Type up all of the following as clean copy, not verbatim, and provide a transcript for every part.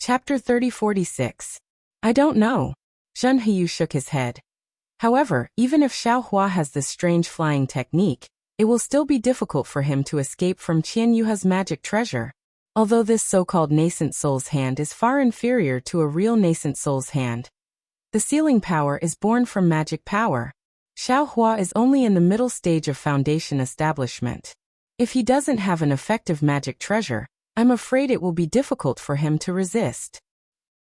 Chapter 3046. I don't know. Zhen Heyu shook his head. However, even if Xiao Hua has this strange flying technique, it will still be difficult for him to escape from Qian Yuha's magic treasure. Although this so-called nascent soul's hand is far inferior to a real nascent soul's hand. The sealing power is born from magic power. Xiao Hua is only in the middle stage of foundation establishment. If he doesn't have an effective magic treasure, I'm afraid it will be difficult for him to resist.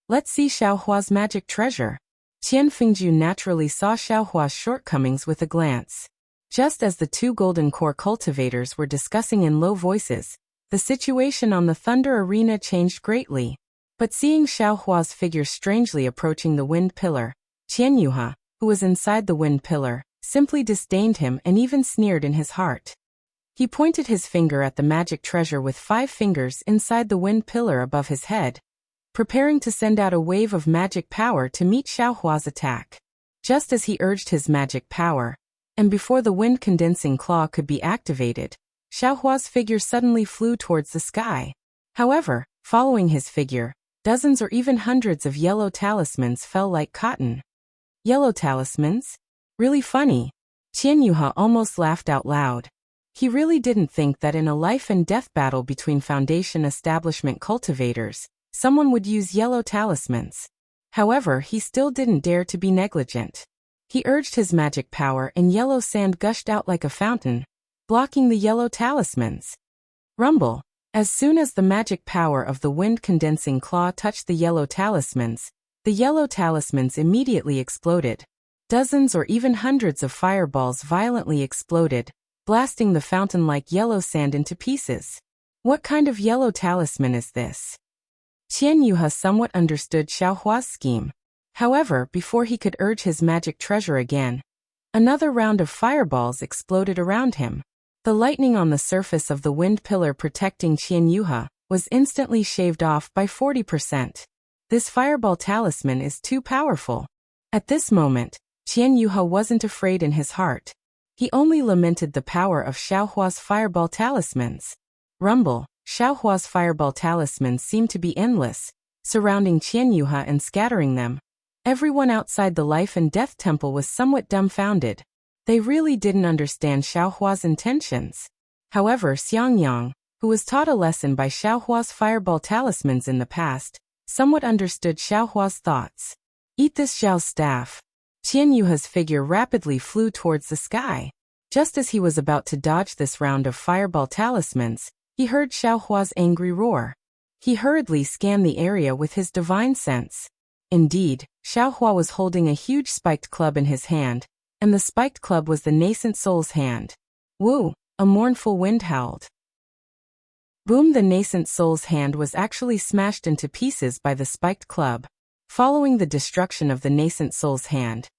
Let's see Xiao Hua's magic treasure. Qian Fengju naturally saw Xiao Hua's shortcomings with a glance. Just as the two golden core cultivators were discussing in low voices, the situation on the Thunder Arena changed greatly. But seeing Xiao Hua's figure strangely approaching the wind pillar, Qian Yuha, who was inside the wind pillar, simply disdained him and even sneered in his heart. He pointed his finger at the magic treasure with 5 fingers inside the wind pillar above his head, preparing to send out a wave of magic power to meet Xiao Hua's attack. Just as he urged his magic power, and before the wind condensing claw could be activated, Xiao Hua's figure suddenly flew towards the sky. However, following his figure, dozens or even hundreds of yellow talismans fell like cotton. Yellow talismans? Really funny. Qian Yuha almost laughed out loud. He really didn't think that in a life and death battle between Foundation Establishment cultivators, someone would use yellow talismans. However, he still didn't dare to be negligent. He urged his magic power and yellow sand gushed out like a fountain, blocking the yellow talismans. Rumble. As soon as the magic power of the wind condensing claw touched the yellow talismans immediately exploded. Dozens or even hundreds of fireballs violently exploded, blasting the fountain-like yellow sand into pieces. What kind of yellow talisman is this? Qian Yuha somewhat understood Xiao Hua's scheme. However, before he could urge his magic treasure again, another round of fireballs exploded around him. The lightning on the surface of the wind pillar protecting Qian Yuha was instantly shaved off by 40%. This fireball talisman is too powerful. At this moment, Qian Yuha wasn't afraid in his heart. He only lamented the power of Xiao Hua's fireball talismans. Rumble. Xiao Hua's fireball talismans seemed to be endless, surrounding Qian Yuha and scattering them. Everyone outside the life and death temple was somewhat dumbfounded. They really didn't understand Xiao Hua's intentions. However, Xiangyang, who was taught a lesson by Xiao Hua's fireball talismans in the past, somewhat understood Xiao Hua's thoughts. Eat this Xiao's staff. Qian Yuha's figure rapidly flew towards the sky. Just as he was about to dodge this round of fireball talismans, he heard Xiao Hua's angry roar. He hurriedly scanned the area with his divine sense. Indeed, Xiao Hua was holding a huge spiked club in his hand, and the spiked club was the nascent soul's hand. Woo! A mournful wind howled. Boom! The nascent soul's hand was actually smashed into pieces by the spiked club. Following the destruction of the nascent soul's hand,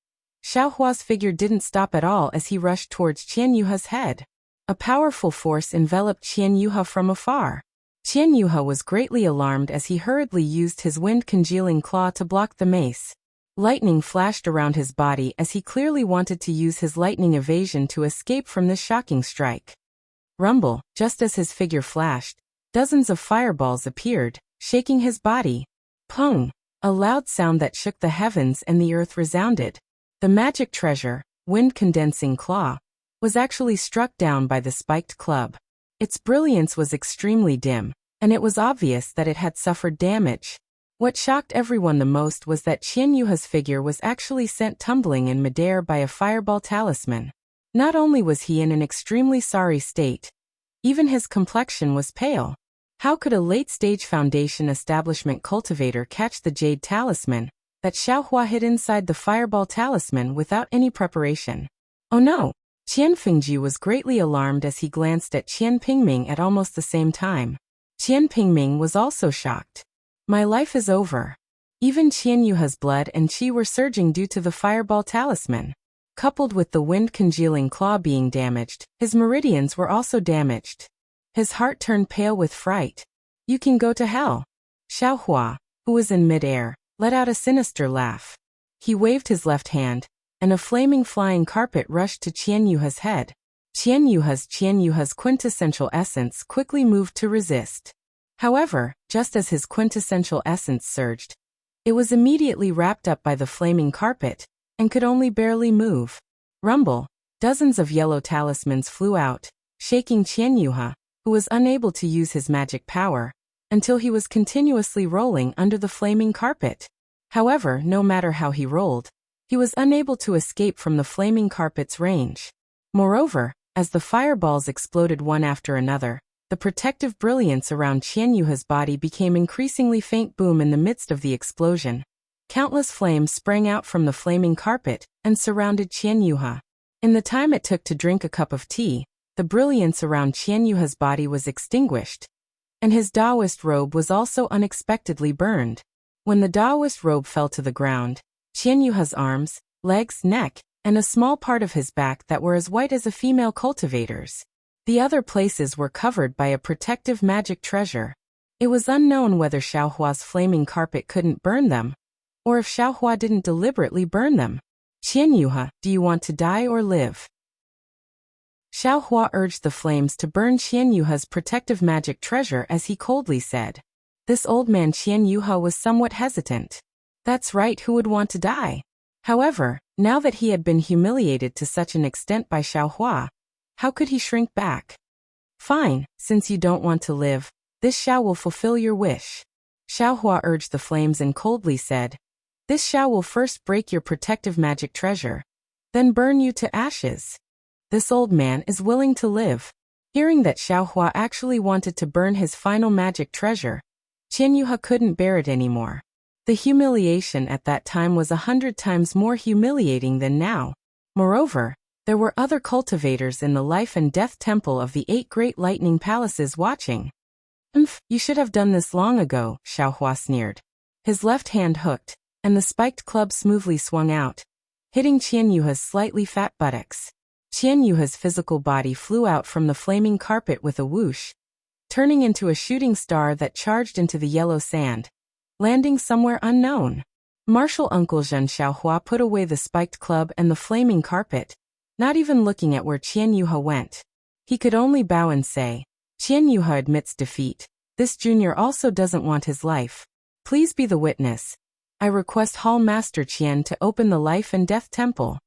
Xiao Hua's figure didn't stop at all as he rushed towards Qian Yuha's head. A powerful force enveloped Qian Yuha from afar. Qian Yuha was greatly alarmed as he hurriedly used his wind-congealing claw to block the mace. Lightning flashed around his body as he clearly wanted to use his lightning evasion to escape from this shocking strike. Rumble. Just as his figure flashed, dozens of fireballs appeared, shaking his body. Pung! A loud sound that shook the heavens and the earth resounded. The magic treasure, wind-condensing claw, was actually struck down by the spiked club. Its brilliance was extremely dim, and it was obvious that it had suffered damage. What shocked everyone the most was that Qian Yuha's figure was actually sent tumbling in midair by a fireball talisman. Not only was he in an extremely sorry state, even his complexion was pale. How could a late-stage Foundation Establishment cultivator catch the jade talisman that Xiao Hua hid inside the fireball talisman without any preparation? Oh no! Qian Fengju was greatly alarmed as he glanced at Qian Pingming at almost the same time. Qian Pingming was also shocked. My life is over. Even Qian Yuha's blood and qi were surging due to the fireball talisman. Coupled with the wind-congealing claw being damaged, his meridians were also damaged. His heart turned pale with fright. You can go to hell. Xiao Hua, who was in mid-air, let out a sinister laugh. He waved his left hand, and a flaming flying carpet rushed to Qian Yuha's head. Qian Yuha's quintessential essence quickly moved to resist. However, just as his quintessential essence surged, it was immediately wrapped up by the flaming carpet, and could only barely move. Rumble, dozens of yellow talismans flew out, shaking Qianyuha, who was unable to use his magic power, until he was continuously rolling under the flaming carpet. However, no matter how he rolled, he was unable to escape from the flaming carpet's range. Moreover, as the fireballs exploded one after another, the protective brilliance around Qianyuha's body became increasingly faint. Boom! In the midst of the explosion, countless flames sprang out from the flaming carpet and surrounded Qianyuha. In the time it took to drink a cup of tea, the brilliance around Qianyuha's body was extinguished, and his Taoist robe was also unexpectedly burned. When the Taoist robe fell to the ground, Qianyuha's arms, legs, neck, and a small part of his back that were as white as a female cultivator's. The other places were covered by a protective magic treasure. It was unknown whether Xiaohua's flaming carpet couldn't burn them, or if Xiaohua didn't deliberately burn them. Qianyuha, do you want to die or live? Xiaohua urged the flames to burn Qianyuha's protective magic treasure as he coldly said. This old man Qianyuha was somewhat hesitant. That's right, who would want to die? However, now that he had been humiliated to such an extent by Xiaohua, how could he shrink back? Fine, since you don't want to live, this Xiao will fulfill your wish. Xiaohua urged the flames and coldly said, this Xiao will first break your protective magic treasure, then burn you to ashes. This old man is willing to live. Hearing that Xiaohua actually wanted to burn his final magic treasure, Qianyuha couldn't bear it anymore. The humiliation at that time was 100 times more humiliating than now. Moreover, there were other cultivators in the life and death temple of the 8 great lightning palaces watching. You should have done this long ago, Xiaohua sneered. His left hand hooked, and the spiked club smoothly swung out, hitting Qianyuha's slightly fat buttocks. Qianyuha's physical body flew out from the flaming carpet with a whoosh, turning into a shooting star that charged into the yellow sand, landing somewhere unknown. Martial Uncle Zhen Xiaohua put away the spiked club and the flaming carpet, not even looking at where Qianyuha went. He could only bow and say, Qianyuha admits defeat. This junior also doesn't want his life. Please be the witness. I request Hall Master Qian to open the life and death temple.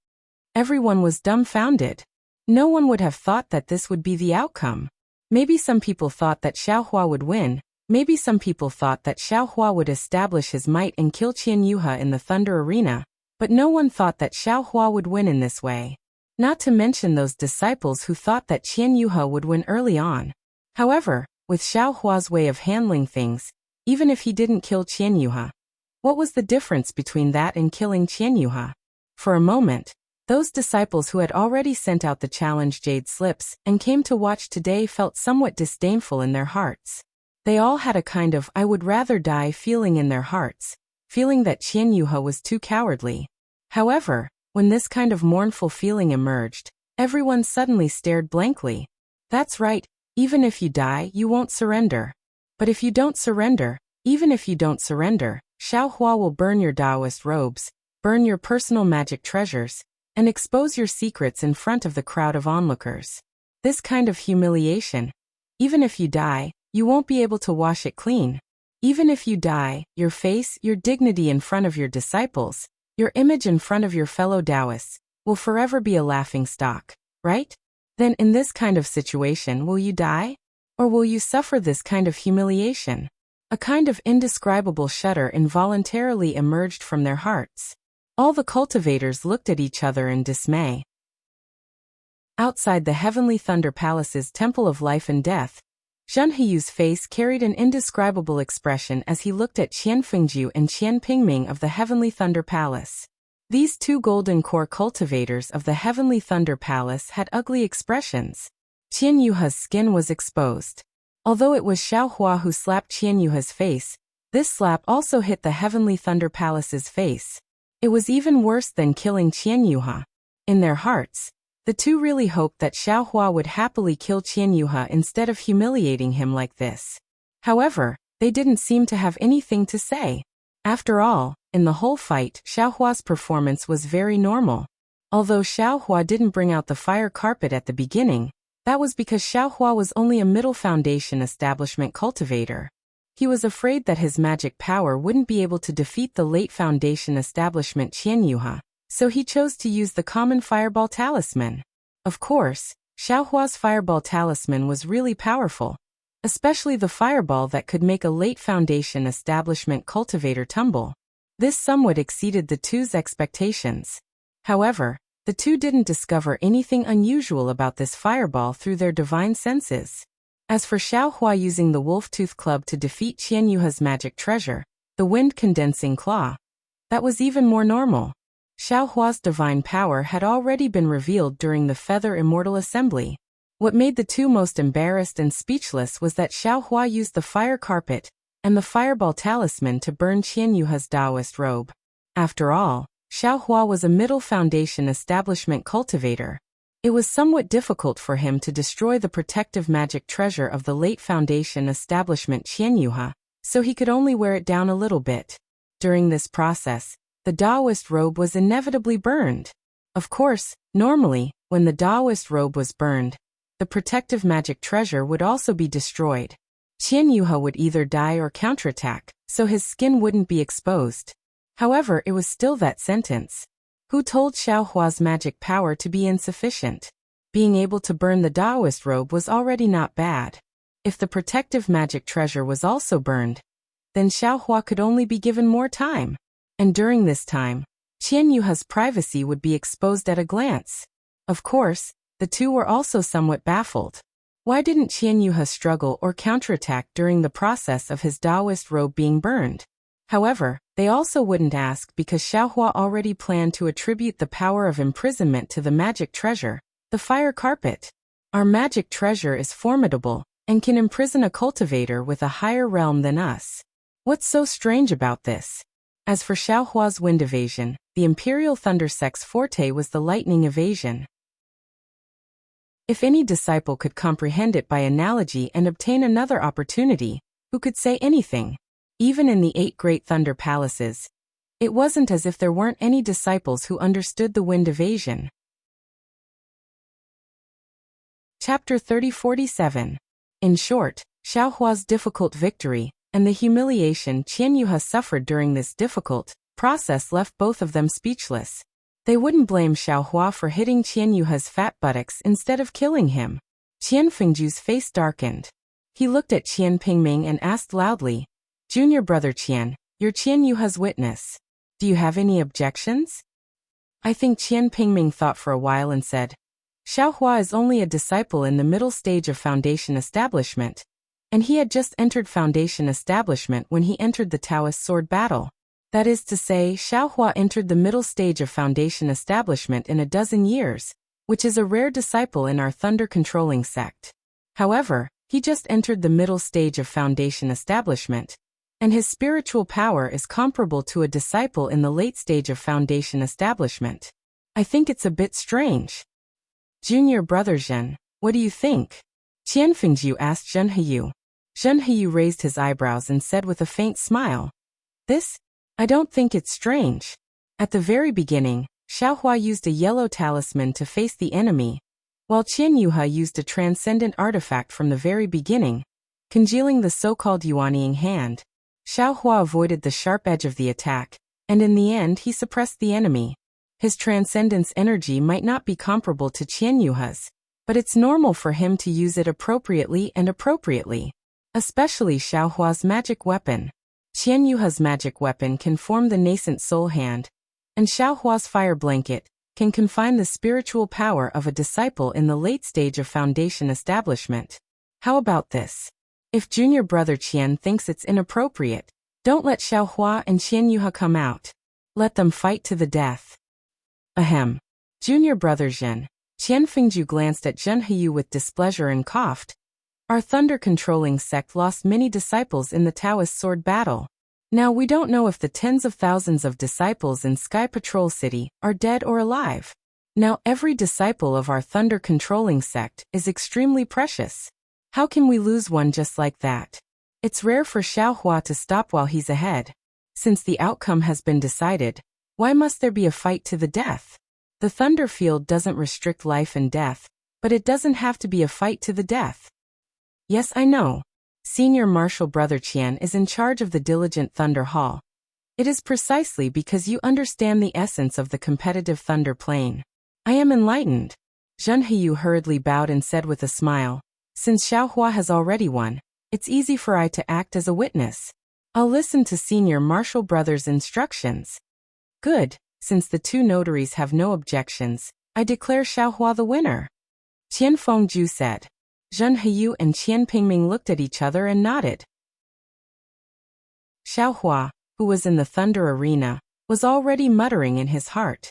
Everyone was dumbfounded. No one would have thought that this would be the outcome. Maybe some people thought that Xiaohua would win. Maybe some people thought that Xiaohua would establish his might and kill Qianyuha in the Thunder Arena, but no one thought that Xiaohua would win in this way. Not to mention those disciples who thought that Qianyuha would win early on. However, with Xiaohua's way of handling things, even if he didn't kill Qianyuha, what was the difference between that and killing Qianyuha? For a moment, those disciples who had already sent out the challenge jade slips and came to watch today felt somewhat disdainful in their hearts. They all had a kind of I would rather die feeling in their hearts, feeling that Qianyuha was too cowardly. However, when this kind of mournful feeling emerged, everyone suddenly stared blankly. That's right, even if you die, you won't surrender. But if you don't surrender, even if you don't surrender, Xiaohua will burn your Taoist robes, burn your personal magic treasures, and expose your secrets in front of the crowd of onlookers. This kind of humiliation, even if you die, you won't be able to wash it clean. Even if you die, your face, your dignity in front of your disciples, your image in front of your fellow Taoists, will forever be a laughingstock, right? Then in this kind of situation, will you die? Or will you suffer this kind of humiliation? A kind of indescribable shudder involuntarily emerged from their hearts. All the cultivators looked at each other in dismay. Outside the Heavenly Thunder Palace's Temple of Life and Death, Zhen Heyu's face carried an indescribable expression as he looked at Qian Fengjiu and Qian Pingming of the Heavenly Thunder Palace. These 2 golden core cultivators of the Heavenly Thunder Palace had ugly expressions. Qianyuha's skin was exposed. Although it was Xiaohua who slapped Qianyuha's face, this slap also hit the Heavenly Thunder Palace's face. It was even worse than killing Qianyuha. In their hearts, the 2 really hoped that Xiaohua would happily kill Qianyuha instead of humiliating him like this. However, they didn't seem to have anything to say. After all, in the whole fight, Xiaohua's performance was very normal. Although Xiaohua didn't bring out the fire carpet at the beginning, that was because Xiaohua was only a middle foundation establishment cultivator. He was afraid that his magic power wouldn't be able to defeat the late Foundation establishment Qianyuhe, so he chose to use the common fireball talisman. Of course, Xiaohua's fireball talisman was really powerful, especially the fireball that could make a late Foundation establishment cultivator tumble. This somewhat exceeded the two's expectations. However, the two didn't discover anything unusual about this fireball through their divine senses. As for Xiaohua using the wolf-tooth club to defeat Qianyuhe's magic treasure, the wind-condensing claw, that was even more normal. Xiaohua's divine power had already been revealed during the Feather Immortal Assembly. What made the two most embarrassed and speechless was that Xiaohua used the fire carpet and the fireball talisman to burn Qianyuhe's Taoist robe. After all, Xiaohua was a Middle Foundation establishment cultivator. It was somewhat difficult for him to destroy the protective magic treasure of the late Foundation establishment Qianyuhe, so he could only wear it down a little bit. During this process, the Taoist robe was inevitably burned. Of course, normally, when the Taoist robe was burned, the protective magic treasure would also be destroyed. Qianyuhe would either die or counterattack, so his skin wouldn't be exposed. However, it was still that sentence. Who told Xiaohua's magic power to be insufficient? Being able to burn the Taoist robe was already not bad. If the protective magic treasure was also burned, then Xiaohua could only be given more time. And during this time, Qianyuhe's privacy would be exposed at a glance. Of course, the two were also somewhat baffled. Why didn't Qianyuhe struggle or counterattack during the process of his Taoist robe being burned? However, they also wouldn't ask because Xiaohua already planned to attribute the power of imprisonment to the magic treasure, the fire carpet. Our magic treasure is formidable and can imprison a cultivator with a higher realm than us. What's so strange about this? As for Xiaohua's wind evasion, the Imperial Thunder Sect's forte was the lightning evasion. If any disciple could comprehend it by analogy and obtain another opportunity, who could say anything? Even in the 8 great thunder palaces, it wasn't as if there weren't any disciples who understood the wind evasion. Chapter 3047. In short, Xiaohua's difficult victory and the humiliation Qianyuhe suffered during this difficult process left both of them speechless. They wouldn't blame Xiaohua for hitting Qianyuhe's fat buttocks instead of killing him. Qian Fengju's face darkened. He looked at Qian Pingming and asked loudly, "Junior brother Qian, you're Qianyuhe's witness. Do you have any objections?" I think Qian Pingming thought for a while and said, "Xiaohua is only a disciple in the middle stage of Foundation establishment, and he had just entered Foundation establishment when he entered the Taoist sword battle. That is to say, Xiaohua entered the middle stage of Foundation establishment in a dozen years, which is a rare disciple in our thunder-controlling sect. However, he just entered the middle stage of Foundation establishment, and his spiritual power is comparable to a disciple in the late stage of Foundation establishment. I think it's a bit strange." "Junior brother Zhen, what do you think?" Qian Fengju asked Zhen Heyu. Zhen Heyu raised his eyebrows and said with a faint smile, I don't think it's strange. At the very beginning, Xiaohua used a yellow talisman to face the enemy, while Qianyuhe used a transcendent artifact from the very beginning, congealing the so-called Yuanying hand. Xiaohua avoided the sharp edge of the attack, and in the end he suppressed the enemy. His transcendence energy might not be comparable to Qianyuhe's, but it's normal for him to use it appropriately, especially Xiaohua's magic weapon. Qianyuhe's magic weapon can form the nascent soul hand, and Xiaohua's fire blanket can confine the spiritual power of a disciple in the late stage of Foundation establishment. How about this? If junior brother Qian thinks it's inappropriate, don't let Xiaohua and Qianyuhe come out. Let them fight to the death. Ahem. Junior brother Zhen. Qian Fengju glanced at Zhen Heyu with displeasure and coughed. Our thunder-controlling sect lost many disciples in the Taoist sword battle. Now we don't know if the tens of thousands of disciples in Sky Patrol City are dead or alive. Now every disciple of our thunder-controlling sect is extremely precious. How can we lose one just like that? It's rare for Xiaohua to stop while he's ahead. Since the outcome has been decided, why must there be a fight to the death? The thunder field doesn't restrict life and death, but it doesn't have to be a fight to the death. Yes, I know. Senior Martial Brother Qian is in charge of the Diligent Thunder Hall. It is precisely because you understand the essence of the competitive thunder plane. I am enlightened. Zhen Heyu hurriedly bowed and said with a smile, since Xiaohua has already won, it's easy for I to act as a witness. I'll listen to Senior Martial Brother's instructions. Good, since the two notaries have no objections, I declare Xiaohua the winner. Qian Fengju said. Zhen Heyu and Qian Pingming looked at each other and nodded. Xiaohua, who was in the Thunder Arena, was already muttering in his heart.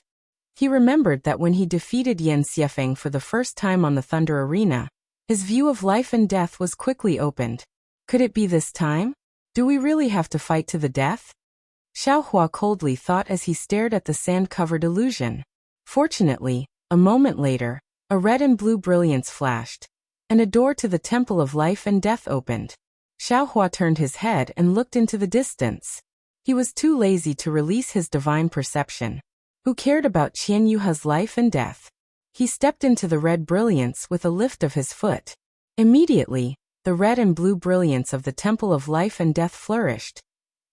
He remembered that when he defeated Yan Xiefeng for the first time on the Thunder Arena, his view of life and death was quickly opened. Could it be this time? Do we really have to fight to the death? Xiaohua coldly thought as he stared at the sand-covered illusion. Fortunately, a moment later, a red and blue brilliance flashed, and a door to the Temple of Life and Death opened. Xiaohua turned his head and looked into the distance. He was too lazy to release his divine perception. Who cared about Qian Yuha's life and death? He stepped into the red brilliance with a lift of his foot. Immediately, the red and blue brilliance of the Temple of Life and Death flourished,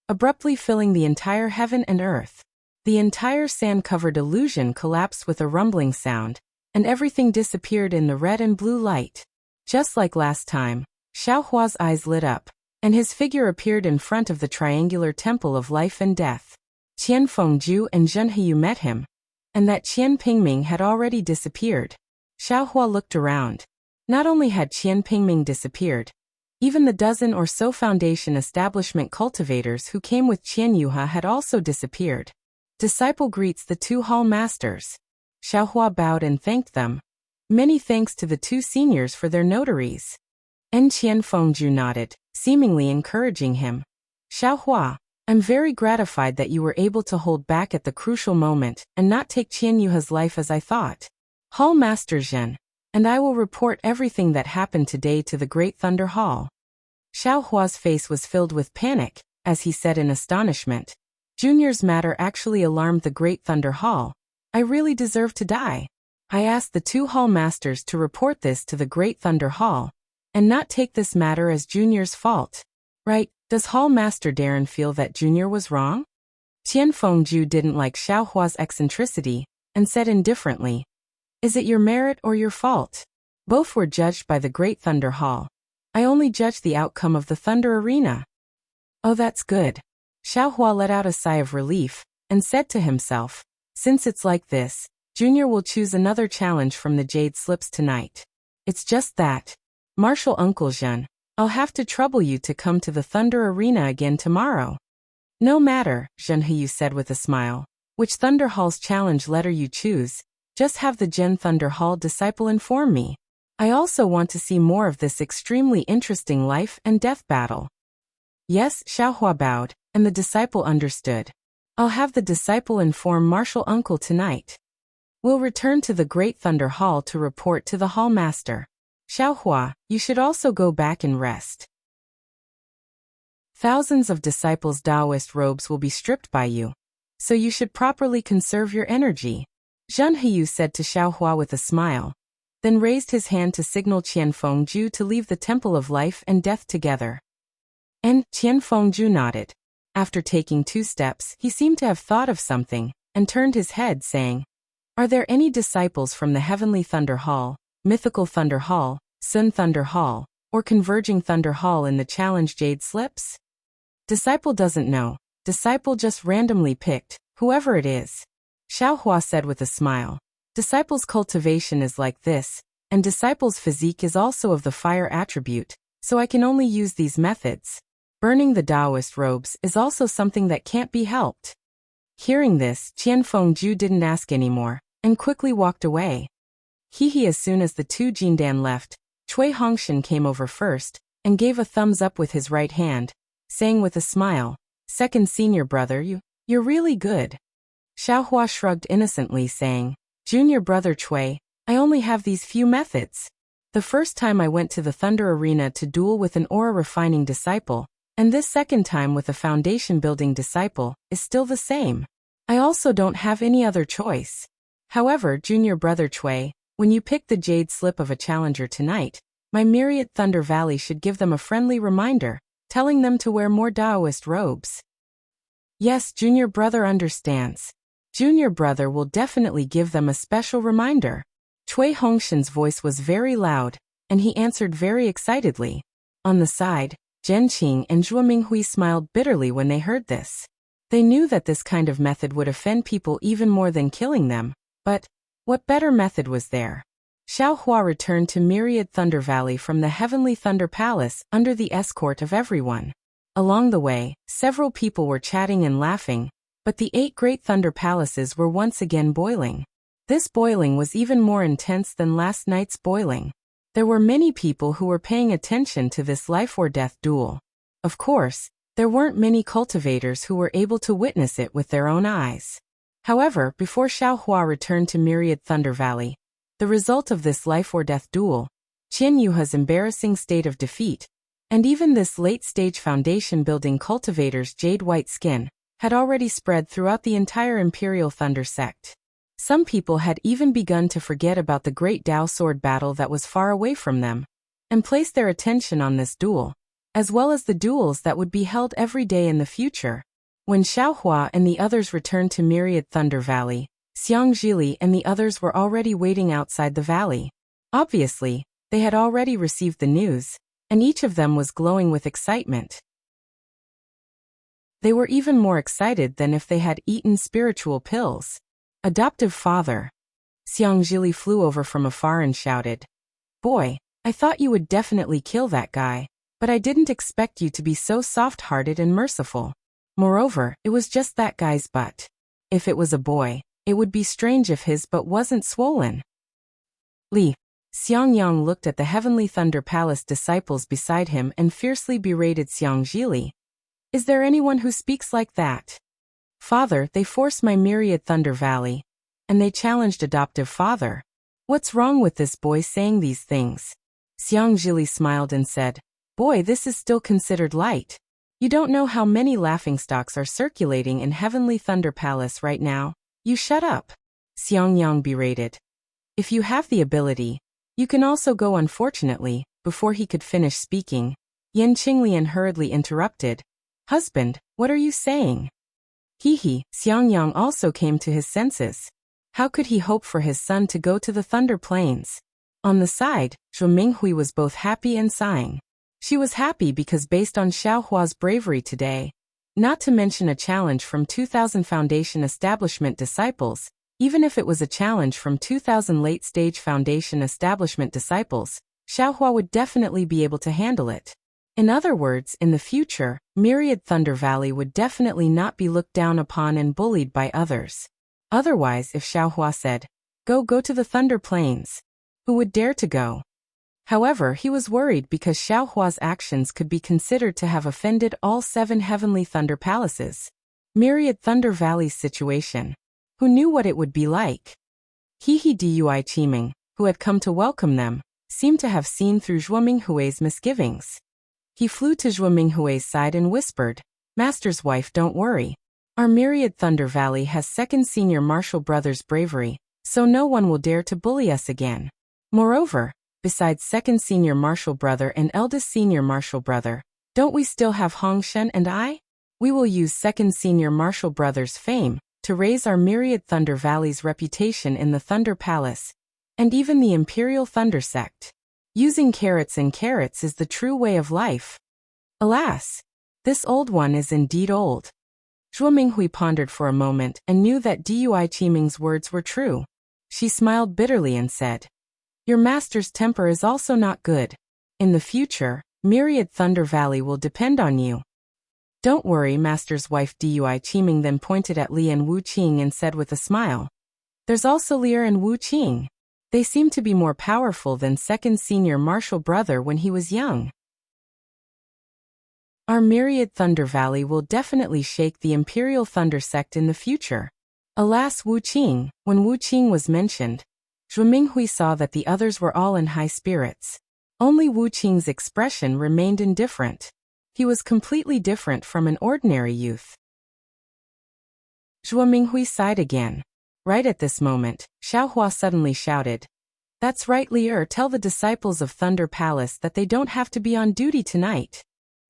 abruptly filling the entire heaven and earth. The entire sand-covered illusion collapsed with a rumbling sound, and everything disappeared in the red and blue light. Just like last time, Xiaohua's eyes lit up, and his figure appeared in front of the triangular Temple of Life and Death. Qian Fengju and Zhen Heyu met him, and that Qian Pingming had already disappeared. Xiaohua looked around. Not only had Qian Pingming disappeared, even the dozen or so Foundation establishment cultivators who came with Qian Yuha had also disappeared. Disciple greets the two hall masters. Xiaohua bowed and thanked them. Many thanks to the two seniors for their notaries. And Qian Fengju nodded, seemingly encouraging him. Xiaohua, I'm very gratified that you were able to hold back at the crucial moment and not take Qian Yuha's life as I thought. Hall Master Zhen, and I will report everything that happened today to the Great Thunder Hall. Xiaohua's face was filled with panic, as he said in astonishment. Junior's matter actually alarmed the Great Thunder Hall. I really deserve to die. I asked the two hall masters to report this to the Great Thunder Hall, and not take this matter as Junior's fault. Right, does Hall Master Darren feel that Junior was wrong? Qian Fengju didn't like Xiaohua's eccentricity, and said indifferently, is it your merit or your fault? Both were judged by the Great Thunder Hall. I only judge the outcome of the Thunder Arena. Oh, that's good. Xiaohua let out a sigh of relief, and said to himself, since it's like this, Junior will choose another challenge from the Jade Slips tonight. It's just that. Martial Uncle Zhen, I'll have to trouble you to come to the Thunder Arena again tomorrow. No matter, Zhen Heyu said with a smile. Which Thunder Hall's challenge letter you choose, just have the Gen Thunder Hall disciple inform me. I also want to see more of this extremely interesting life and death battle. Yes, Xiaohua bowed, and the disciple understood. I'll have the disciple inform Martial Uncle tonight. We'll return to the Great Thunder Hall to report to the Hall Master. Xiaohua, you should also go back and rest. Thousands of disciples' Taoist robes will be stripped by you, so you should properly conserve your energy. Zhen Heyu said to Xiaohua with a smile, then raised his hand to signal Qian Fengju to leave the Temple of Life and Death together. And Qian Fengju nodded. After taking 2 steps, he seemed to have thought of something, and turned his head saying, are there any disciples from the Heavenly Thunder Hall, Mythical Thunder Hall, Sun Thunder Hall, or Converging Thunder Hall in the Challenge Jade Slips? Disciple doesn't know. Disciple just randomly picked, whoever it is. Xiaohua said with a smile. Disciple's cultivation is like this, and Disciple's physique is also of the fire attribute, so I can only use these methods. Burning the Taoist robes is also something that can't be helped. Hearing this, Qian Fengju didn't ask anymore, and quickly walked away. As soon as the two Jindan left, Cui Hongshan came over first, and gave a thumbs up with his right hand, saying with a smile, second senior brother, you're really good. Xiaohua shrugged innocently saying, junior brother Cui, I only have these few methods. The first time I went to the Thunder Arena to duel with an aura refining disciple, and this second time with a foundation building disciple, is still the same. I also don't have any other choice. However, junior brother Cui, when you pick the jade slip of a challenger tonight, My myriad Thunder Valley should give them a friendly reminder, telling them to wear more Taoist robes. Yes, Junior Brother understands. Junior Brother will definitely give them a special reminder. Cui Hongshan's voice was very loud, and he answered very excitedly. On the side, Zhen Qing and Zhuo Minghui smiled bitterly when they heard this. They knew that this kind of method would offend people even more than killing them, but what better method was there? Xiao Hua returned to Myriad Thunder Valley from the Heavenly Thunder Palace under the escort of everyone. Along the way, several people were chatting and laughing, but the 8 great thunder palaces were once again boiling. This boiling was even more intense than last night's boiling. There were many people who were paying attention to this life-or-death duel. Of course, there weren't many cultivators who were able to witness it with their own eyes. However, before Xiao Hua returned to Myriad Thunder Valley, the result of this life-or-death duel, Qian Yuha's embarrassing state of defeat, and even this late-stage foundation-building cultivator's jade-white skin, had already spread throughout the entire Imperial Thunder sect. Some people had even begun to forget about the great Dao sword battle that was far away from them, and place their attention on this duel, as well as the duels that would be held every day in the future. When Xiao Hua and the others returned to Myriad Thunder Valley, Xiang Zhili and the others were already waiting outside the valley. Obviously, they had already received the news, and each of them was glowing with excitement. They were even more excited than if they had eaten spiritual pills. Adoptive father. Xiang Zhili flew over from afar and shouted, "Boy, I thought you would definitely kill that guy, but I didn't expect you to be so soft-hearted and merciful. Moreover, it was just that guy's butt. If it was a boy, it would be strange if his butt wasn't swollen." Li. Xiangyang looked at the Heavenly Thunder Palace disciples beside him and fiercely berated Xiang Zhili. "Is there anyone who speaks like that? Father, they force my Myriad Thunder Valley." And they challenged adoptive father. "What's wrong with this boy saying these things?" Xiang Zhili smiled and said, "Boy, this is still considered light. You don't know how many laughingstocks are circulating in Heavenly Thunder Palace right now. You shut up." Xiangyang berated. "If you have the ability, you can also go." Unfortunately, before he could finish speaking, Yan Qinglian hurriedly interrupted. "Husband, what are you saying?" He, Xiangyang also came to his senses. How could he hope for his son to go to the Thunder Plains? On the side, Zhuo Minghui was both happy and sighing. She was happy because based on Xiao Hua's bravery today, not to mention a challenge from 2,000 Foundation Establishment disciples, even if it was a challenge from 2,000 late-stage Foundation Establishment disciples, Xiao Hua would definitely be able to handle it. In other words, in the future, Myriad Thunder Valley would definitely not be looked down upon and bullied by others. Otherwise, if Xiao Hua said, go to the Thunder Plains, who would dare to go? However, he was worried because Xiao Hua's actions could be considered to have offended all 7 Heavenly Thunder Palaces. Myriad Thunder Valley's situation. Who knew what it would be like? Dui Qiming, who had come to welcome them, seemed to have seen through Zhuo Minghui's misgivings. He flew to Zhuo Minghui's side and whispered, "Master's wife, don't worry. Our Myriad Thunder Valley has 2nd Senior Martial Brother's bravery, so no one will dare to bully us again. Moreover, besides 2nd Senior Martial Brother and eldest Senior Martial Brother, don't we still have Hongshan and I? We will use 2nd Senior Martial Brother's fame to raise our Myriad Thunder Valley's reputation in the Thunder Palace, and even the Imperial Thunder Sect. Using carrots and carrots is the true way of life. Alas, this old one is indeed old." Zhuo Minghui pondered for a moment and knew that Dui Qiming's words were true. She smiled bitterly and said, "Your master's temper is also not good. In the future, Myriad Thunder Valley will depend on you." "Don't worry, master's wife." Dui Qiming then pointed at Li and Wu Qing and said with a smile, "There's also Lier and Wu Qing. They seem to be more powerful than 2nd Senior Martial Brother when he was young. Our Myriad Thunder Valley will definitely shake the Imperial Thunder Sect in the future." Alas, Wu Qing. When Wu Qing was mentioned, Zhuo Minghui saw that the others were all in high spirits. Only Wu Qing's expression remained indifferent. He was completely different from an ordinary youth. Zhuo Minghui sighed again. Right at this moment, Xiao Hua suddenly shouted, That's right, Lier, tell the disciples of Thunder Palace that they don't have to be on duty tonight.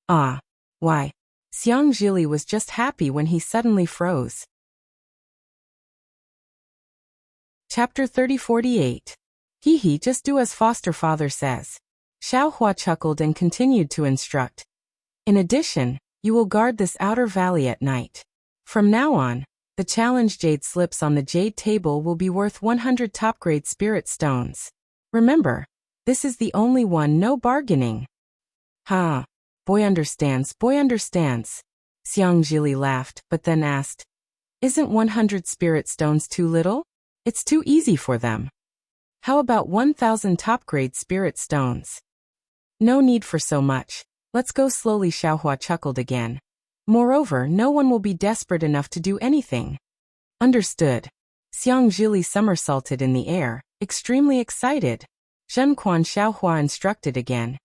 Ah. Why? Xiang Zhili was just happy when he suddenly froze. Chapter 3048. Hee, just do as foster father says. Xiaohua chuckled and continued to instruct. In addition, you will guard this outer valley at night. From now on, the challenge jade slips on the jade table will be worth 100 top-grade spirit stones. Remember, this is the only one, no bargaining. Ha. Boy understands. Xiang Zhili laughed, but then asked, isn't 100 spirit stones too little? It's too easy for them. How about 1,000 top-grade spirit stones? No need for so much. Let's go slowly, Xiaohua chuckled again. Moreover, no one will be desperate enough to do anything. Understood. Xiang Zhili somersaulted in the air, extremely excited. Zhenquan Xiaohua instructed again.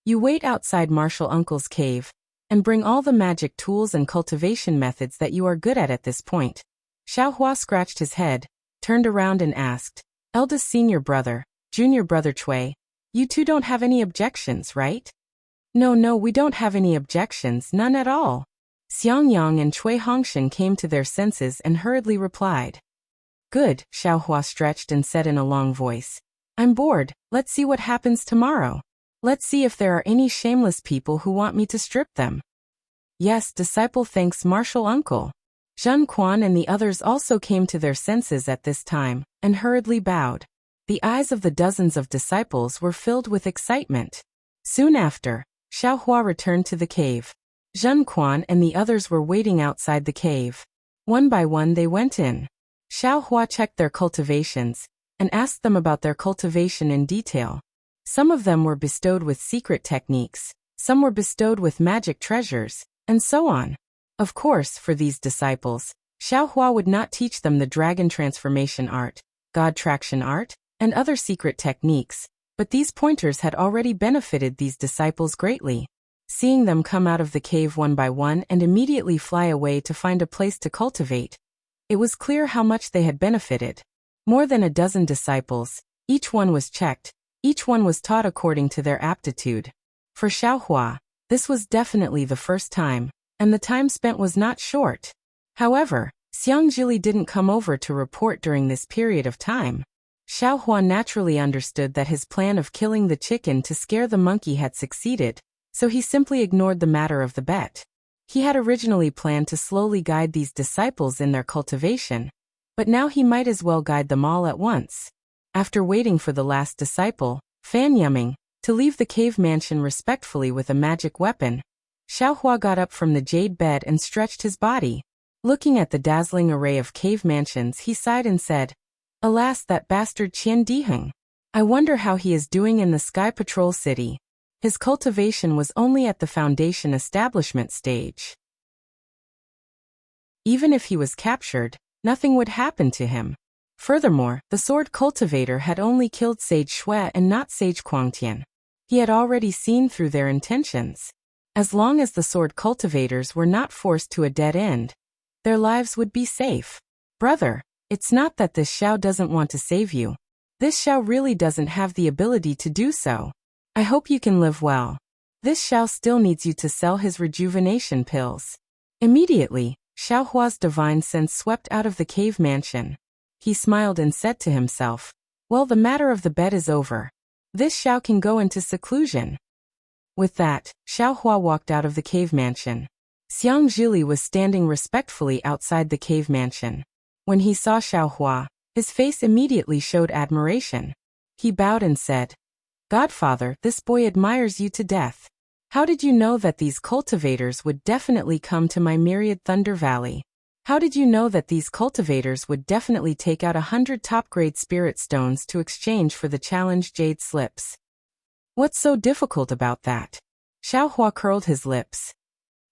You wait outside Martial Uncle's cave, and bring all the magic tools and cultivation methods that you are good at this point. Xiaohua scratched his head, turned around and asked, eldest senior brother, junior brother Cui, you two don't have any objections, right? No, we don't have any objections, none at all. Xiang Yang and Cui Hongshan came to their senses and hurriedly replied. Good, Xiaohua stretched and said in a long voice. I'm bored, let's see what happens tomorrow. Let's see if there are any shameless people who want me to strip them. Yes, disciple thanks Martial Uncle. Zhen Quan and the others also came to their senses at this time, and hurriedly bowed. The eyes of the dozens of disciples were filled with excitement. Soon after, Xiaohua returned to the cave. Zhen Quan and the others were waiting outside the cave. One by one they went in. Xiaohua checked their cultivations, and asked them about their cultivation in detail. Some of them were bestowed with secret techniques, some were bestowed with magic treasures, and so on. Of course, for these disciples, Xiaohua would not teach them the dragon transformation art, god traction art, and other secret techniques, but these pointers had already benefited these disciples greatly. Seeing them come out of the cave one by one and immediately fly away to find a place to cultivate, it was clear how much they had benefited. More than a dozen disciples, each one was checked, each one was taught according to their aptitude. For Xiaohua, this was definitely the first time, and the time spent was not short. However, Xiang Zhili didn't come over to report during this period of time. Xiaohua naturally understood that his plan of killing the chicken to scare the monkey had succeeded, so he simply ignored the matter of the bet. He had originally planned to slowly guide these disciples in their cultivation, but now he might as well guide them all at once. After waiting for the last disciple, Fan Yumming, to leave the cave mansion respectfully with a magic weapon, Xiaohua got up from the jade bed and stretched his body. Looking at the dazzling array of cave mansions, he sighed and said, Alas, that bastard Qian Diheng. I wonder how he is doing in the Sky Patrol City. His cultivation was only at the foundation establishment stage. Even if he was captured, nothing would happen to him. Furthermore, the sword cultivator had only killed Sage Xue and not Sage Quangtian. He had already seen through their intentions. As long as the sword cultivators were not forced to a dead end, their lives would be safe. Brother, it's not that this Xiao doesn't want to save you. This Xiao really doesn't have the ability to do so. I hope you can live well. This Xiao still needs you to sell his rejuvenation pills. Immediately, Xiaohua's divine sense swept out of the cave mansion. He smiled and said to himself, well, the matter of the bet is over. This Xiao can go into seclusion. With that, Xiaohua walked out of the cave mansion. Xiang Zhili was standing respectfully outside the cave mansion. When he saw Xiaohua, his face immediately showed admiration. He bowed and said, Godfather, this boy admires you to death. How did you know that these cultivators would definitely come to my myriad Thunder Valley? How did you know that these cultivators would definitely take out 100 top-grade spirit stones to exchange for the challenge jade slips? What's so difficult about that? Xiaohua curled his lips.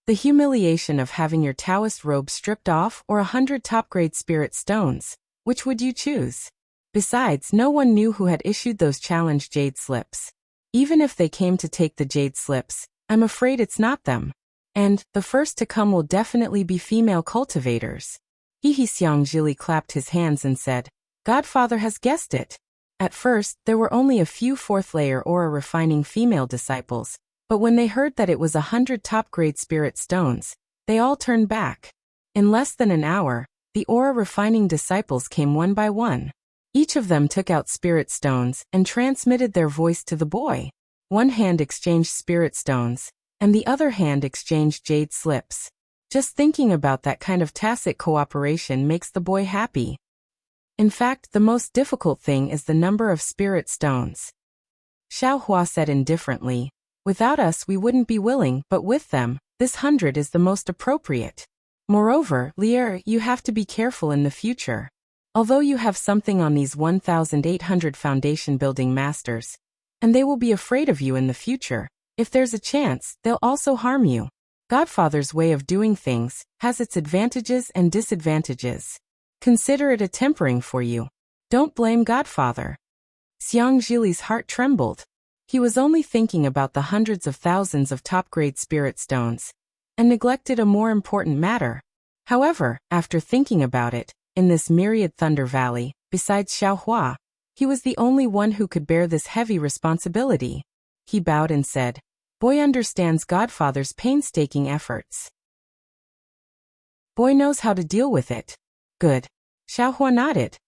The humiliation of having your Taoist robe stripped off or 100 top-grade spirit stones, which would you choose? Besides, no one knew who had issued those challenge jade slips. Even if they came to take the jade slips, I'm afraid it's not them. And, the first to come will definitely be female cultivators. Xiang Zhili clapped his hands and said, Godfather has guessed it. At first, there were only a few fourth-layer aura refining female disciples, but when they heard that it was 100 top-grade spirit stones, they all turned back. In less than an hour, the aura refining disciples came one by one. Each of them took out spirit stones and transmitted their voice to the boy. One hand exchanged spirit stones, and the other hand exchanged jade slips. Just thinking about that kind of tacit cooperation makes the boy happy. In fact, the most difficult thing is the number of spirit stones. Xiao Hua said indifferently, "Without us we wouldn't be willing, but with them, this 100 is the most appropriate. Moreover, Lier, you have to be careful in the future. Although you have something on these 1,800 foundation building masters, and they will be afraid of you in the future, if there's a chance, they'll also harm you. Godfather's way of doing things has its advantages and disadvantages. Consider it a tempering for you. Don't blame Godfather." Xiang Zhili's heart trembled. He was only thinking about the hundreds of thousands of top-grade spirit stones, and neglected a more important matter. However, after thinking about it, in this myriad Thunder Valley, besides Xiao Hua, he was the only one who could bear this heavy responsibility. He bowed and said, "Boy understands Godfather's painstaking efforts. Boy knows how to deal with it." "Good." Xiao Hua nodded.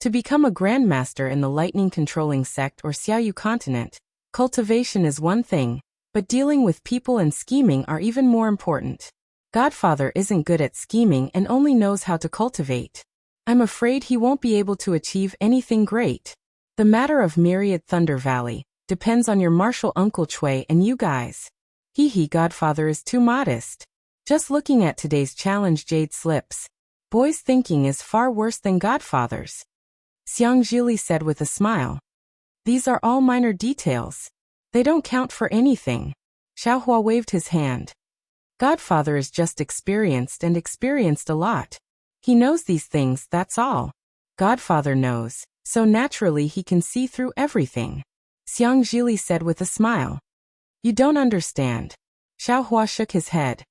To become a grandmaster in the lightning-controlling sect or Xiaoyu continent, cultivation is one thing, but dealing with people and scheming are even more important. Godfather isn't good at scheming and only knows how to cultivate. I'm afraid he won't be able to achieve anything great. The matter of Myriad Thunder Valley depends on your martial Uncle Chui and you guys. Godfather is too modest. Just looking at today's challenge jade slips, boy's thinking is far worse than Godfather's. Xiang Zhili said with a smile. These are all minor details. They don't count for anything. Xiao Hua waved his hand. Godfather is just experienced and experienced a lot. He knows these things, that's all. Godfather knows, so naturally he can see through everything. Xiang Zhili said with a smile. You don't understand. Xiao Hua shook his head.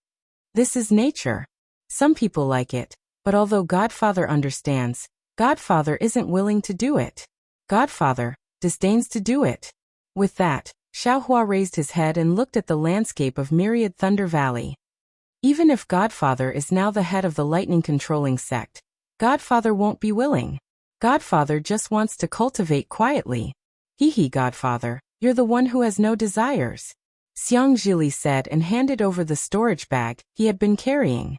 This is nature. Some people like it, but although Godfather understands, Godfather isn't willing to do it. Godfather disdains to do it. With that, Xiao Hua raised his head and looked at the landscape of Myriad Thunder Valley. Even if Godfather is now the head of the lightning-controlling sect, Godfather won't be willing. Godfather just wants to cultivate quietly. Godfather, you're the one who has no desires. Xiang Zhili said and handed over the storage bag he had been carrying.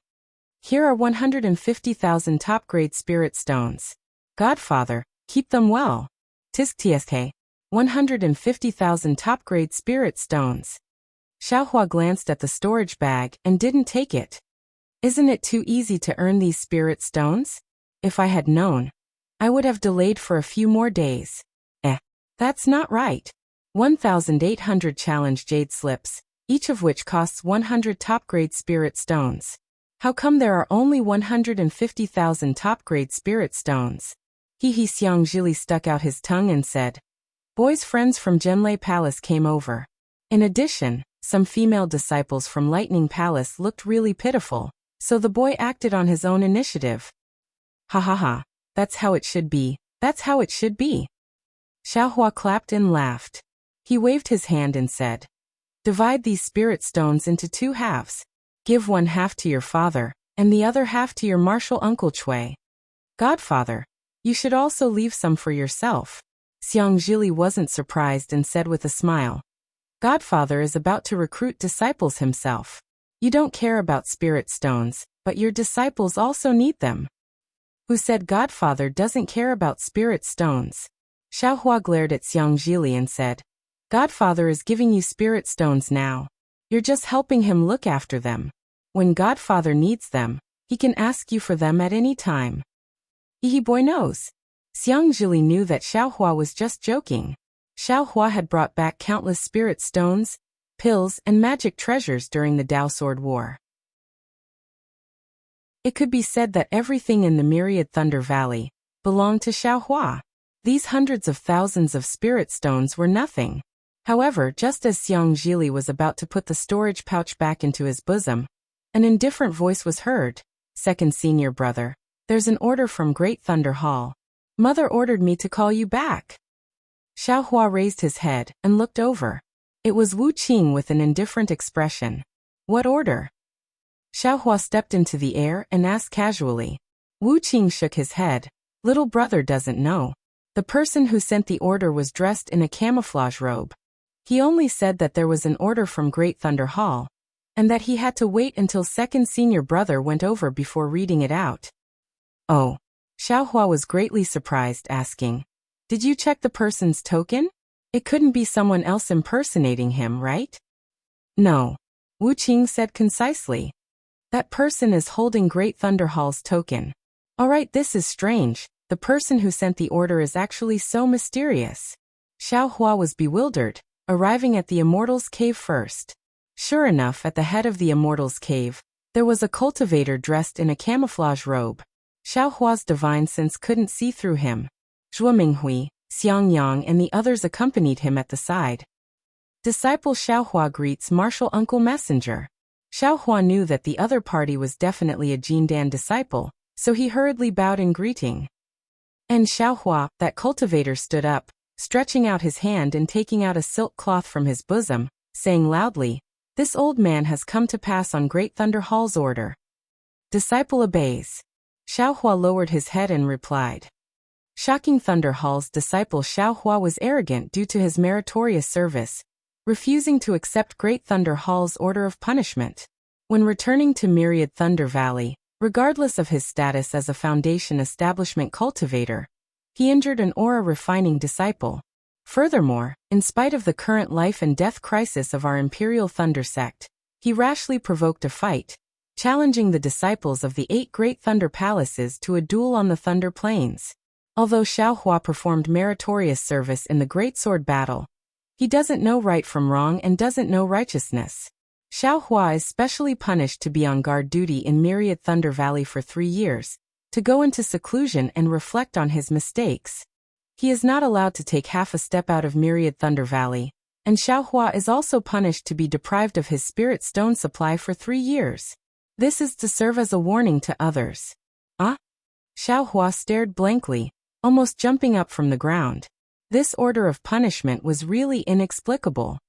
Here are 150,000 top-grade spirit stones. Godfather, keep them well. Tsk 150,000 top-grade spirit stones. Xiao Hua glanced at the storage bag and didn't take it. Isn't it too easy to earn these spirit stones? If I had known, I would have delayed for a few more days. That's not right. 1,800 challenge jade slips, each of which costs 100 top-grade spirit stones. How come there are only 150,000 top-grade spirit stones? Xiang Zhili stuck out his tongue and said. Boy's friends from Zhenlei Palace came over. In addition, some female disciples from Lightning Palace looked really pitiful, so the boy acted on his own initiative. That's how it should be, that's how it should be. Xiao Hua clapped and laughed. He waved his hand and said, divide these spirit stones into 2 halves. Give 1 half to your father, and the other half to your martial Uncle Chui. Godfather, you should also leave some for yourself. Xiang Zhili wasn't surprised and said with a smile. Godfather is about to recruit disciples himself. You don't care about spirit stones, but your disciples also need them. Who said Godfather doesn't care about spirit stones? Xiao Hua glared at Xiang Zhili and said, Godfather is giving you spirit stones now. You're just helping him look after them. When Godfather needs them, he can ask you for them at any time. Boy knows. Xiang Zhili knew that Xiao Hua was just joking. Xiao Hua had brought back countless spirit stones, pills, and magic treasures during the Dao Sword War. It could be said that everything in the Myriad Thunder Valley belonged to Xiao Hua. These hundreds of thousands of spirit stones were nothing. However, just as Xiang Zhili was about to put the storage pouch back into his bosom, an indifferent voice was heard. Second senior brother, there's an order from Great Thunder Hall. Mother ordered me to call you back. Xiaohua raised his head and looked over. It was Wu Qing with an indifferent expression. What order? Xiaohua stepped into the air and asked casually. Wu Qing shook his head. Little brother doesn't know. The person who sent the order was dressed in a camouflage robe. He only said that there was an order from Great Thunder Hall, and that he had to wait until second senior brother went over before reading it out. Oh. Xiaohua was greatly surprised, asking, Did you check the person's token? It couldn't be someone else impersonating him, right? No. Wu Qing said concisely. That person is holding Great Thunder Hall's token. Alright, this is strange. The person who sent the order is actually so mysterious. Xiaohua was bewildered, arriving at the Immortal's Cave first. Sure enough, at the head of the Immortal's Cave, there was a cultivator dressed in a camouflage robe. Xiaohua's divine sense couldn't see through him. Zhuo Minghui, Xiangyang and the others accompanied him at the side. Disciple Xiaohua greets Martial Uncle Messenger. Xiaohua knew that the other party was definitely a Jindan disciple, so he hurriedly bowed in greeting. And Xiaohua, that cultivator, stood up, stretching out his hand and taking out a silk cloth from his bosom, saying loudly, This old man has come to pass on Great Thunder Hall's order. Disciple obeys. Xiaohua lowered his head and replied. Shocking Thunder Hall's disciple Xiaohua was arrogant due to his meritorious service, refusing to accept Great Thunder Hall's order of punishment. When returning to Myriad Thunder Valley, regardless of his status as a Foundation establishment cultivator, he injured an aura-refining disciple. Furthermore, in spite of the current life and death crisis of our Imperial Thunder sect, he rashly provoked a fight, challenging the disciples of the 8 Great Thunder Palaces to a duel on the Thunder Plains. Although Xiaohua performed meritorious service in the Great Sword Battle, he doesn't know right from wrong and doesn't know righteousness. Xiaohua is specially punished to be on guard duty in Myriad Thunder Valley for 3 years, to go into seclusion and reflect on his mistakes. He is not allowed to take half a step out of Myriad Thunder Valley, and Xiaohua is also punished to be deprived of his spirit stone supply for 3 years. This is to serve as a warning to others. Ah? Xiaohua stared blankly, almost jumping up from the ground. This order of punishment was really inexplicable.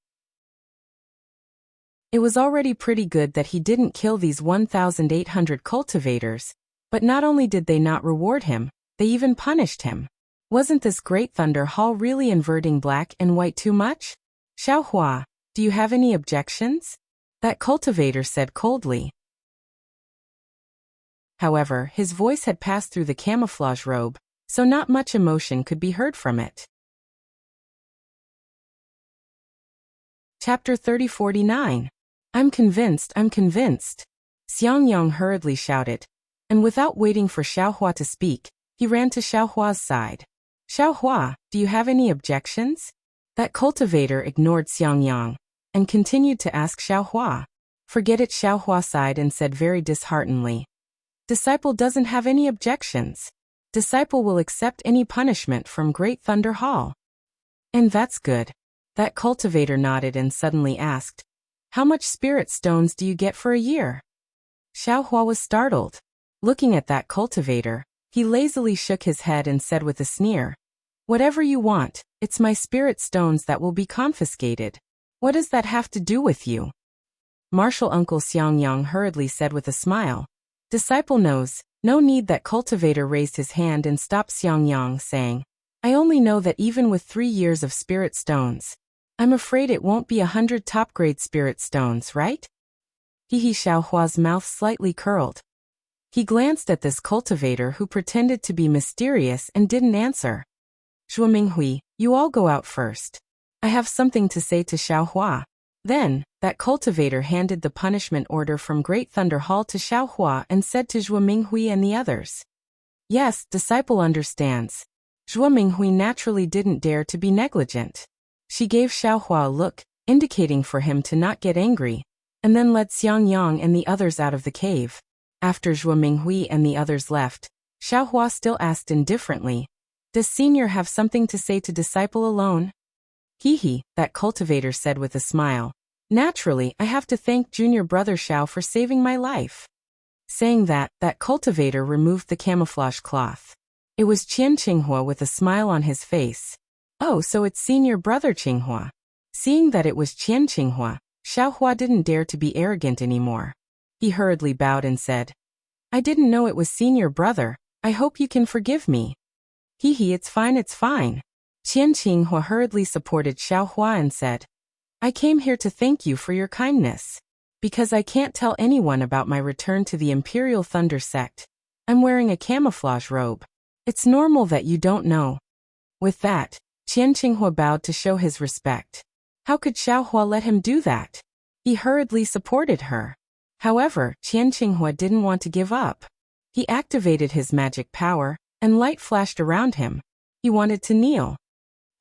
It was already pretty good that he didn't kill these 1,800 cultivators, but not only did they not reward him, they even punished him. Wasn't this Great Thunder Hall really inverting black and white too much? Xiaohua, do you have any objections? That cultivator said coldly. However, his voice had passed through the camouflage robe, so not much emotion could be heard from it. Chapter 3049. I'm convinced. Xiangyang hurriedly shouted, and without waiting for Xiaohua to speak, he ran to Xiaohua's side. Xiaohua, do you have any objections? That cultivator ignored Xiangyang, and continued to ask Xiaohua. Forget it, Xiaohua sighed and said very disheartenedly. Disciple doesn't have any objections. Disciple will accept any punishment from Great Thunder Hall. And that's good. That cultivator nodded and suddenly asked, How much spirit stones do you get for a year? Xiaohua was startled. Looking at that cultivator, he lazily shook his head and said with a sneer, Whatever you want, it's my spirit stones that will be confiscated. What does that have to do with you? Martial Uncle Xiangyang hurriedly said with a smile. Disciple knows. No need. That cultivator raised his hand and stopped Xiangyang, saying, I only know that even with 3 years of spirit stones, I'm afraid it won't be 100 top-grade spirit stones, right? Xiaohua's mouth slightly curled. He glanced at this cultivator who pretended to be mysterious and didn't answer. Zhuo Minghui, you all go out first. I have something to say to Xiaohua. Then, that cultivator handed the punishment order from Great Thunder Hall to Xiaohua and said to Zhuo Minghui and the others. Yes, disciple understands. Zhuo Minghui naturally didn't dare to be negligent. She gave Xiaohua a look, indicating for him to not get angry, and then led Xiangyang and the others out of the cave. After Zhuo Minghui and the others left, Xiaohua still asked indifferently, Does senior have something to say to disciple alone? That cultivator said with a smile. Naturally, I have to thank junior brother Xiao for saving my life. Saying that, that cultivator removed the camouflage cloth. It was Qian Qinghua with a smile on his face. Oh, so it's senior brother Qinghua. Seeing that it was Qian Qinghua, Xiaohua didn't dare to be arrogant anymore. He hurriedly bowed and said, I didn't know it was senior brother. I hope you can forgive me. Hee, it's fine, it's fine. Qian Qinghua hurriedly supported Xiaohua and said, I came here to thank you for your kindness. Because I can't tell anyone about my return to the Imperial Thunder Sect. I'm wearing a camouflage robe. It's normal that you don't know. With that, Qian Qinghua bowed to show his respect. How could Xiaohua let him do that? He hurriedly supported her. However, Qian Qinghua didn't want to give up. He activated his magic power, and light flashed around him. He wanted to kneel.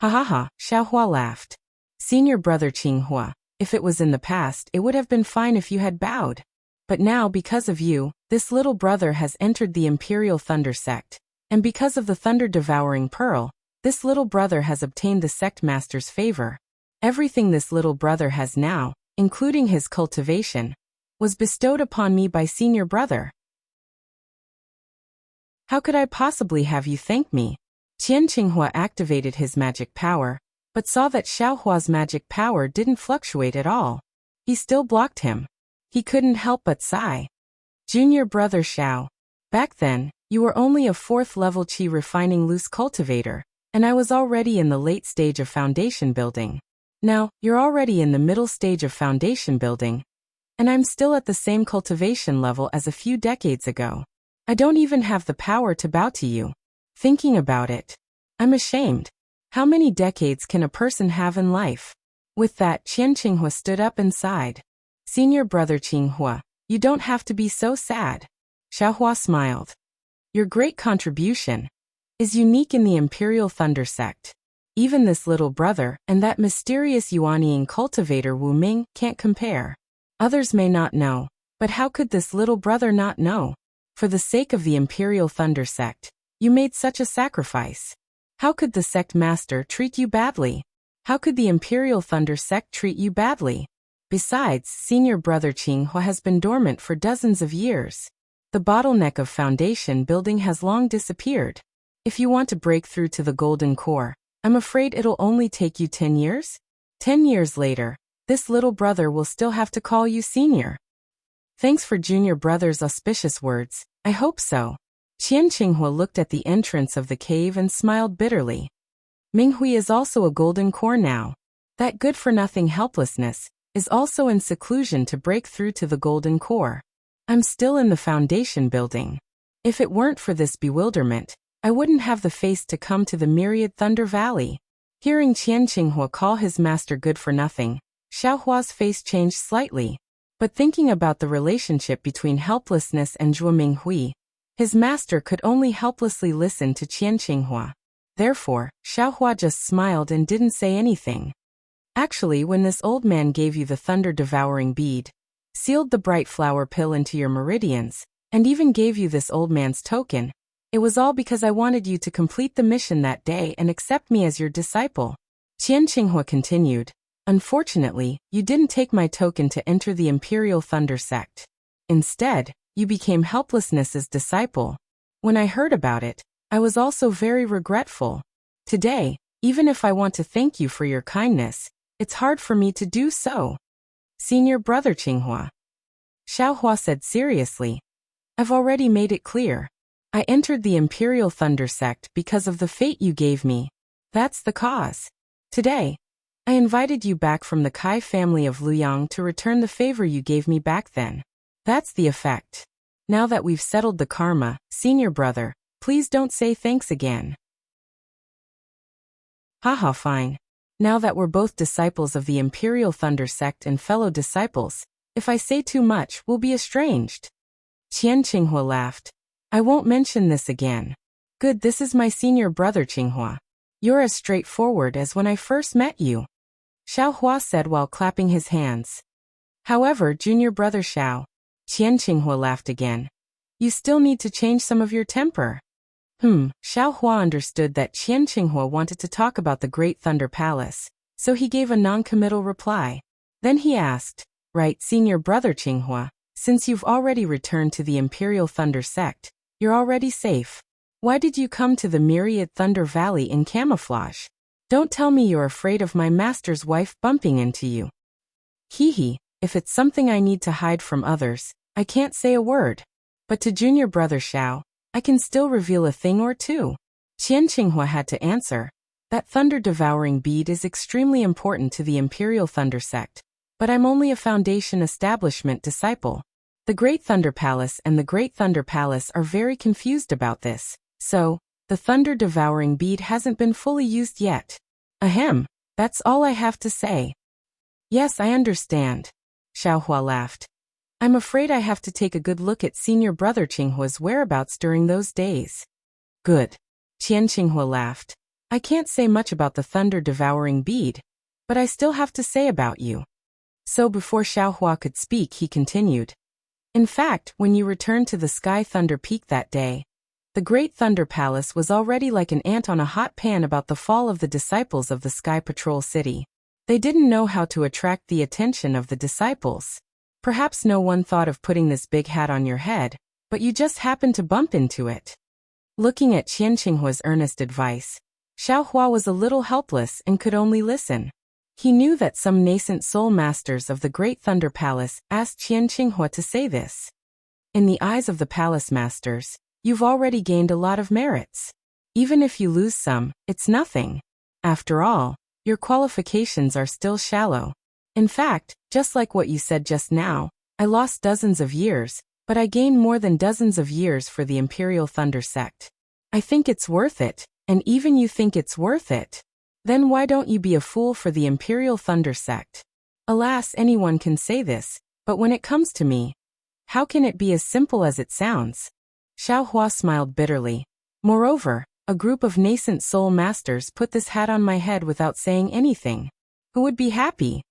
Ha ha ha, Xiaohua laughed. Senior brother Qinghua, if it was in the past, it would have been fine if you had bowed. But now, because of you, this little brother has entered the Imperial Thunder Sect. And because of the thunder-devouring pearl, this little brother has obtained the sect master's favor. Everything this little brother has now, including his cultivation, was bestowed upon me by senior brother. How could I possibly have you thank me? Qian Qinghua activated his magic power, but saw that Xiaohua's magic power didn't fluctuate at all. He still blocked him. He couldn't help but sigh. Junior brother Xiao. Back then, you were only a 4th level qi refining loose cultivator, and I was already in the late stage of foundation building. Now, you're already in the middle stage of foundation building, and I'm still at the same cultivation level as a few decades ago. I don't even have the power to bow to you. Thinking about it, I'm ashamed. How many decades can a person have in life? With that, Qian Qinghua stood up and sighed. Senior brother Qinghua, you don't have to be so sad. Xiaohua smiled. Your great contribution is unique in the Imperial Thunder Sect. Even this little brother and that mysterious Yuanying cultivator Wu Ming can't compare. Others may not know, but how could this little brother not know? For the sake of the Imperial Thunder Sect, you made such a sacrifice. How could the sect master treat you badly? How could the Imperial Thunder Sect treat you badly? Besides, senior brother Qinghua has been dormant for dozens of years. The bottleneck of foundation building has long disappeared. If you want to break through to the golden core, I'm afraid it'll only take you 10 years? 10 years later, this little brother will still have to call you senior. Thanks for junior brother's auspicious words. I hope so. Qian Qinghua looked at the entrance of the cave and smiled bitterly. Minghui is also a golden core now. That good-for-nothing helplessness is also in seclusion to break through to the golden core. I'm still in the foundation building. If it weren't for this bewilderment, I wouldn't have the face to come to the myriad Thunder Valley. Hearing Qian Qinghua call his master good-for-nothing, Xiaohua's face changed slightly. But thinking about the relationship between helplessness and Zhuo Minghui, his master could only helplessly listen to Qian Qinghua. Therefore, Xiaohua just smiled and didn't say anything. Actually, when this old man gave you the thunder-devouring bead, sealed the bright flower pill into your meridians, and even gave you this old man's token, it was all because I wanted you to complete the mission that day and accept me as your disciple. Qian Qinghua continued, unfortunately, you didn't take my token to enter the Imperial Thunder Sect. Instead, you became helplessness's disciple. When I heard about it, I was also very regretful. Today, even if I want to thank you for your kindness, it's hard for me to do so. Senior brother Qinghua. Xiaohua said seriously. I've already made it clear. I entered the Imperial Thunder Sect because of the fate you gave me. That's the cause. Today, I invited you back from the Kai family of Luyang to return the favor you gave me back then. That's the effect. Now that we've settled the karma, senior brother, please don't say thanks again. Haha, fine. Now that we're both disciples of the Imperial Thunder Sect and fellow disciples, if I say too much, we'll be estranged. Qian Qinghua laughed. I won't mention this again. Good, this is my senior brother Qinghua. You're as straightforward as when I first met you. Xiaohua said while clapping his hands. However, junior brother Xiao, Qian Qinghua laughed again. You still need to change some of your temper. Xiaohua understood that Qian Qinghua wanted to talk about the Great Thunder Palace, so he gave a non-committal reply. Then he asked, right, senior brother Qinghua, since you've already returned to the Imperial Thunder Sect, you're already safe. Why did you come to the myriad Thunder Valley in camouflage? Don't tell me you're afraid of my master's wife bumping into you. Hee, if it's something I need to hide from others, I can't say a word. But to junior brother Xiao, I can still reveal a thing or two. Qian Qinghua had to answer. That thunder-devouring bead is extremely important to the Imperial Thunder sect, but I'm only a Foundation Establishment disciple. The Great Thunder Palace and the Great Thunder Palace are very confused about this, so, the thunder-devouring bead hasn't been fully used yet. Ahem, that's all I have to say. Yes, I understand. Xiaohua laughed. I'm afraid I have to take a good look at senior brother Qinghua's whereabouts during those days. Good. Qian Qinghua laughed. I can't say much about the thunder-devouring bead, but I still have to say about you. So before Xiaohua could speak, he continued. In fact, when you returned to the Sky Thunder Peak that day, the Great Thunder Palace was already like an ant on a hot pan about the fall of the disciples of the Sky Patrol City. They didn't know how to attract the attention of the disciples. Perhaps no one thought of putting this big hat on your head, but you just happened to bump into it. Looking at Qian Qinghua's earnest advice, Xiaohua was a little helpless and could only listen. He knew that some nascent soul masters of the Great Thunder Palace asked Qian Qinghua to say this. In the eyes of the palace masters, you've already gained a lot of merits. Even if you lose some, it's nothing. After all, your qualifications are still shallow. In fact, just like what you said just now, I lost dozens of years, but I gained more than dozens of years for the Imperial Thunder sect. I think it's worth it, and even you think it's worth it. Then why don't you be a fool for the Imperial Thunder sect? Alas, anyone can say this, but when it comes to me, how can it be as simple as it sounds? Xiaohua smiled bitterly. Moreover, a group of nascent soul masters put this hat on my head without saying anything. Who would be happy?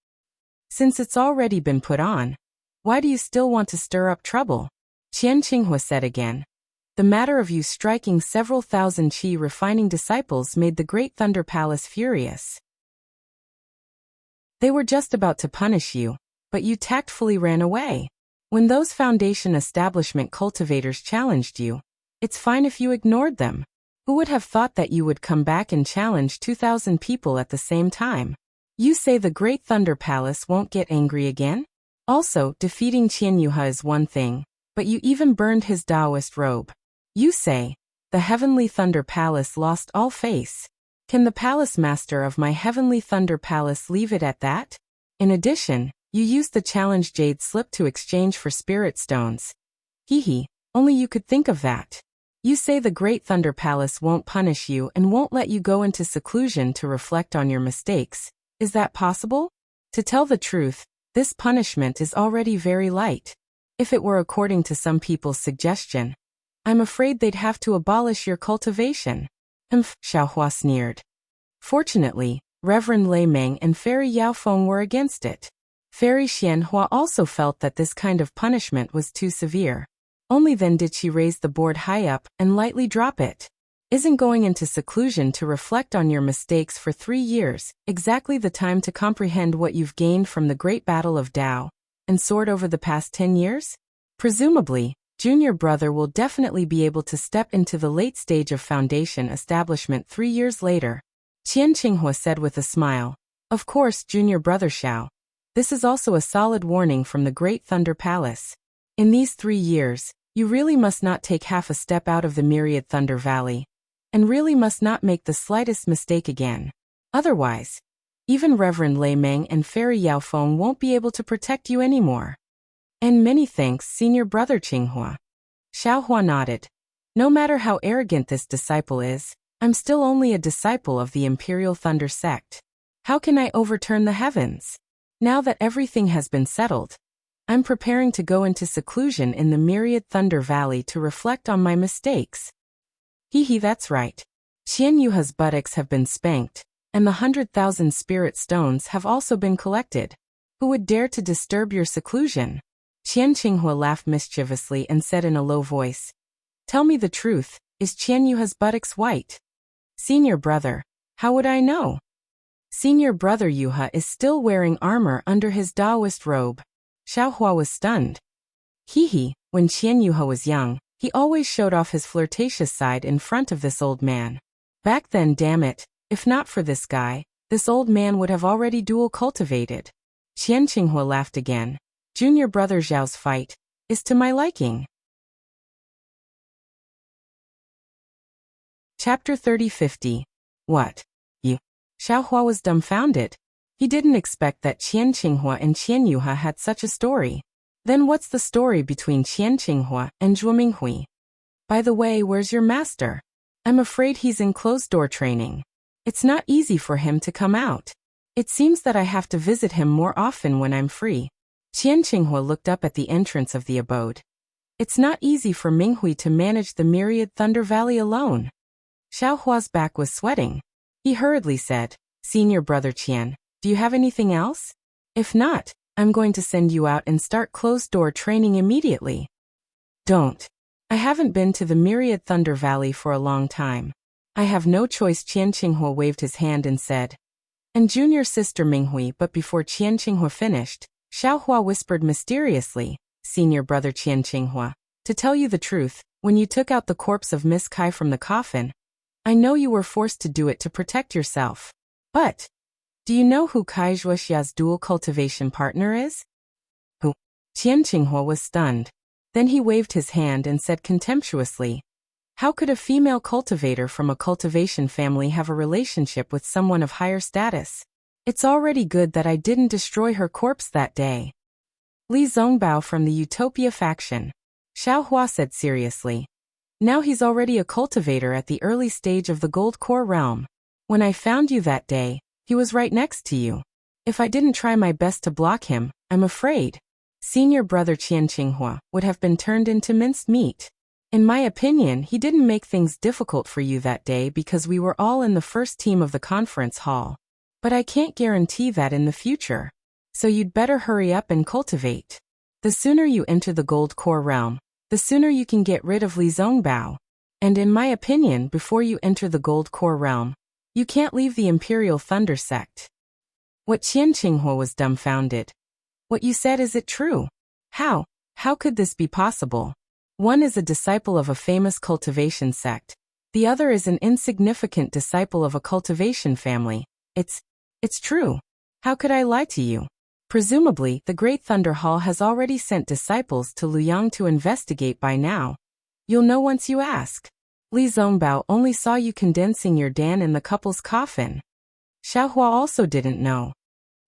Since it's already been put on, why do you still want to stir up trouble? Qian Qinghua said again. The matter of you striking several thousand qi refining disciples made the Great Thunder Palace furious. They were just about to punish you, but you tactfully ran away. When those Foundation Establishment cultivators challenged you, it's fine if you ignored them. Who would have thought that you would come back and challenge 2,000 people at the same time? You say the Great Thunder Palace won't get angry again? Also, defeating Qian Yuha is one thing, but you even burned his Taoist robe. You say, the Heavenly Thunder Palace lost all face. Can the Palace Master of my Heavenly Thunder Palace leave it at that? In addition, you used the challenge Jade Slip to exchange for Spirit Stones. Hee, only you could think of that. You say the Great Thunder Palace won't punish you and won't let you go into seclusion to reflect on your mistakes. Is that possible? To tell the truth, this punishment is already very light. If it were according to some people's suggestion, I'm afraid they'd have to abolish your cultivation. Xiaohua sneered. Fortunately, Reverend Lei Meng and Fairy Yaofeng were against it. Fairy Xianhua also felt that this kind of punishment was too severe. Only then did she raise the board high up and lightly drop it. Isn't going into seclusion to reflect on your mistakes for 3 years exactly the time to comprehend what you've gained from the Great Battle of Dao and Sword over the past 10 years? Presumably, junior brother will definitely be able to step into the late stage of Foundation Establishment 3 years later. Qian Qinghua said with a smile. Of course, junior brother Xiao. This is also a solid warning from the Great Thunder Palace. In these 3 years, you really must not take half a step out of the Myriad Thunder Valley. And really must not make the slightest mistake again. Otherwise, even Reverend Lei Meng and Fairy Yaofeng won't be able to protect you anymore. And many thanks, senior brother Qinghua. Xiaohua nodded. No matter how arrogant this disciple is, I'm still only a disciple of the Imperial Thunder sect. How can I overturn the heavens? Now that everything has been settled, I'm preparing to go into seclusion in the Myriad Thunder Valley to reflect on my mistakes. Hee, that's right. Qian Yuha's buttocks have been spanked, and the 100,000 spirit stones have also been collected. Who would dare to disturb your seclusion? Qian Qinghua laughed mischievously and said in a low voice. Tell me the truth, is Qian Yuha's buttocks white? Senior brother, how would I know? Senior brother Yuha is still wearing armor under his Taoist robe. Xiaohua was stunned. Hee, when Qian Yuha was young, he always showed off his flirtatious side in front of this old man. Back then, damn it, If not for this guy, this old man would have already dual cultivated. Qian Qinghua laughed again. Junior brother Zhao's fight is to my liking. Chapter 30-50. What? You? Xiaohua was dumbfounded. He didn't expect that Qian Qinghua and Qian Yuha had such a story. Then what's the story between Qian Qinghua and Zhuo Minghui? By the way, where's your master? I'm afraid he's in closed-door training. It's not easy for him to come out. It seems that I have to visit him more often when I'm free. Qian Qinghua looked up at the entrance of the abode. It's not easy for Minghui to manage the myriad Thunder Valley alone. Xiaohua's back was sweating. He hurriedly said, Senior brother Qian, do you have anything else? If not, I'm going to send you out and start closed-door training immediately. Don't. I haven't been to the myriad Thunder Valley for a long time. I have no choice. Qian Qinghua waved his hand and said, and junior sister Minghui. But before Qian Qinghua finished, Xiaohua whispered mysteriously, Senior brother Qian Qinghua, to tell you the truth, when you took out the corpse of Miss Kai from the coffin, I know you were forced to do it to protect yourself. But, do you know who Kai Wuxia's dual cultivation partner is? Who? Qian Qinghua was stunned. Then he waved his hand and said contemptuously, how could a female cultivator from a cultivation family have a relationship with someone of higher status? It's already good that I didn't destroy her corpse that day. Li Zongbao from the Utopia faction. Xiaohua said seriously. Now he's already a cultivator at the early stage of the Gold Core realm. When I found you that day, he was right next to you. If I didn't try my best to block him, I'm afraid Senior brother Qian Qinghua would have been turned into minced meat. In my opinion, he didn't make things difficult for you that day because we were all in the first team of the conference hall. But I can't guarantee that in the future. So you'd better hurry up and cultivate. The sooner you enter the Gold Core realm, the sooner you can get rid of Li Zongbao. And in my opinion, before you enter the Gold Core realm, you can't leave the Imperial Thunder sect. What Qian Qinghua was dumbfounded. What you said, is it true? How could this be possible? One is a disciple of a famous cultivation sect. The other is an insignificant disciple of a cultivation family. It's true. How could I lie to you? Presumably, the Great Thunder Hall has already sent disciples to Luyang to investigate by now. You'll know once you ask. Li Zongbao only saw you condensing your Dan in the couple's coffin. Xiaohua also didn't know.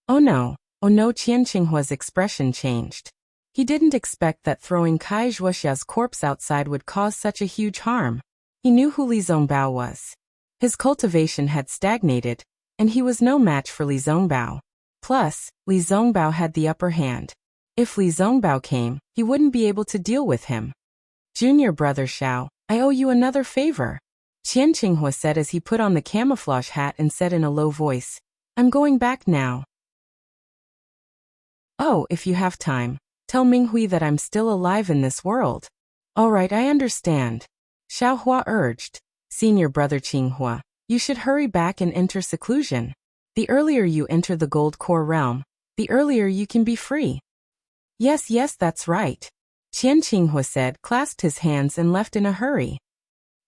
Oh no, Qian Qinghua's expression changed. He didn't expect that throwing Kai Wuxia's corpse outside would cause such a huge harm. He knew who Li Zongbao was. His cultivation had stagnated, and he was no match for Li Zongbao. Plus, Li Zongbao had the upper hand. If Li Zongbao came, he wouldn't be able to deal with him. Junior brother Xiao, I owe you another favor. Qian Qinghua said as he put on the camouflage hat and said in a low voice, I'm going back now. Oh, if you have time, tell Minghui that I'm still alive in this world. All right, I understand. Xiaohua urged. Senior brother Qinghua, you should hurry back and enter seclusion. The earlier you enter the Gold Core realm, the earlier you can be free. Yes, that's right. Qian Qinghua said, clasped his hands and left in a hurry.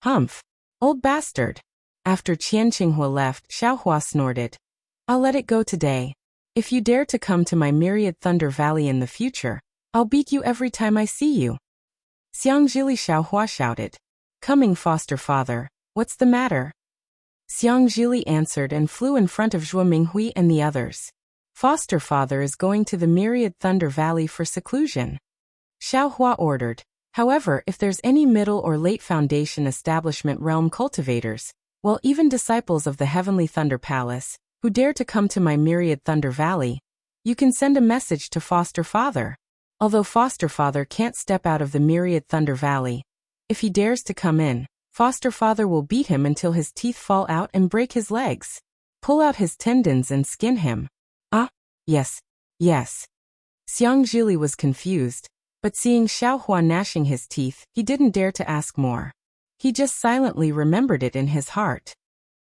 Humph. Old bastard. After Qian Qinghua left, Xiaohua snorted. I'll let it go today. If you dare to come to my myriad Thunder Valley in the future, I'll beat you every time I see you. Xiangjili, Xiaohua shouted. Coming, foster father. What's the matter? Xiangjili answered and flew in front of Zhuo Minghui and the others. Foster father is going to the myriad Thunder Valley for seclusion. Xiaohua ordered. However, if there's any middle or late foundation establishment realm cultivators, well, even disciples of the Heavenly Thunder Palace, who dare to come to my myriad Thunder Valley, you can send a message to foster father. Although foster father can't step out of the myriad Thunder Valley, if he dares to come in, foster father will beat him until his teeth fall out and break his legs, pull out his tendons and skin him. Ah, yes. Xiangjili was confused, but seeing Xiaohua gnashing his teeth, he didn't dare to ask more. He just silently remembered it in his heart.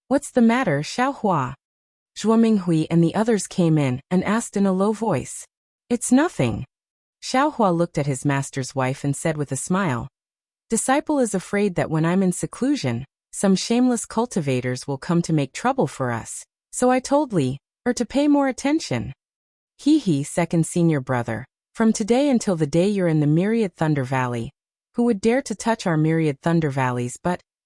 What's the matter, Xiaohua? Zhuo Minghui and the others came in and asked in a low voice. It's nothing. Xiaohua looked at his master's wife and said with a smile. Disciple is afraid that when I'm in seclusion, some shameless cultivators will come to make trouble for us. So I told Li, to pay more attention. Hee, second senior brother. From today until the day you're in the Myriad Thunder Valley, who would dare to touch our Myriad Thunder Valleys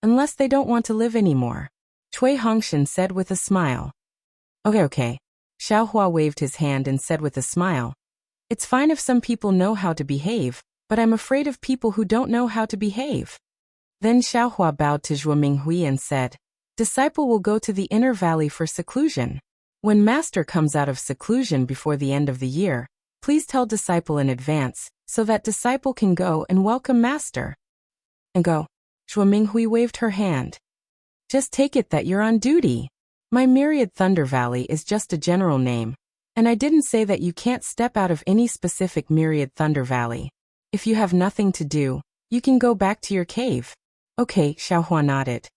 unless they don't want to live anymore? Cui Hongshan said with a smile. Okay. Xiaohua waved his hand and said with a smile. It's fine if some people know how to behave, but I'm afraid of people who don't know how to behave. Then Xiaohua bowed to Zhuo Minghui and said, Disciple will go to the inner valley for seclusion. When Master comes out of seclusion before the end of the year, please tell Disciple in advance, so that Disciple can go and welcome Master. And go. Zhuo Minghui waved her hand. Just take it that you're on duty. My Myriad Thunder Valley is just a general name, and I didn't say that you can't step out of any specific Myriad Thunder Valley. If you have nothing to do, you can go back to your cave. Okay, Xiaohua nodded.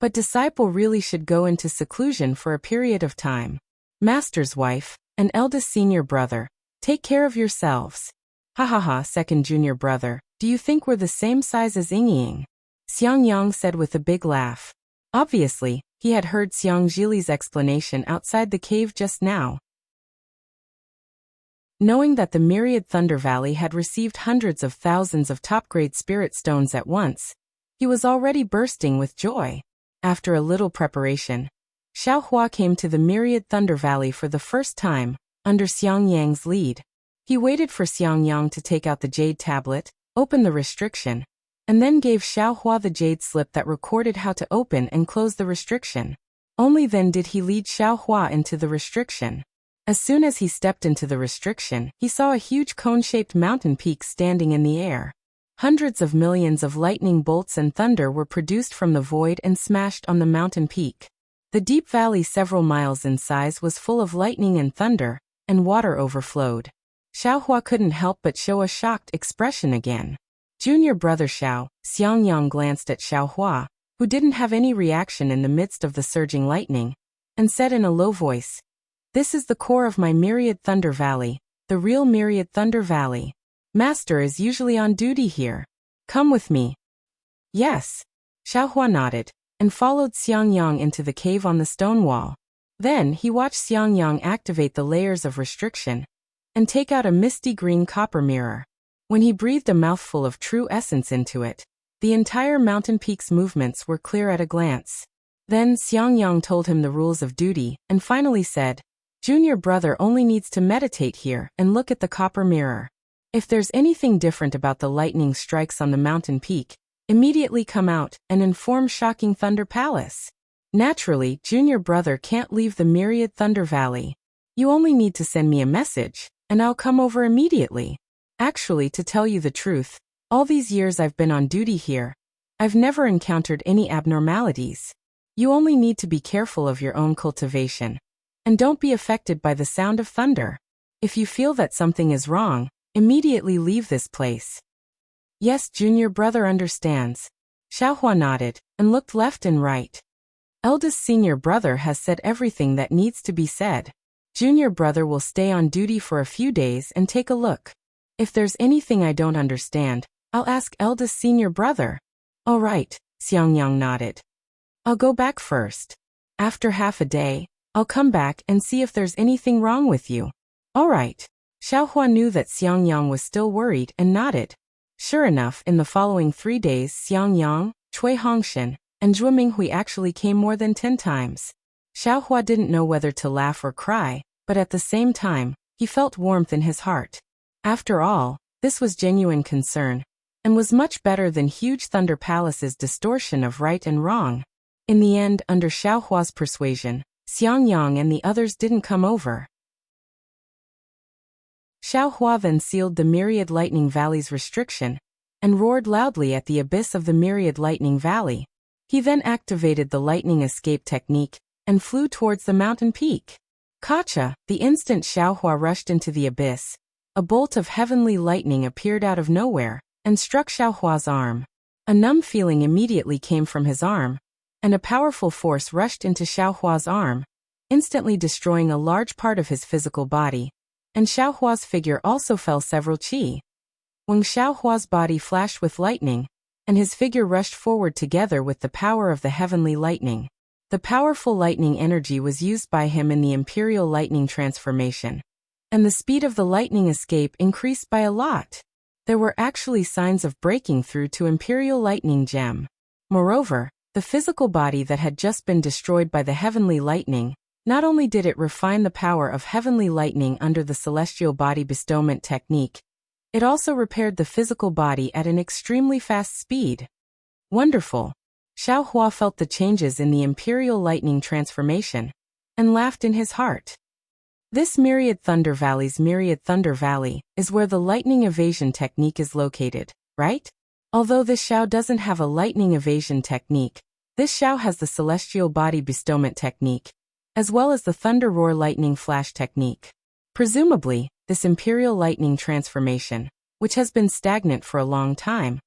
But Disciple really should go into seclusion for a period of time. Master's wife, and eldest senior brother, take care of yourselves. Ha, second junior brother, do you think we're the same size as Yingying? Xiang Yang said with a big laugh. Obviously, he had heard Xiang Zhili's explanation outside the cave just now. Knowing that the Myriad Thunder Valley had received hundreds of thousands of top-grade spirit stones at once, he was already bursting with joy. After a little preparation, Xiaohua came to the Myriad Thunder Valley for the first time, under Xiang Yang's lead. He waited for Xiang Yang to take out the jade tablet, open the restriction, and then gave Xiaohua the jade slip that recorded how to open and close the restriction. Only then did he lead Xiaohua into the restriction. As soon as he stepped into the restriction, he saw a huge cone-shaped mountain peak standing in the air. Hundreds of millions of lightning bolts and thunder were produced from the void and smashed on the mountain peak. The deep valley several miles in size was full of lightning and thunder, and water overflowed. Xiaohua couldn't help but show a shocked expression again. Junior brother Xiang Yang glanced at Xiaohua, who didn't have any reaction in the midst of the surging lightning, and said in a low voice, This is the core of my Myriad Thunder Valley, the real Myriad Thunder Valley. Master is usually on duty here. Come with me. Yes. Xiaohua nodded, and followed Xiang Yang into the cave on the stone wall. Then he watched Xiang Yang activate the layers of restriction, and take out a misty green copper mirror. When he breathed a mouthful of true essence into it, the entire mountain peak's movements were clear at a glance. Then Xiang Yang told him the rules of duty, and finally said, Junior brother only needs to meditate here and look at the copper mirror. If there's anything different about the lightning strikes on the mountain peak, immediately come out and inform Shocking Thunder Palace. Naturally, junior brother can't leave the Myriad Thunder Valley. You only need to send me a message, and I'll come over immediately. Actually, to tell you the truth, all these years I've been on duty here, I've never encountered any abnormalities. You only need to be careful of your own cultivation, and don't be affected by the sound of thunder. If you feel that something is wrong, immediately leave this place. Yes, junior brother understands. Xiaohua nodded, and looked left and right. Eldest senior brother has said everything that needs to be said. Junior brother will stay on duty for a few days and take a look. If there's anything I don't understand, I'll ask eldest senior brother. All right, Xiang Yang nodded. I'll go back first. After half a day, I'll come back and see if there's anything wrong with you. All right. Xiaohua knew that Xiang Yang was still worried and nodded. Sure enough, in the following 3 days, Xiang Yang, Cui Hongshan, and Zhuo Minghui actually came more than 10 times. Xiaohua didn't know whether to laugh or cry, but at the same time, he felt warmth in his heart. After all, this was genuine concern, and was much better than huge Thunder Palace's distortion of right and wrong. In the end, under Xiaohua's persuasion, Xiang Yang and the others didn't come over. Xiaohua then sealed the Myriad Lightning Valley's restriction, and roared loudly at the abyss of the Myriad Lightning Valley. He then activated the lightning escape technique, and flew towards the mountain peak. Kacha, the instant Xiaohua rushed into the abyss, a bolt of heavenly lightning appeared out of nowhere, and struck Xiaohua's arm. A numb feeling immediately came from his arm, and a powerful force rushed into Xiaohua's arm, instantly destroying a large part of his physical body, and Xiaohua's figure also fell several qi. When Xiaohua's body flashed with lightning, and his figure rushed forward together with the power of the heavenly lightning. The powerful lightning energy was used by him in the imperial lightning transformation, and the speed of the lightning escape increased by a lot. There were actually signs of breaking through to imperial lightning gem. Moreover, the physical body that had just been destroyed by the heavenly lightning, not only did it refine the power of heavenly lightning under the celestial body bestowment technique, it also repaired the physical body at an extremely fast speed. Wonderful! Xiao Hua felt the changes in the imperial lightning transformation, and laughed in his heart. This Myriad Thunder Valley is where the lightning evasion technique is located, right? Although this Xiao doesn't have a lightning evasion technique, this Xiao has the celestial body bestowment technique, as well as the thunder roar lightning flash technique. Presumably, this imperial lightning transformation, which has been stagnant for a long time,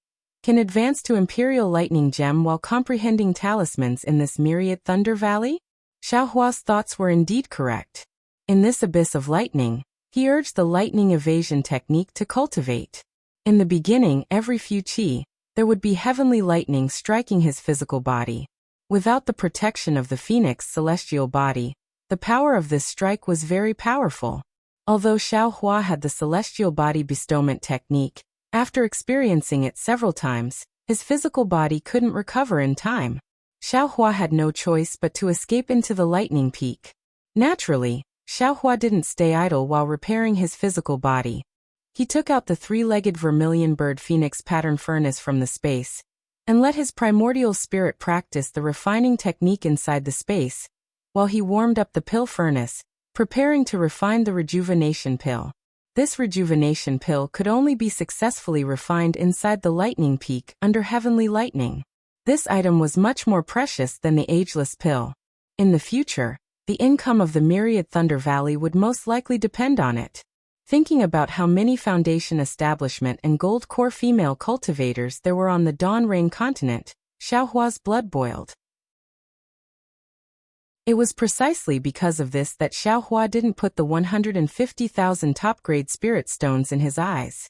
can advance to imperial lightning gem while comprehending talismans in this Myriad Thunder Valley? Xiao Hua's thoughts were indeed correct. In this abyss of lightning, he urged the lightning evasion technique to cultivate. In the beginning, every few qi, there would be heavenly lightning striking his physical body. Without the protection of the phoenix celestial body, the power of this strike was very powerful. Although Xiao Hua had the celestial body bestowment technique, after experiencing it several times, his physical body couldn't recover in time. Xiao Hua had no choice but to escape into the lightning peak. Naturally, Xiao Hua didn't stay idle while repairing his physical body. He took out the three-legged vermilion bird phoenix pattern furnace from the space, and let his primordial spirit practice the refining technique inside the space, while he warmed up the pill furnace, preparing to refine the rejuvenation pill. This rejuvenation pill could only be successfully refined inside the lightning peak under heavenly lightning. This item was much more precious than the ageless pill. In the future, the income of the Myriad Thunder Valley would most likely depend on it. Thinking about how many Foundation Establishment and Gold Core female cultivators there were on the Dawn Rain continent, Xiao Hua's blood boiled. It was precisely because of this that Xiao Hua didn't put the 150,000 top-grade spirit stones in his eyes.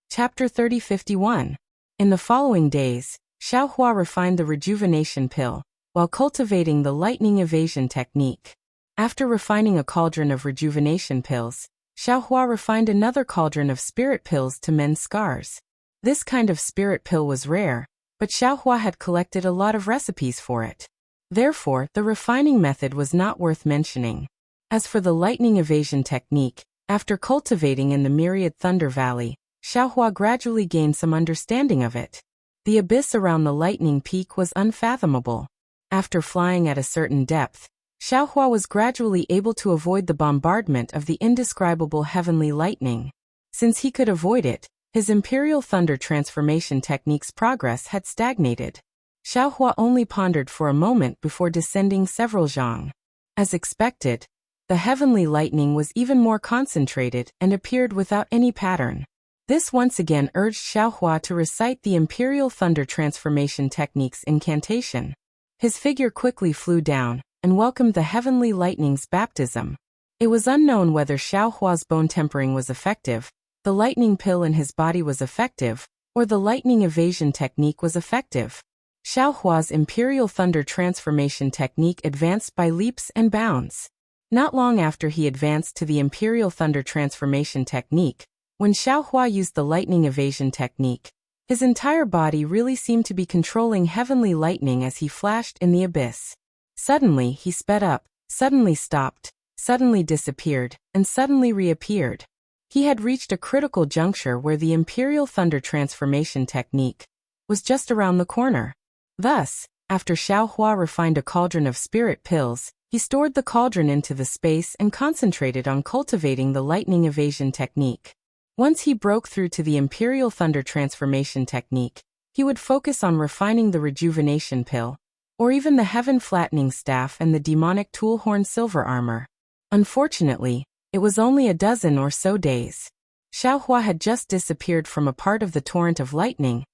Chapter 3051. In the following days, Xiao Hua refined the rejuvenation pill, while cultivating the lightning evasion technique. After refining a cauldron of rejuvenation pills, Xiao Hua refined another cauldron of spirit pills to mend scars. This kind of spirit pill was rare, but Xiao Hua had collected a lot of recipes for it. Therefore, the refining method was not worth mentioning. As for the lightning evasion technique, after cultivating in the Myriad Thunder Valley, Xiao Hua gradually gained some understanding of it. The abyss around the lightning peak was unfathomable. After flying at a certain depth, Xiao Hua was gradually able to avoid the bombardment of the indescribable heavenly lightning. Since he could avoid it, his imperial thunder transformation technique's progress had stagnated. Xiao Hua only pondered for a moment before descending several zhang. As expected, the heavenly lightning was even more concentrated and appeared without any pattern. This once again urged Xiao Hua to recite the imperial thunder transformation technique's incantation. His figure quickly flew down and welcomed the heavenly lightning's baptism. It was unknown whether Xiao Hua's bone tempering was effective, the lightning pill in his body was effective, or the lightning evasion technique was effective. Xiao Hua's imperial thunder transformation technique advanced by leaps and bounds. Not long after he advanced to the imperial thunder transformation technique, when Xiao Hua used the lightning evasion technique, his entire body really seemed to be controlling heavenly lightning as he flashed in the abyss. Suddenly he sped up, suddenly stopped, suddenly disappeared, and suddenly reappeared. He had reached a critical juncture where the imperial thunder transformation technique was just around the corner. Thus, after Xiao Hua refined a cauldron of spirit pills, he stored the cauldron into the space and concentrated on cultivating the lightning evasion technique. Once he broke through to the imperial thunder transformation technique, he would focus on refining the rejuvenation pill, or even the heaven flattening staff and the demonic tool horn silver armor. Unfortunately, it was only a dozen or so days. Xiao Hua had just disappeared from a part of the torrent of lightning,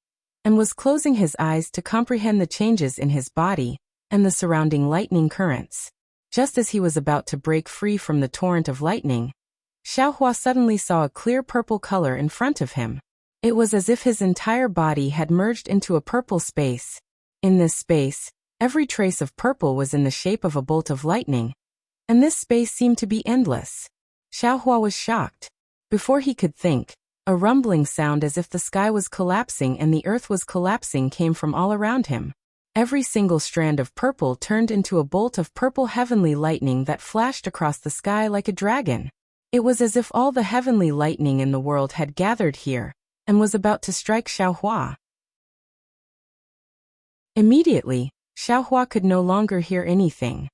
and was closing his eyes to comprehend the changes in his body and the surrounding lightning currents. Just as he was about to break free from the torrent of lightning, Xiaohua suddenly saw a clear purple color in front of him. It was as if his entire body had merged into a purple space. In this space, every trace of purple was in the shape of a bolt of lightning, and this space seemed to be endless. Xiaohua was shocked. Before he could think, a rumbling sound as if the sky was collapsing and the earth was collapsing came from all around him. Every single strand of purple turned into a bolt of purple heavenly lightning that flashed across the sky like a dragon. It was as if all the heavenly lightning in the world had gathered here, and was about to strike Xiaohua. Immediately, Xiaohua could no longer hear anything.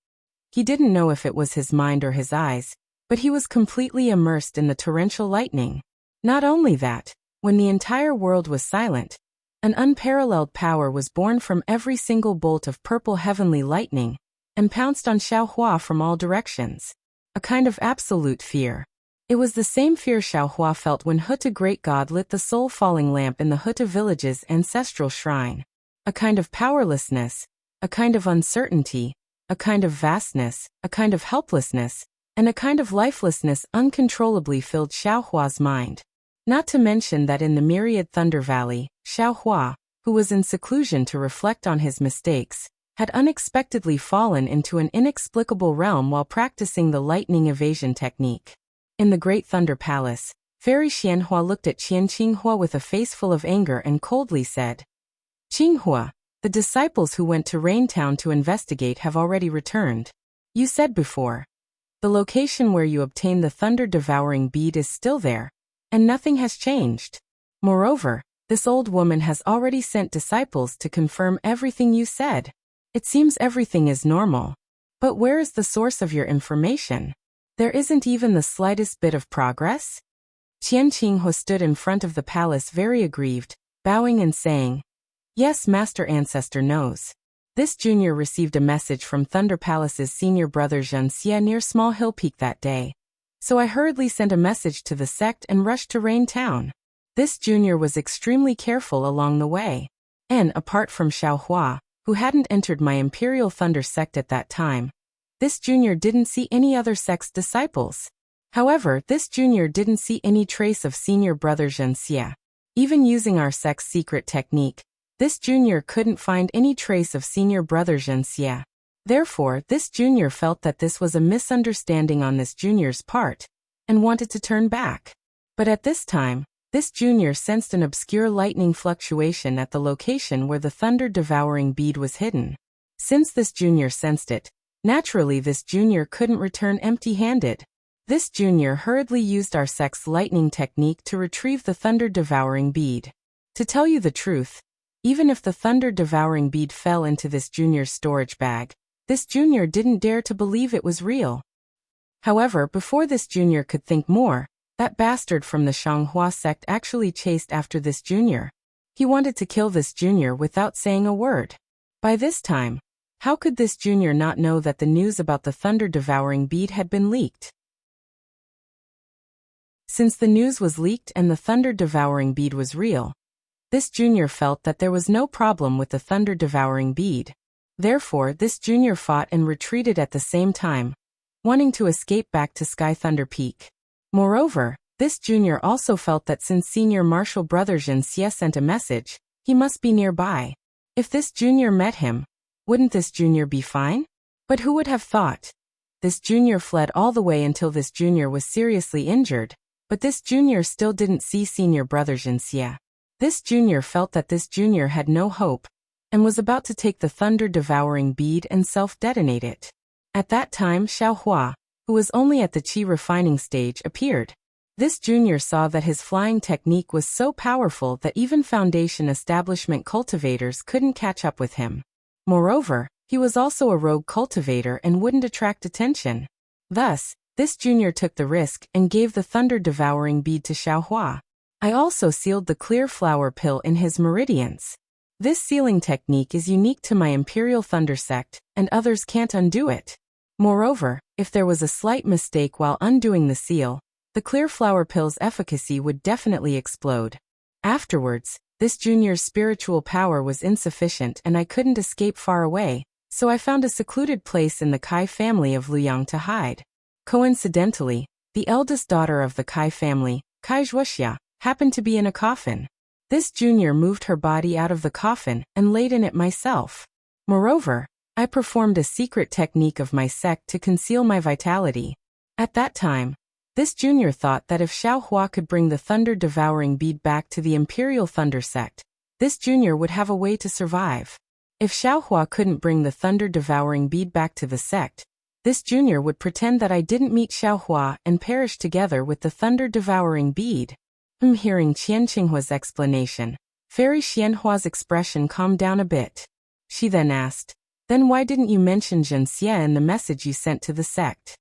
He didn't know if it was his mind or his eyes, but he was completely immersed in the torrential lightning. Not only that, when the entire world was silent, an unparalleled power was born from every single bolt of purple heavenly lightning, and pounced on Xiaohua from all directions. A kind of absolute fear. It was the same fear Xiaohua felt when Huta Great God lit the soul-falling lamp in the Huta village's ancestral shrine. A kind of powerlessness, a kind of uncertainty, a kind of vastness, a kind of helplessness, and a kind of lifelessness uncontrollably filled Xiaohua's mind. Not to mention that in the myriad Thunder Valley, Xiaohua, who was in seclusion to reflect on his mistakes, had unexpectedly fallen into an inexplicable realm while practicing the lightning evasion technique. In the Great Thunder Palace, Fairy Xianhua looked at Qian Qinghua with a face full of anger and coldly said, "Qinghua, the disciples who went to Rain Town to investigate have already returned. You said before, the location where you obtained the thunder-devouring bead is still there, and nothing has changed. Moreover, this old woman has already sent disciples to confirm everything you said. It seems everything is normal. But where is the source of your information? There isn't even the slightest bit of progress?" Qian Qinghua stood in front of the palace very aggrieved, bowing and saying, "Yes, Master Ancestor knows. This junior received a message from Thunder Palace's senior brother Wuxia near Small Hill Peak that day. So I hurriedly sent a message to the sect and rushed to Rain Town. This junior was extremely careful along the way. And apart from Xiaohua, who hadn't entered my Imperial Thunder sect at that time, this junior didn't see any other sect's disciples. However, this junior didn't see any trace of senior brother Wuxia. Even using our sect's secret technique, this junior couldn't find any trace of senior brother Wuxia. Therefore, this junior felt that this was a misunderstanding on this junior's part, and wanted to turn back. But at this time, this junior sensed an obscure lightning fluctuation at the location where the thunder-devouring bead was hidden. Since this junior sensed it, naturally this junior couldn't return empty-handed. This junior hurriedly used our sect's lightning technique to retrieve the thunder-devouring bead. To tell you the truth, even if the thunder-devouring bead fell into this junior's storage bag, this junior didn't dare to believe it was real. However, before this junior could think more, that bastard from the Xianghua sect actually chased after this junior. He wanted to kill this junior without saying a word. By this time, how could this junior not know that the news about the thunder-devouring bead had been leaked? Since the news was leaked and the thunder-devouring bead was real, this junior felt that there was no problem with the thunder-devouring bead. Therefore, this junior fought and retreated at the same time, wanting to escape back to Sky Thunder Peak. Moreover, this junior also felt that since senior martial brother Wuxia sent a message, he must be nearby. If this junior met him, wouldn't this junior be fine? But who would have thought? This junior fled all the way until this junior was seriously injured, but this junior still didn't see senior brother Wuxia. This junior felt that this junior had no hope, and was about to take the thunder-devouring bead and self-detonate it. At that time Xiaohua, who was only at the qi refining stage, appeared. This junior saw that his flying technique was so powerful that even Foundation establishment cultivators couldn't catch up with him. Moreover, he was also a rogue cultivator and wouldn't attract attention. Thus, this junior took the risk and gave the thunder-devouring bead to Xiaohua. I also sealed the clear flower pill in his meridians. This sealing technique is unique to my Imperial Thunder sect, and others can't undo it. Moreover, if there was a slight mistake while undoing the seal, the clear flower pill's efficacy would definitely explode. Afterwards, this junior's spiritual power was insufficient and I couldn't escape far away, so I found a secluded place in the Kai family of Luyang to hide. Coincidentally, the eldest daughter of the Kai family, Wuxia, happened to be in a coffin. This junior moved her body out of the coffin and laid in it myself. Moreover, I performed a secret technique of my sect to conceal my vitality. At that time, this junior thought that if Xiaohua could bring the thunder-devouring bead back to the Imperial Thunder sect, this junior would have a way to survive. If Xiaohua couldn't bring the thunder-devouring bead back to the sect, this junior would pretend that I didn't meet Xiaohua and perish together with the thunder-devouring bead. Hearing Qian Qinghua's explanation, Fairy Xianhua's expression calmed down a bit. She then asked, "Then why didn't you mention Zhen Xie in the message you sent to the sect?"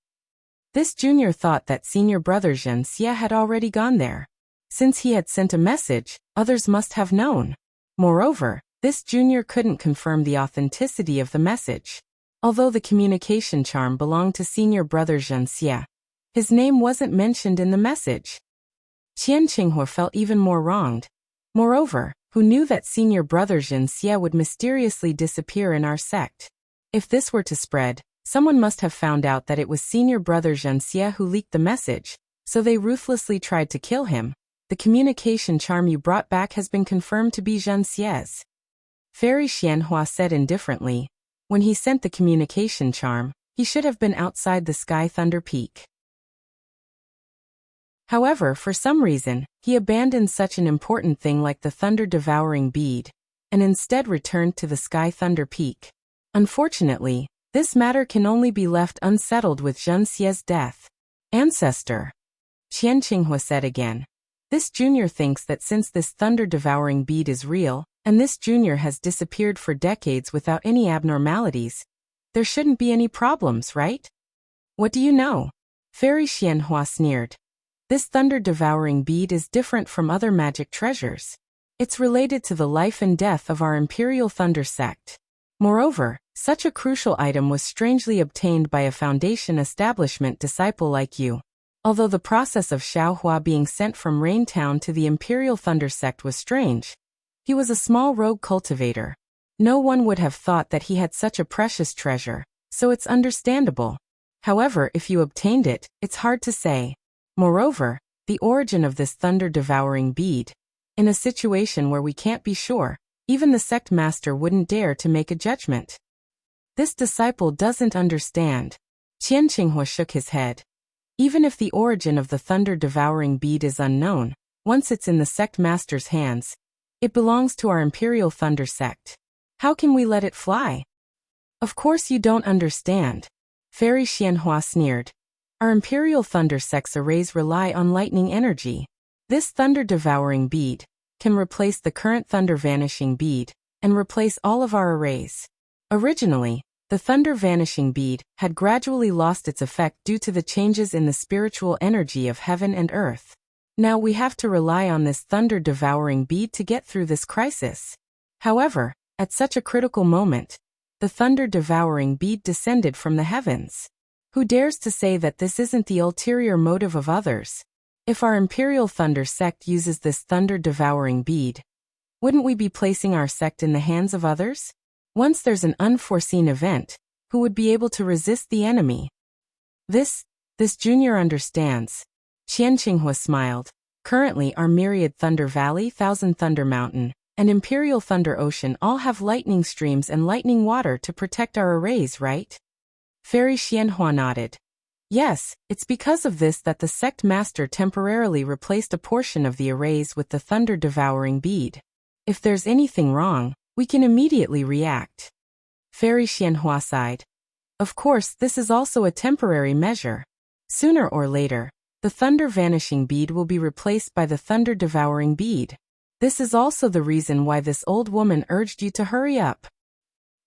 This junior thought that senior brother Zhen Xie had already gone there. Since he had sent a message, others must have known. Moreover, this junior couldn't confirm the authenticity of the message. Although the communication charm belonged to senior brother Zhen Xie, his name wasn't mentioned in the message. Qian Qinghua felt even more wronged. Moreover, who knew that senior brother Zhen Xie would mysteriously disappear in our sect? If this were to spread, someone must have found out that it was senior brother Zhen Xie who leaked the message, so they ruthlessly tried to kill him. The communication charm you brought back has been confirmed to be Zhen Xie's. Fairy Xianhua said indifferently. When he sent the communication charm, he should have been outside the Sky Thunder Peak. However, for some reason, he abandoned such an important thing like the thunder-devouring bead, and instead returned to the Sky Thunder Peak. Unfortunately, this matter can only be left unsettled with Zhen Xie's death. Ancestor, Qian Qinghua said again. This junior thinks that since this thunder-devouring bead is real, and this junior has disappeared for decades without any abnormalities, there shouldn't be any problems, right? What do you know? Fairy Xianhua sneered. This thunder-devouring bead is different from other magic treasures. It's related to the life and death of our Imperial Thunder sect. Moreover, such a crucial item was strangely obtained by a Foundation establishment disciple like you. Although the process of Xiaohua being sent from Rain Town to the Imperial Thunder sect was strange, he was a small rogue cultivator. No one would have thought that he had such a precious treasure, so it's understandable. However, if you obtained it, it's hard to say. Moreover, the origin of this thunder-devouring bead, in a situation where we can't be sure, even the sect master wouldn't dare to make a judgment. This disciple doesn't understand. Qian Qinghua shook his head. Even if the origin of the thunder-devouring bead is unknown, once it's in the sect master's hands, it belongs to our Imperial Thunder sect. How can we let it fly? Of course you don't understand. Fairy Xianhua sneered. Our Imperial Thunder sect's arrays rely on lightning energy. This thunder-devouring bead can replace the current thunder-vanishing bead and replace all of our arrays. Originally, the thunder-vanishing bead had gradually lost its effect due to the changes in the spiritual energy of heaven and earth. Now we have to rely on this thunder-devouring bead to get through this crisis. However, at such a critical moment, the thunder-devouring bead descended from the heavens. Who dares to say that this isn't the ulterior motive of others? If our Imperial Thunder sect uses this thunder-devouring bead, wouldn't we be placing our sect in the hands of others? Once there's an unforeseen event, who would be able to resist the enemy? This junior understands. Qian Qinghua smiled. Currently our Myriad Thunder Valley, Thousand Thunder Mountain, and Imperial Thunder Ocean all have lightning streams and lightning water to protect our arrays, right? Fairy Xianhua nodded. Yes, it's because of this that the sect master temporarily replaced a portion of the arrays with the thunder-devouring bead. If there's anything wrong, we can immediately react. Fairy Xianhua sighed. Of course, this is also a temporary measure. Sooner or later, the thunder-vanishing bead will be replaced by the thunder-devouring bead. This is also the reason why this old woman urged you to hurry up.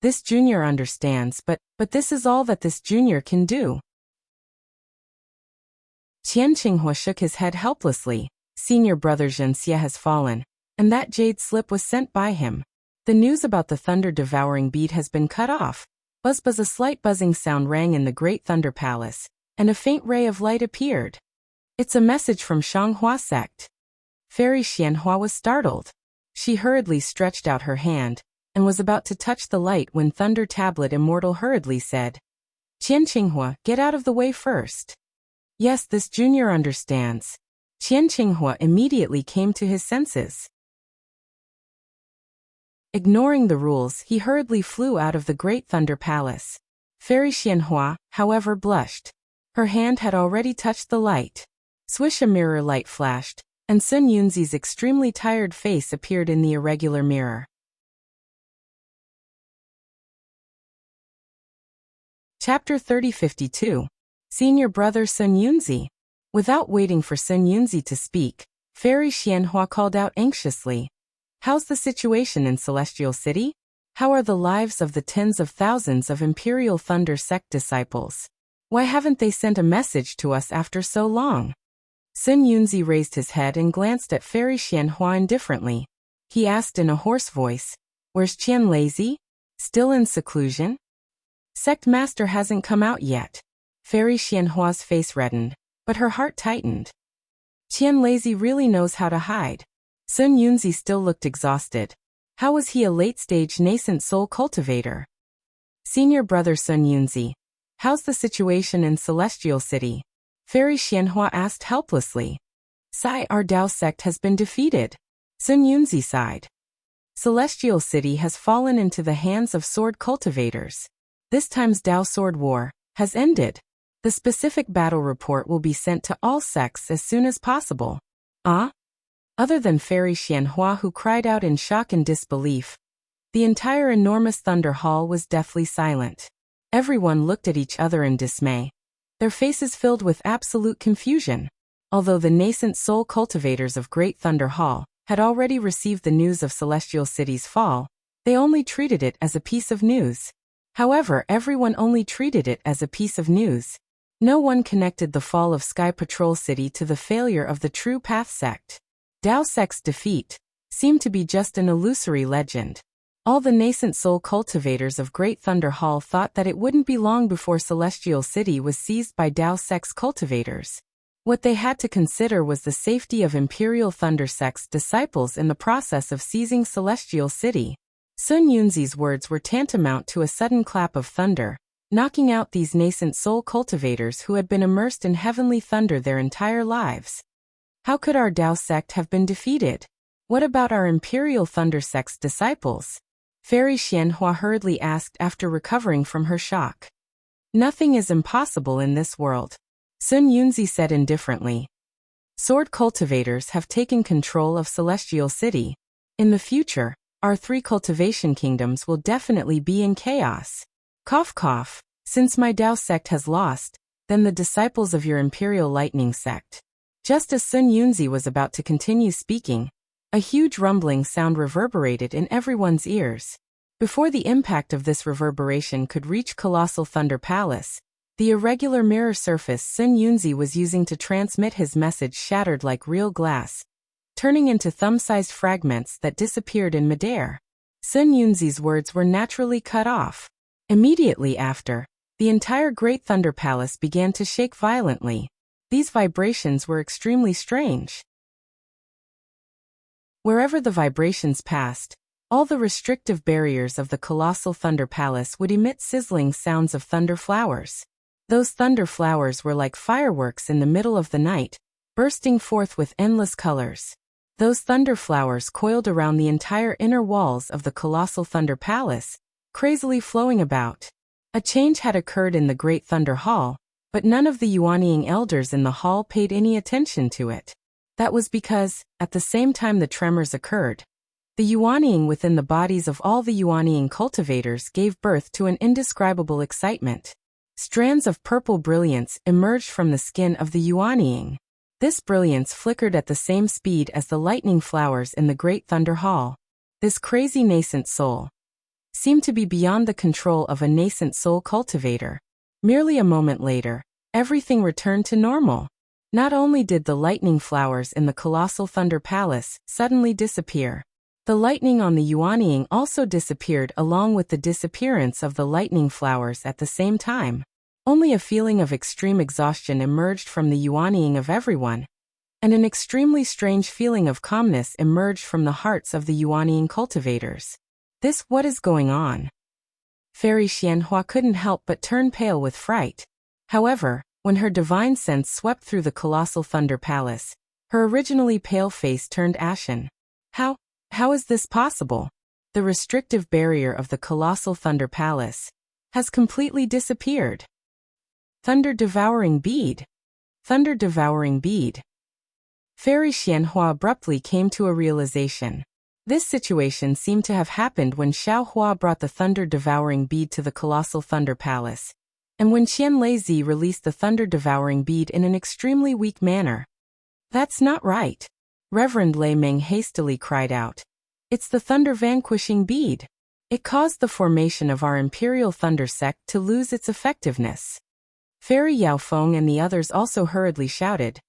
This junior understands, but this is all that this junior can do. Qian Qinghua shook his head helplessly. Senior brother Zhen Xie has fallen, and that jade slip was sent by him. The news about the thunder-devouring bead has been cut off. Buzz buzz, a slight buzzing sound rang in the Great Thunder Palace, and a faint ray of light appeared. It's a message from Xianghua sect. Fairy Xianhua was startled. She hurriedly stretched out her hand, and was about to touch the light when Thunder Tablet Immortal hurriedly said, Qian Qinghua, get out of the way first. Yes, this junior understands. Qian Qinghua immediately came to his senses. Ignoring the rules, he hurriedly flew out of the Great Thunder Palace. Fairy Xianhua, however, blushed. Her hand had already touched the light. Swish, a mirror light flashed, and Sun Yunzi's extremely tired face appeared in the irregular mirror. Chapter 3052. Senior Brother Sun Yunzi. Without waiting for Sun Yunzi to speak, Fairy Xianhua called out anxiously. How's the situation in Celestial City? How are the lives of the tens of thousands of Imperial Thunder Sect disciples? Why haven't they sent a message to us after so long? Sun Yunzi raised his head and glanced at Fairy Xianhua indifferently. He asked in a hoarse voice, "Where's Qian Lazy? Still in seclusion? Sect Master hasn't come out yet." Fairy Xianhua's face reddened, but her heart tightened. Qian Lazy really knows how to hide. Sun Yunzi still looked exhausted. How was he a late-stage nascent soul cultivator? Senior Brother Sun Yunzi, how's the situation in Celestial City? Fairy Xianhua asked helplessly. Sigh, our Dao sect has been defeated. Sun Yunzi sighed. Celestial City has fallen into the hands of sword cultivators. This time's Dao sword war has ended. The specific battle report will be sent to all sects as soon as possible. Ah? Other than Fairy Xianhua, who cried out in shock and disbelief, the entire enormous Thunder Hall was deathly silent. Everyone looked at each other in dismay, their faces filled with absolute confusion. Although the nascent soul cultivators of Great Thunder Hall had already received the news of Celestial City's fall, they only treated it as a piece of news. However, everyone only treated it as a piece of news. No one connected the fall of Sky Patrol City to the failure of the True Path sect. Dao sect's defeat seemed to be just an illusory legend. All the nascent soul cultivators of Great Thunder Hall thought that it wouldn't be long before Celestial City was seized by Dao sect's cultivators. What they had to consider was the safety of Imperial Thunder sect's disciples in the process of seizing Celestial City. Sun Yunzi's words were tantamount to a sudden clap of thunder, knocking out these nascent soul cultivators who had been immersed in heavenly thunder their entire lives. How could our Dao sect have been defeated? What about our Imperial Thunder sect's disciples? Fairy Xianhua hurriedly asked after recovering from her shock. Nothing is impossible in this world, Sun Yunzi said indifferently. Sword cultivators have taken control of Celestial City. In the future, our 3 cultivation kingdoms will definitely be in chaos. Cough cough, since my Dao sect has lost, then the disciples of your Imperial Lightning sect. Just as Sun Yunzi was about to continue speaking, a huge rumbling sound reverberated in everyone's ears. Before the impact of this reverberation could reach Colossal Thunder Palace, the irregular mirror surface Sun Yunzi was using to transmit his message shattered like real glass, turning into thumb-sized fragments that disappeared in midair. Sun Yunzi's words were naturally cut off. Immediately after, the entire Great Thunder Palace began to shake violently. These vibrations were extremely strange. Wherever the vibrations passed, all the restrictive barriers of the Colossal Thunder Palace would emit sizzling sounds of thunder flowers. Those thunder flowers were like fireworks in the middle of the night, bursting forth with endless colors. Those thunder flowers coiled around the entire inner walls of the Colossal Thunder Palace, crazily flowing about. A change had occurred in the Great Thunder Hall, but none of the Yuanying elders in the hall paid any attention to it. That was because, at the same time the tremors occurred, the Yuanying within the bodies of all the Yuanying cultivators gave birth to an indescribable excitement. Strands of purple brilliance emerged from the skin of the Yuanying. This brilliance flickered at the same speed as the lightning flowers in the Great Thunder Hall. This crazy nascent soul seemed to be beyond the control of a nascent soul cultivator. Merely a moment later, everything returned to normal. Not only did the lightning flowers in the Colossal Thunder Palace suddenly disappear, the lightning on the Yuanying also disappeared along with the disappearance of the lightning flowers at the same time. Only a feeling of extreme exhaustion emerged from the Yuanying of everyone, and an extremely strange feeling of calmness emerged from the hearts of the Yuanying cultivators. What is going on? Fairy Xianhua couldn't help but turn pale with fright. However, When her divine sense swept through the colossal Thunder Palace, her originally pale face turned ashen. How is this possible? The restrictive barrier of the colossal Thunder Palace has completely disappeared. Thunder-devouring bead. Thunder-devouring bead. Fairy Xianhua abruptly came to a realization. This situation seemed to have happened when Xiao Hua brought the thunder-devouring bead to the colossal Thunder Palace, and when Qian Leizi released the thunder-devouring bead in an extremely weak manner. That's not right. Reverend Lei Meng hastily cried out. It's the thunder-vanquishing bead. It caused the formation of our Imperial Thunder sect to lose its effectiveness. Fairy Yao Feng and the others also hurriedly shouted.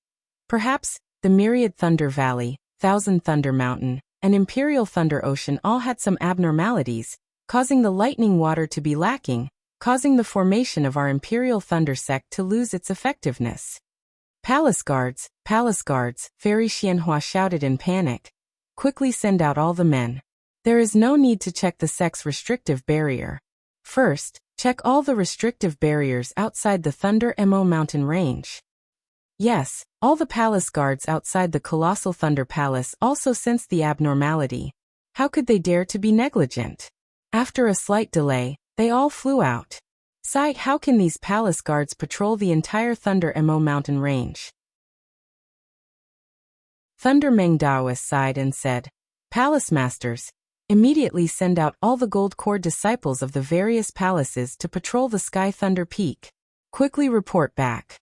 Perhaps the Myriad Thunder Valley, Thousand Thunder Mountain, and Imperial Thunder Ocean all had some abnormalities, causing the lightning water to be lacking, causing the formation of our Imperial Thunder sect to lose its effectiveness. Palace guards, Fairy Xianhua shouted in panic. Quickly send out all the men. There is no need to check the sect's restrictive barrier. First, check all the restrictive barriers outside the Thunder Mo mountain range. Yes, all the palace guards outside the colossal Thunder Palace also sensed the abnormality. How could they dare to be negligent? After a slight delay, they all flew out. Sigh, how can these palace guards patrol the entire Thunder Mo mountain range? Thunder Meng Daoist sighed and said, Palace masters, immediately send out all the Gold Core disciples of the various palaces to patrol the Sky Thunder Peak. Quickly report back.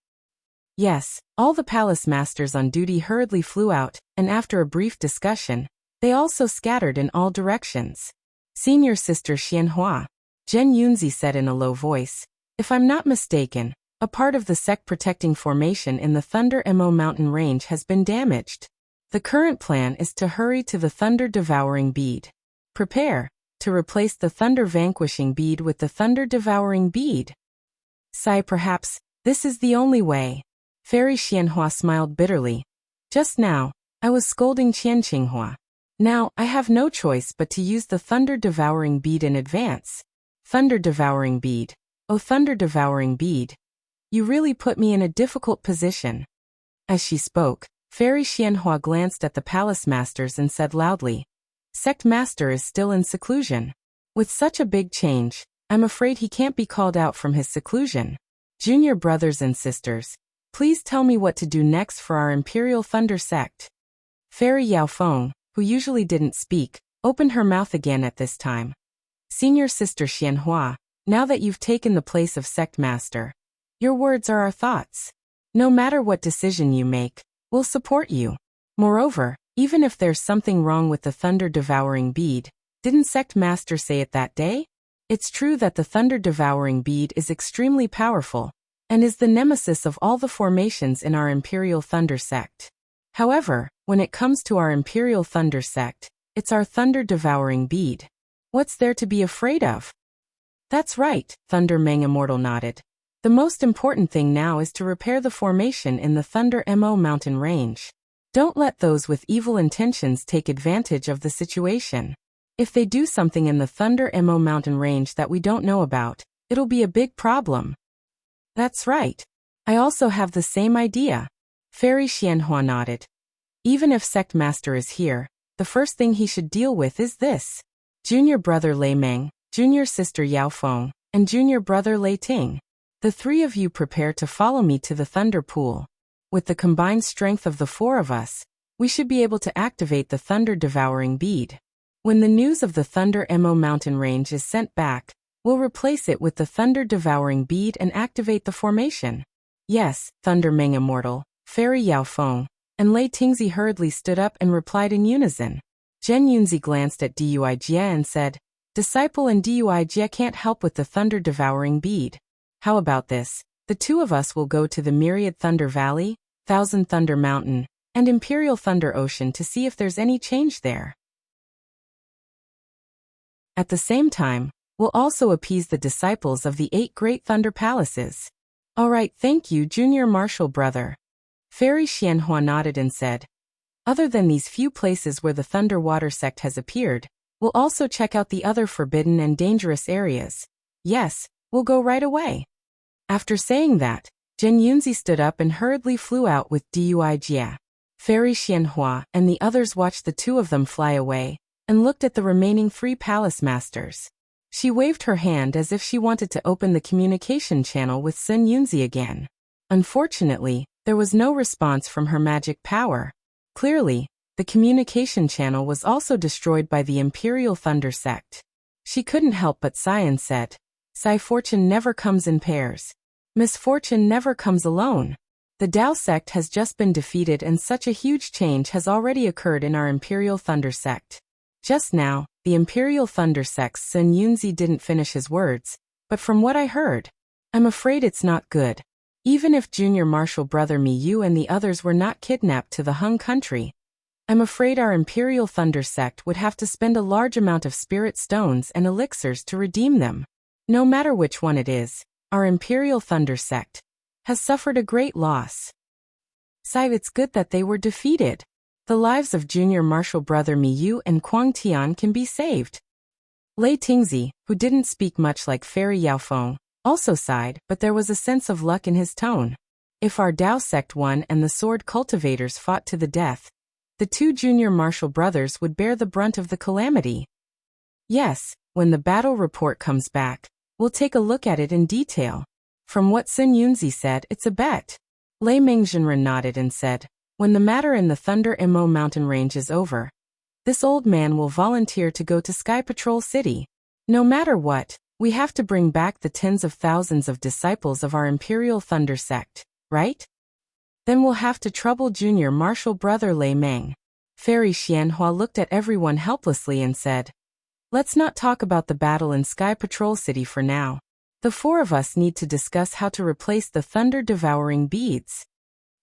Yes, all the palace masters on duty hurriedly flew out, and after a brief discussion, they also scattered in all directions. Senior Sister Xianhua, Zhen Yunzi said in a low voice, if I'm not mistaken, a part of the sect protecting formation in the Thunder Mo mountain range has been damaged. The current plan is to hurry to the thunder-devouring bead. Prepare to replace the thunder-vanquishing bead with the thunder-devouring bead. Sigh, perhaps this is the only way. Fairy Xianhua smiled bitterly. Just now, I was scolding Qian Qinghua. Now, I have no choice but to use the thunder-devouring bead in advance. Thunder-devouring bead. Oh, thunder-devouring bead. You really put me in a difficult position. As she spoke, Fairy Xianhua glanced at the palace masters and said loudly, Sect Master is still in seclusion. With such a big change, I'm afraid he can't be called out from his seclusion. Junior brothers and sisters, please tell me what to do next for our Imperial Thunder sect. Fairy Yao Feng, who usually didn't speak, opened her mouth again at this time. Senior Sister Xianhua, now that you've taken the place of Sect Master, your words are our thoughts. No matter what decision you make, we'll support you. Moreover, even if there's something wrong with the thunder-devouring bead, didn't Sect Master say it that day? It's true that the thunder-devouring bead is extremely powerful, and is the nemesis of all the formations in our Imperial Thunder sect. However, when it comes to our Imperial Thunder sect, it's our thunder-devouring bead. What's there to be afraid of? That's right, Thunder Meng Immortal nodded. The most important thing now is to repair the formation in the Thunder Mo mountain range. Don't let those with evil intentions take advantage of the situation. If they do something in the Thunder Mo mountain range that we don't know about, it'll be a big problem. That's right. I also have the same idea. Fairy Xianhua nodded. Even if Sect Master is here, the first thing he should deal with is this. Junior brother Lei Meng, junior sister Yao Feng, and junior brother Lei Ting. The three of you prepare to follow me to the Thunder Pool. With the combined strength of the four of us, we should be able to activate the thunder-devouring bead. When the news of the Thunder Mo mountain range is sent back, we'll replace it with the thunder-devouring bead and activate the formation. Yes, Thunder Meng Immortal, Fairy Yao Feng, and Lei Tingzi hurriedly stood up and replied in unison. Zhen Yunzi glanced at Dui Jie and said, Disciple and Dui Jie can't help with the thunder-devouring bead. How about this? The two of us will go to the Myriad Thunder Valley, Thousand Thunder Mountain, and Imperial Thunder Ocean to see if there's any change there. At the same time, we'll also appease the disciples of the 8 great Thunder Palaces. All right, thank you, Junior Marshal Brother. Fairy Xianhua nodded and said, Other than these few places where the Thunder Water sect has appeared, we'll also check out the other forbidden and dangerous areas. Yes, we'll go right away. After saying that, Zhen Yunzi stood up and hurriedly flew out with Dui Jia. Fairy Xianhua and the others watched the two of them fly away, and looked at the remaining 3 palace masters. She waved her hand as if she wanted to open the communication channel with Zhen Yunzi again. Unfortunately, there was no response from her magic power. Clearly, the communication channel was also destroyed by the Imperial Thunder Sect. She couldn't help but sigh and said, "Fortune never comes in pairs. Misfortune never comes alone. The Tao sect has just been defeated and such a huge change has already occurred in our Imperial Thunder Sect." Just now, the Imperial Thunder Sect's Zhen Yunzi didn't finish his words, but from what I heard, I'm afraid it's not good. Even if Junior Marshal Brother Miyu and the others were not kidnapped to the Hung country, I'm afraid our Imperial Thunder Sect would have to spend a large amount of spirit stones and elixirs to redeem them. No matter which one it is, our Imperial Thunder Sect has suffered a great loss. It's good that they were defeated. The lives of Junior Marshal Brother Miyu and Kuang Tian can be saved. Lei Tingzi, who didn't speak much like Fairy Yaofeng, also sighed, but there was a sense of luck in his tone. If our Tao sect won and the sword cultivators fought to the death, the 2 junior martial brothers would bear the brunt of the calamity. Yes, when the battle report comes back, we'll take a look at it in detail. From what Zhen Yunzi said, it's a bet. Lei Mingzhenren nodded and said, "When the matter in the Thunder Mo mountain range is over, this old man will volunteer to go to Sky Patrol City. No matter what, we have to bring back the tens of thousands of disciples of our Imperial Thunder Sect, right? Then we'll have to trouble Junior Marshal Brother Lei Meng." Fairy Xianhua looked at everyone helplessly and said, "Let's not talk about the battle in Sky Patrol City for now. The 4 of us need to discuss how to replace the thunder-devouring beads."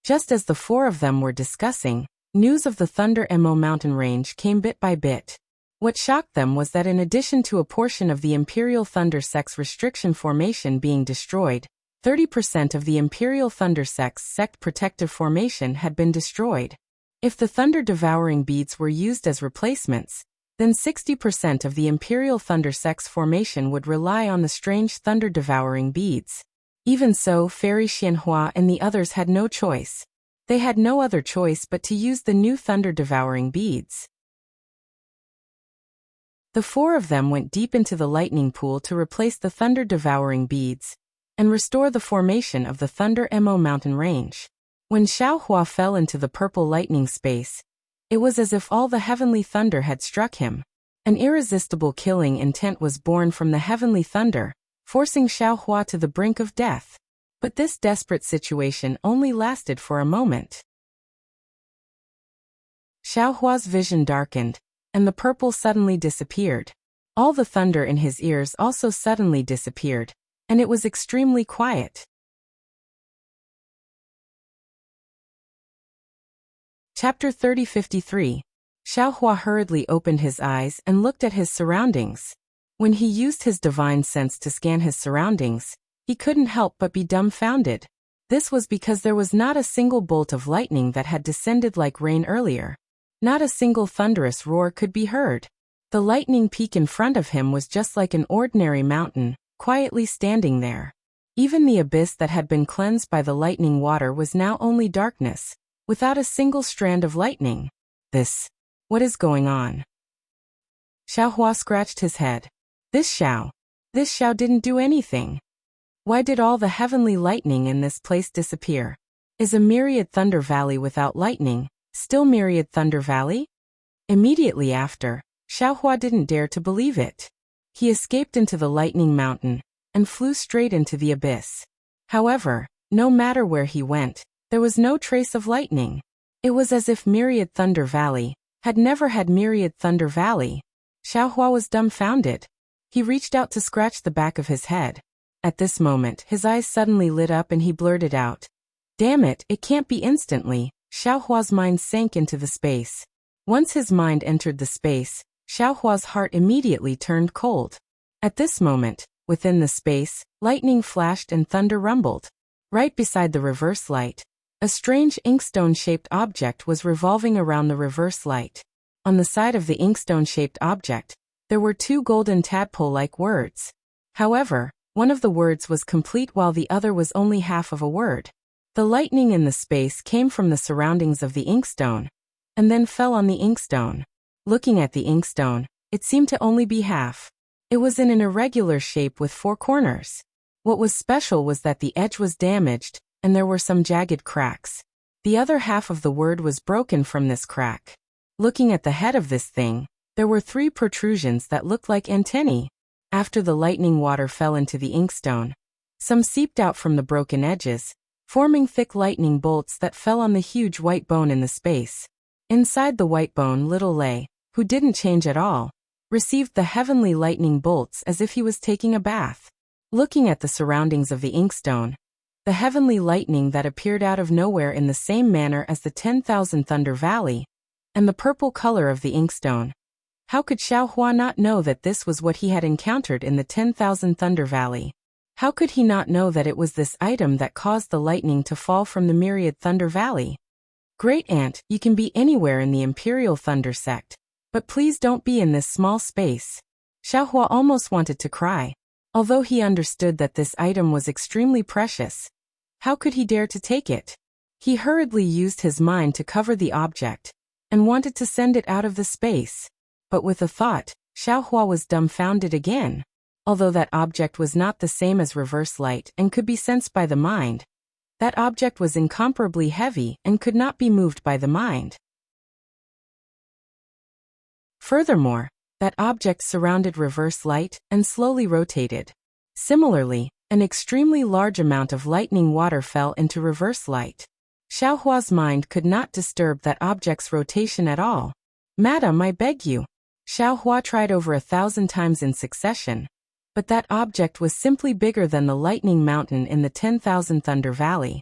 Just as the 4 of them were discussing, news of the Thunder Mo mountain range came bit by bit. What shocked them was that in addition to a portion of the Imperial Thunder Sect's restriction formation being destroyed, 30% of the Imperial Thunder Sect's sect protective formation had been destroyed. If the thunder-devouring beads were used as replacements, then 60% of the Imperial Thunder Sect's formation would rely on the strange thunder-devouring beads. Even so, Fairy Xianhua and the others had no choice. They had no other choice but to use the new thunder-devouring beads. The 4 of them went deep into the lightning pool to replace the thunder-devouring beads and restore the formation of the Thunder Mo mountain range. When Xiao Hua fell into the purple lightning space, it was as if all the heavenly thunder had struck him. An irresistible killing intent was born from the heavenly thunder, forcing Xiao Hua to the brink of death. But this desperate situation only lasted for a moment. Xiao Hua's vision darkened, and the purple suddenly disappeared. All the thunder in his ears also suddenly disappeared, and it was extremely quiet. Chapter 3053. Xiao Hua hurriedly opened his eyes and looked at his surroundings. When he used his divine sense to scan his surroundings, he couldn't help but be dumbfounded. This was because there was not a single bolt of lightning that had descended like rain earlier. Not a single thunderous roar could be heard. The lightning peak in front of him was just like an ordinary mountain, quietly standing there. Even the abyss that had been cleansed by the lightning water was now only darkness, without a single strand of lightning. What is going on? Xiao Hua scratched his head. This Xiao didn't do anything. Why did all the heavenly lightning in this place disappear? Is a myriad thunder valley without lightning still myriad thunder valley? Immediately after, Xiao Hua didn't dare to believe it. He escaped into the lightning mountain and flew straight into the abyss. However, no matter where he went, there was no trace of lightning. It was as if myriad thunder valley had never had myriad thunder valley. Xiao Hua was dumbfounded. He reached out to scratch the back of his head. At this moment, his eyes suddenly lit up and he blurted out, "Damn it, it can't be instantly." Xiao Hua's mind sank into the space. Once his mind entered the space, Xiao Hua's heart immediately turned cold. At this moment, within the space, lightning flashed and thunder rumbled. Right beside the reverse light, a strange inkstone-shaped object was revolving around the reverse light. On the side of the inkstone-shaped object, there were 2 golden tadpole-like words. However, One of the words was complete while the other was only half of a word. The lightning in the space came from the surroundings of the inkstone, and then fell on the inkstone. Looking at the inkstone, it seemed to only be half. It was in an irregular shape with 4 corners. What was special was that the edge was damaged, and there were some jagged cracks. The other half of the word was broken from this crack. Looking at the head of this thing, there were 3 protrusions that looked like antennae. After the lightning water fell into the inkstone, some seeped out from the broken edges, forming thick lightning bolts that fell on the huge white bone in the space. Inside the white bone, little Lei, who didn't change at all, received the heavenly lightning bolts as if he was taking a bath. Looking at the surroundings of the inkstone, the heavenly lightning that appeared out of nowhere in the same manner as the 10,000 Thunder Valley, and the purple color of the inkstone. How could Xiaohua not know that this was what he had encountered in the 10,000 Thunder Valley? How could he not know that it was this item that caused the lightning to fall from the myriad Thunder Valley? Great Aunt, you can be anywhere in the Imperial Thunder Sect, but please don't be in this small space. Xiaohua almost wanted to cry. Although he understood that this item was extremely precious, how could he dare to take it? He hurriedly used his mind to cover the object, and wanted to send it out of the space. But with a thought, Xiaohua was dumbfounded again. Although that object was not the same as reverse light and could be sensed by the mind, that object was incomparably heavy and could not be moved by the mind. Furthermore, that object surrounded reverse light and slowly rotated. Similarly, an extremely large amount of lightning water fell into reverse light. Xiaohua's mind could not disturb that object's rotation at all. Madam, I beg you. Xiaohua tried over 1,000 times in succession, but that object was simply bigger than the lightning mountain in the 10,000 Thunder Valley.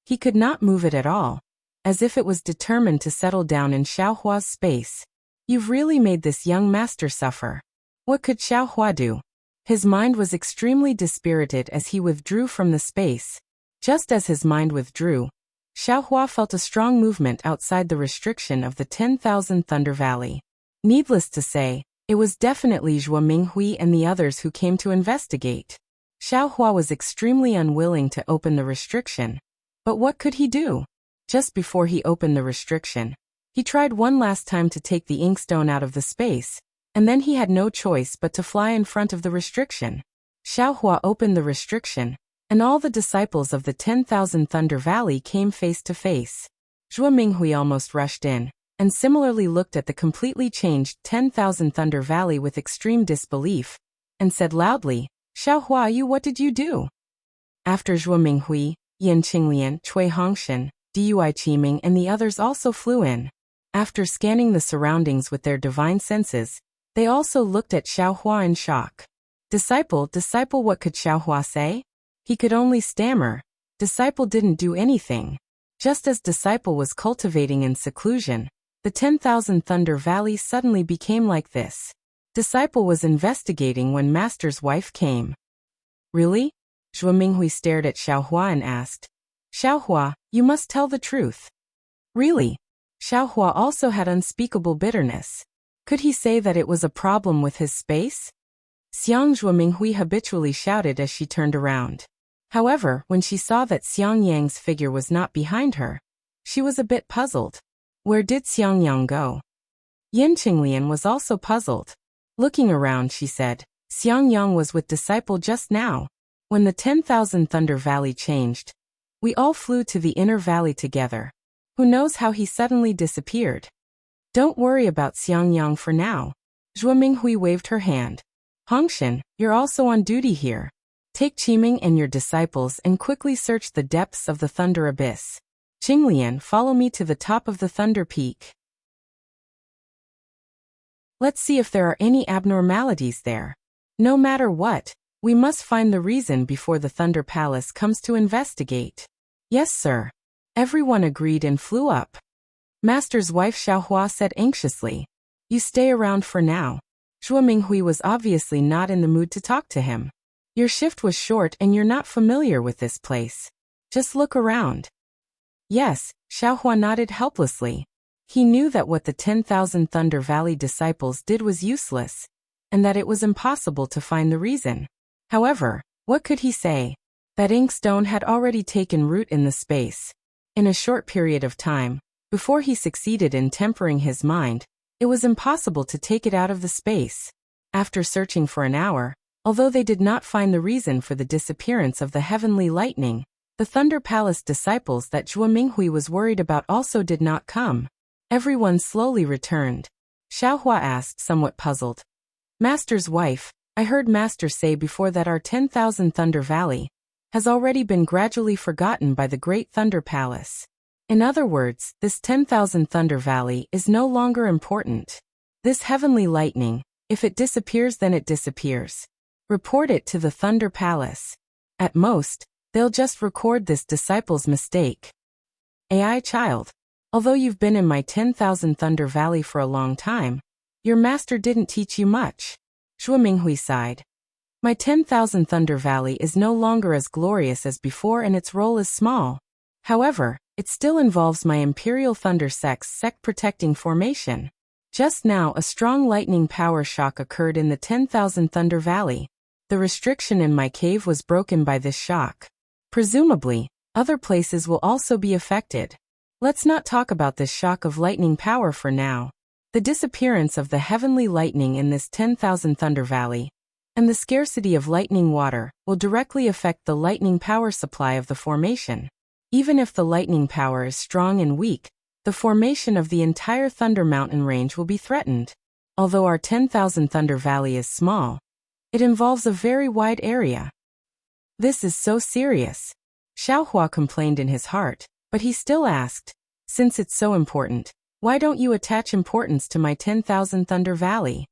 He could not move it at all, as if it was determined to settle down in Xiaohua's space. You've really made this young master suffer. What could Xiaohua do? His mind was extremely dispirited as he withdrew from the space. Just as his mind withdrew, Xiaohua felt a strong movement outside the restriction of the 10,000 Thunder Valley. Needless to say, it was definitely Zhuo Minghui and the others who came to investigate. Xiaohua was extremely unwilling to open the restriction. But what could he do? Just before he opened the restriction, he tried one last time to take the inkstone out of the space, and then he had no choice but to fly in front of the restriction. Xiaohua opened the restriction, and all the disciples of the 10,000 Thunder Valley came face to face. Zhuo Minghui almost rushed in, and similarly looked at the completely changed 10,000 Thunder Valley with extreme disbelief, and said loudly, Xiaohua, what did you do? After Zhuo Minghui, Yan Qinglian, Cui Hongshan, Dui Qiming and the others also flew in. After scanning the surroundings with their divine senses, they also looked at Xiaohua in shock. Disciple, what could Xiaohua say? He could only stammer. Disciple didn't do anything. Just as Disciple was cultivating in seclusion, the 10,000 Thunder Valley suddenly became like this. Disciple was investigating when Master's wife came. Really? Zhuo Minghui stared at Xiaohua and asked. Xiaohua, you must tell the truth. Really? Xiaohua also had unspeakable bitterness. Could he say that it was a problem with his space? Xiang Zhuo Minghui habitually shouted as she turned around. However, when she saw that Xiang Yang's figure was not behind her, she was a bit puzzled. Where did Xiang Yang go? Yan Qinglian was also puzzled. Looking around, she said, Xiang Yang was with Disciple just now. When the 10,000 Thunder Valley changed, we all flew to the inner valley together. Who knows how he suddenly disappeared? Don't worry about Xiang Yang for now. Zhuo Minghui waved her hand. Hongshan, you're also on duty here. Take Qiming and your disciples and quickly search the depths of the Thunder Abyss. Qinglian, follow me to the top of the Thunder Peak. Let's see if there are any abnormalities there. No matter what, we must find the reason before the Thunder Palace comes to investigate. Yes, sir. Everyone agreed and flew up. Master's wife Xiaohua said anxiously. You stay around for now. Zhuo Minghui was obviously not in the mood to talk to him. Your shift was short and you're not familiar with this place. Just look around. Yes, Xiaohua nodded helplessly. He knew that what the 10,000 Thunder Valley disciples did was useless, and that it was impossible to find the reason. However, What could he say? That inkstone had already taken root in the space. In a short period of time, before he succeeded in tempering his mind, it was impossible to take it out of the space. After searching for an hour, although they did not find the reason for the disappearance of the heavenly lightning, the Thunder Palace disciples that Zhuo Minghui was worried about also did not come. Everyone slowly returned. Xiaohua asked, somewhat puzzled. Master's wife, I heard Master say before that our 10,000 Thunder Valley has already been gradually forgotten by the Great Thunder Palace. In other words, this 10,000 Thunder Valley is no longer important. This heavenly lightning, if it disappears then it disappears. Report it to the Thunder Palace. At most, they'll just record this disciple's mistake. AI child, although you've been in my 10,000 Thunder Valley for a long time, your master didn't teach you much. Zhuo Minghui sighed. My 10,000 Thunder Valley is no longer as glorious as before and its role is small. However, it still involves my Imperial Thunder sect protecting formation. Just now a strong lightning power shock occurred in the 10,000 Thunder Valley. The restriction in my cave was broken by this shock. Presumably, other places will also be affected. Let's not talk about this shock of lightning power for now. The disappearance of the heavenly lightning in this 10,000 Thunder Valley and the scarcity of lightning water will directly affect the lightning power supply of the formation. Even if the lightning power is strong and weak, the formation of the entire Thunder Mountain range will be threatened. Although our 10,000 Thunder Valley is small, it involves a very wide area. This is so serious. Xiaohua complained in his heart, but he still asked, since it's so important, why don't you attach importance to my 10,000 Thunder Valley?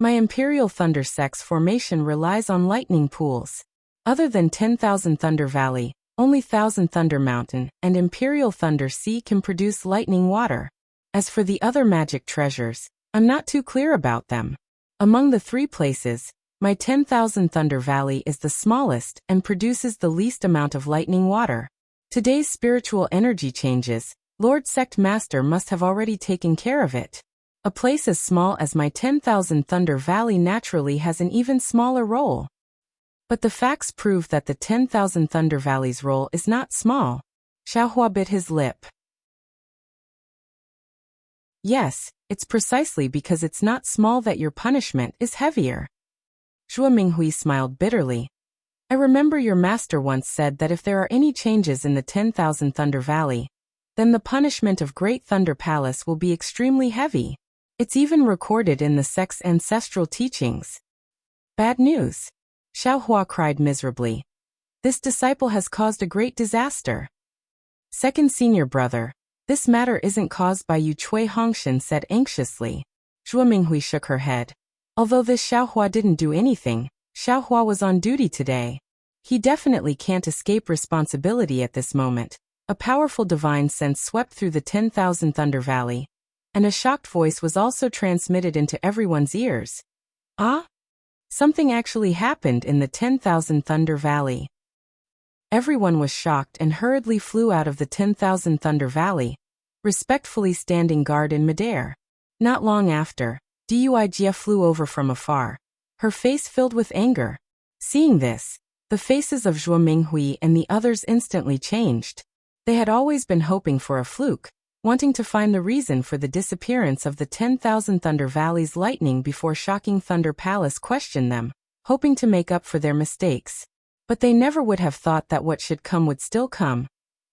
My Imperial Thunder sect's formation relies on lightning pools. Other than 10,000 Thunder Valley, only 1,000 Thunder Mountain and Imperial Thunder Sea can produce lightning water. As for the other magic treasures, I'm not too clear about them. Among the three places, my 10,000 Thunder Valley is the smallest and produces the least amount of lightning water. Today's spiritual energy changes, Lord Sect Master must have already taken care of it. A place as small as my 10,000 Thunder Valley naturally has an even smaller role. But the facts prove that the 10,000 Thunder Valley's role is not small. Xiaohua bit his lip. Yes, it's precisely because it's not small that your punishment is heavier. Zhuo Minghui smiled bitterly. I remember your master once said that if there are any changes in the 10,000 Thunder Valley, then the punishment of Great Thunder Palace will be extremely heavy. It's even recorded in the sect's ancestral teachings. Bad news. Xiaohua cried miserably. This disciple has caused a great disaster. Second senior brother, this matter isn't caused by you, Cui Hongshan said anxiously. Zhuo Minghui shook her head. Although this Xiaohua didn't do anything, Xiaohua was on duty today. He definitely can't escape responsibility at this moment. A powerful divine sense swept through the 10,000 Thunder Valley, and a shocked voice was also transmitted into everyone's ears. Ah? Something actually happened in the 10,000 Thunder Valley. Everyone was shocked and hurriedly flew out of the 10,000 Thunder Valley, respectfully standing guard in midair. Not long after, Duijia flew over from afar, her face filled with anger. Seeing this, the faces of Zhuo Minghui and the others instantly changed. They had always been hoping for a fluke, wanting to find the reason for the disappearance of the 10,000 Thunder Valley's lightning before shocking Thunder Palace questioned them, hoping to make up for their mistakes. But they never would have thought that what should come would still come.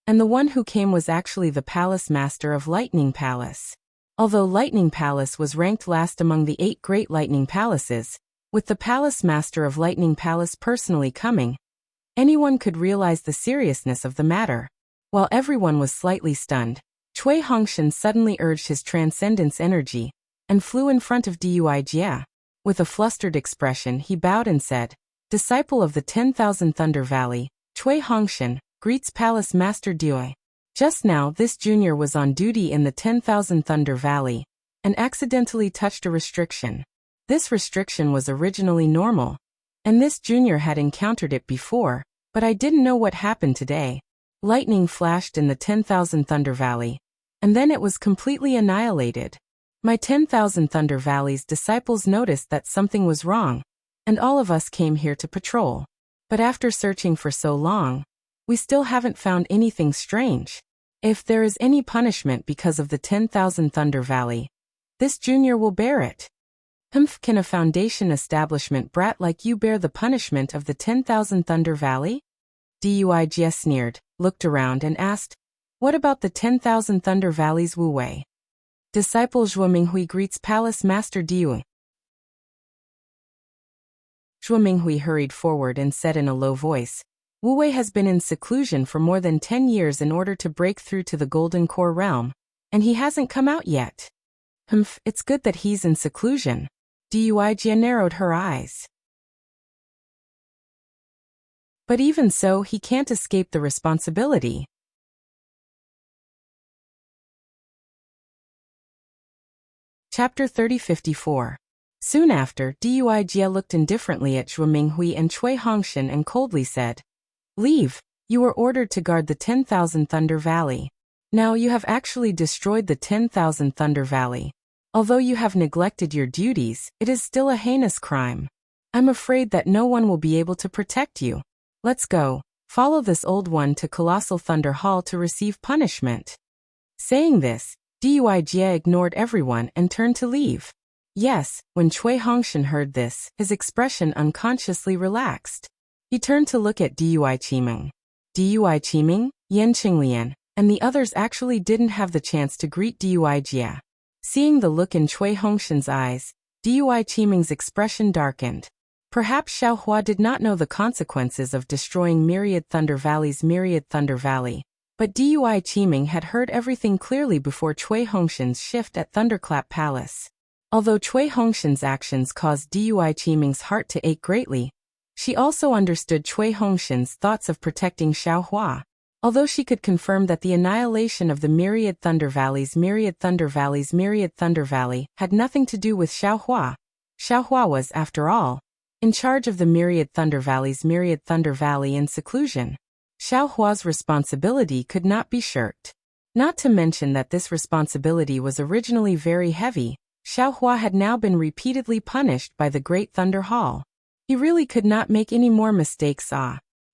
And the one who came was actually the Palace Master of Lightning Palace. Although Lightning Palace was ranked last among the 8 great lightning palaces, with the Palace Master of Lightning Palace personally coming, anyone could realize the seriousness of the matter. While everyone was slightly stunned, Cui Hongshan suddenly urged his transcendence energy and flew in front of Duijia. With a flustered expression he bowed and said, Disciple of the 10,000 Thunder Valley, Cui Hongshan, greets Palace Master Dui. Just now this junior was on duty in the 10,000 Thunder Valley and accidentally touched a restriction. This restriction was originally normal, and this junior had encountered it before, but I didn't know what happened today. Lightning flashed in the 10,000 Thunder Valley, and then it was completely annihilated. My 10,000 Thunder Valley's disciples noticed that something was wrong, and all of us came here to patrol. But after searching for so long, we still haven't found anything strange. If there is any punishment because of the 10,000 Thunder Valley, this junior will bear it. Can a foundation establishment brat like you bear the punishment of the 10,000 Thunder Valley? Duig sneered, looked around and asked, what about the 10,000 Thunder Valleys Wu Wei? Disciple Zhuo Minghui greets Palace Master Diu. Zhuo Minghui hurried forward and said in a low voice, Wu Wei has been in seclusion for more than 10 years in order to break through to the Golden Core realm, and he hasn't come out yet. It's good that he's in seclusion. Duig narrowed her eyes. But even so, he can't escape the responsibility. Chapter 3054. Soon after, Duig looked indifferently at Zhuo Minghui and Cui Hongshan and coldly said, Leave, you were ordered to guard the 10,000 Thunder Valley. Now you have actually destroyed the 10,000 Thunder Valley. Although you have neglected your duties, it is still a heinous crime. I'm afraid that no one will be able to protect you. Let's go. Follow this old one to Colossal Thunder Hall to receive punishment. Saying this, Duig ignored everyone and turned to leave. Yes, when Cui Hongshan heard this, his expression unconsciously relaxed. He turned to look at Dui Qiming. Dui Qiming, Yan Qinglian, and the others actually didn't have the chance to greet Duig. Seeing the look in Cui Hongshan's eyes, Dui Qiming's expression darkened. Perhaps Xiaohua did not know the consequences of destroying Myriad Thunder Valley's Myriad Thunder Valley, but Dui Qiming had heard everything clearly before Cui Hongshan's shift at Thunderclap Palace. Although Cui Hongshan's actions caused Dui Qiming's heart to ache greatly, she also understood Cui Hongshan's thoughts of protecting Xiaohua. Although she could confirm that the annihilation of the Myriad Thunder Valley's Myriad Thunder Valley had nothing to do with Xiaohua. Xiaohua was, after all, in charge of the Myriad Thunder Valley's Myriad Thunder Valley in seclusion. Xiaohua's responsibility could not be shirked. Not to mention that this responsibility was originally very heavy, Xiaohua had now been repeatedly punished by the Great Thunder Hall. He really could not make any more mistakes.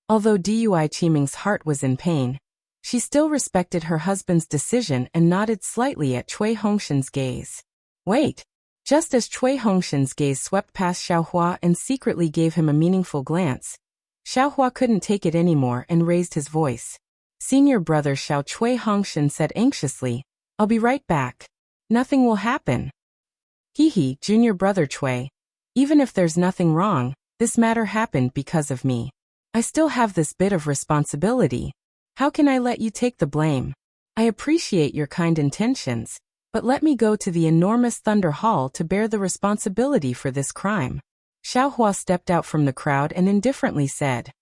Although Dui Qiming's heart was in pain, she still respected her husband's decision and nodded slightly at Cui Hongshan's gaze. Wait! Just as Cui Hongshan's gaze swept past Xiaohua and secretly gave him a meaningful glance, Xiaohua couldn't take it anymore and raised his voice. Senior brother Xiao, Cui Hongshan said anxiously, I'll be right back. Nothing will happen. Hee, junior brother Cui. Even if there's nothing wrong, this matter happened because of me. I still have this bit of responsibility. How can I let you take the blame? I appreciate your kind intentions, but let me go to the enormous Thunder Hall to bear the responsibility for this crime. Xiaohua stepped out from the crowd and indifferently said.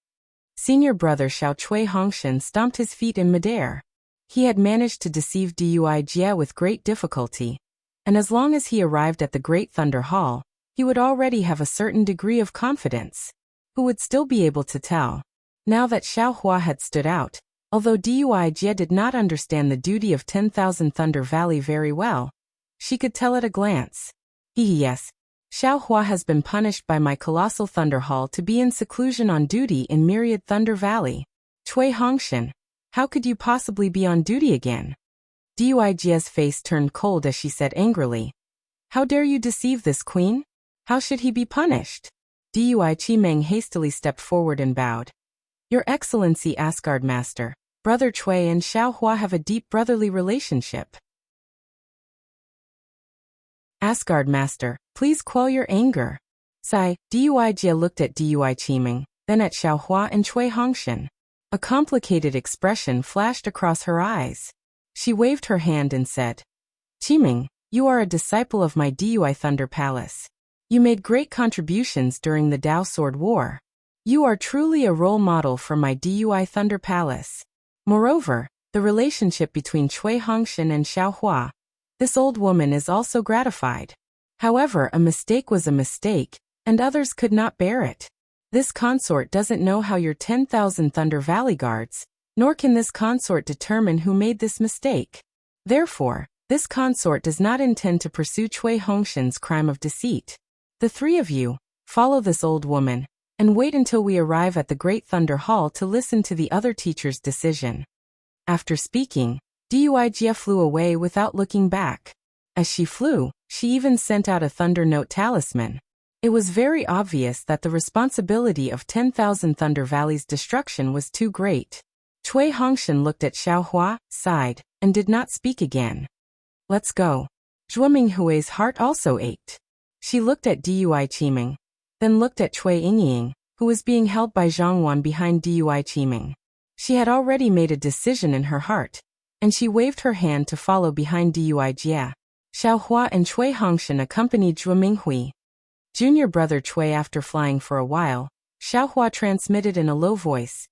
Senior brother Xiao, Cui Hongshan stomped his feet in midair. He had managed to deceive Duig with great difficulty, and as long as he arrived at the Great Thunder Hall, he would already have a certain degree of confidence. Who would still be able to tell? Now that Xiaohua had stood out, although Duig did not understand the duty of 10,000 Thunder Valley very well, she could tell at a glance. Yes, Xiaohua has been punished by my Colossal Thunder Hall to be in seclusion on duty in Myriad Thunder Valley. Cui Hongshan, how could you possibly be on duty again? Duig's face turned cold as she said angrily. How dare you deceive this queen? How should he be punished? Dui Qiming hastily stepped forward and bowed. Your Excellency Asgard Master, Brother Cui and Xiaohua have a deep brotherly relationship. Asgard Master, please quell your anger. Sigh, Duig looked at Dui Qiming, then at Xiaohua and Cui Hongshan. A complicated expression flashed across her eyes. She waved her hand and said, Qiming, you are a disciple of my Dui Thunder Palace. You made great contributions during the Dao Sword War. You are truly a role model for my Dui Thunder Palace. Moreover, the relationship between Cui Hongshan and Xiaohua, this old woman is also gratified. However, a mistake was a mistake, and others could not bear it. This consort doesn't know how your 10,000 Thunder Valley guards, nor can this consort determine who made this mistake. Therefore, this consort does not intend to pursue Cui Hongshan's crime of deceit. The three of you, follow this old woman, and wait until we arrive at the Great Thunder Hall to listen to the other teacher's decision." After speaking, Duijie flew away without looking back. As she flew, she even sent out a Thunder Note talisman. It was very obvious that the responsibility of 10,000 Thunder Valley's destruction was too great. Cui Hongshan looked at Xiaohua, sighed, and did not speak again. "Let's go." Zhuo Minghui's heart also ached. She looked at Dui Qiming, then looked at Cui Yingying, who was being held by Zhang Wan behind Dui Qiming. She had already made a decision in her heart, and she waved her hand to follow behind Duijie. Xiaohua and Cui Hongshan accompanied Zhuo Minghui. Junior brother Cui. After flying for a while, Xiaohua transmitted in a low voice,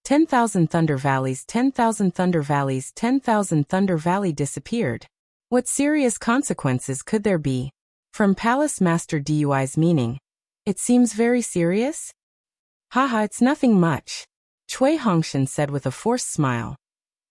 10,000 Thunder Valleys, 10,000 Thunder Valleys, 10,000 Thunder Valley disappeared. What serious consequences could there be? From Palace Master Dui's meaning, it seems very serious? Haha, it's nothing much, Cui Hongshan said with a forced smile.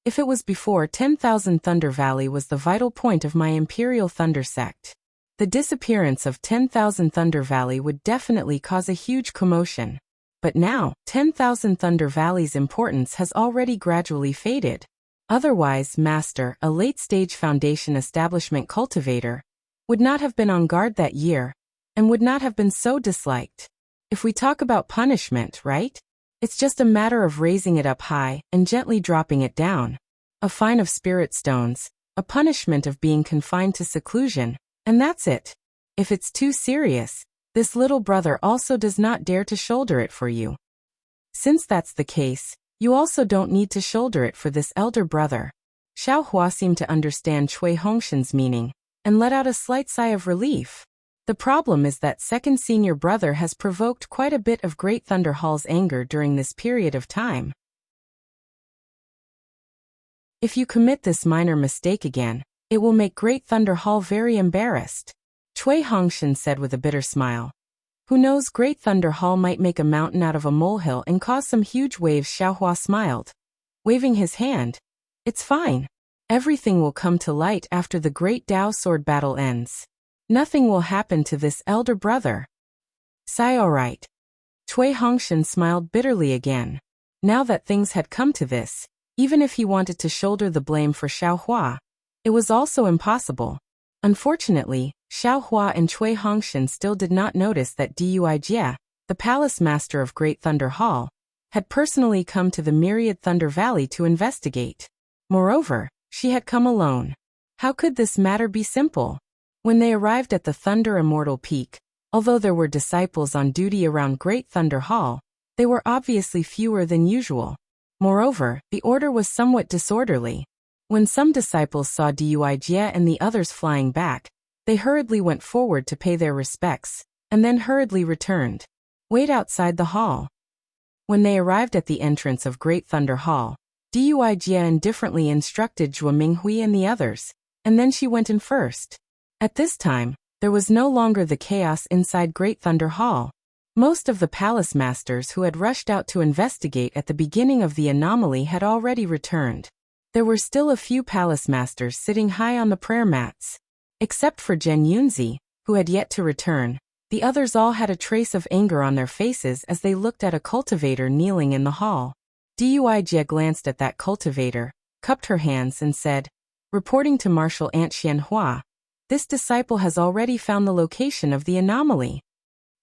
If it was before 10,000 Thunder Valley was the vital point of my Imperial Thunder Sect, the disappearance of 10,000 Thunder Valley would definitely cause a huge commotion. But now, 10,000 Thunder Valley's importance has already gradually faded. Otherwise, Master, a late-stage Foundation establishment cultivator, would not have been on guard that year, and would not have been so disliked. If we talk about punishment, right? It's just a matter of raising it up high and gently dropping it down. A fine of spirit stones, a punishment of being confined to seclusion, and that's it. If it's too serious, this little brother also does not dare to shoulder it for you. Since that's the case, you also don't need to shoulder it for this elder brother. Xiaohua seemed to understand Cui Hongshan's meaning, and let out a slight sigh of relief. The problem is that second senior brother has provoked quite a bit of Great Thunder Hall's anger during this period of time. If you commit this minor mistake again, it will make Great Thunder Hall very embarrassed, Cui Hongshan said with a bitter smile. Who knows, Great Thunder Hall might make a mountain out of a molehill and cause some huge waves. Xiaohua smiled, waving his hand. It's fine. Everything will come to light after the Great Dao Sword battle ends. Nothing will happen to this elder brother. Sigh, alright. Cui Hongshan smiled bitterly again. Now that things had come to this, even if he wanted to shoulder the blame for Xiaohua, it was also impossible. Unfortunately, Xiaohua and Cui Hongshan still did not notice that Duijie, the Palace Master of Great Thunder Hall, had personally come to the Myriad Thunder Valley to investigate. Moreover, she had come alone. How could this matter be simple? When they arrived at the Thunder Immortal Peak, although there were disciples on duty around Great Thunder Hall, they were obviously fewer than usual. Moreover, the order was somewhat disorderly. When some disciples saw Duijie and the others flying back, they hurriedly went forward to pay their respects, and then hurriedly returned. Wait outside the hall. When they arrived at the entrance of Great Thunder Hall, Duijie indifferently instructed Zhuo Minghui and the others, and then she went in first. At this time, there was no longer the chaos inside Great Thunder Hall. Most of the palace masters who had rushed out to investigate at the beginning of the anomaly had already returned. There were still a few palace masters sitting high on the prayer mats. Except for Zhen Yunzi, who had yet to return, the others all had a trace of anger on their faces as they looked at a cultivator kneeling in the hall. Duijie glanced at that cultivator, cupped her hands and said, reporting to Marshal Aunt Xianhua, this disciple has already found the location of the anomaly.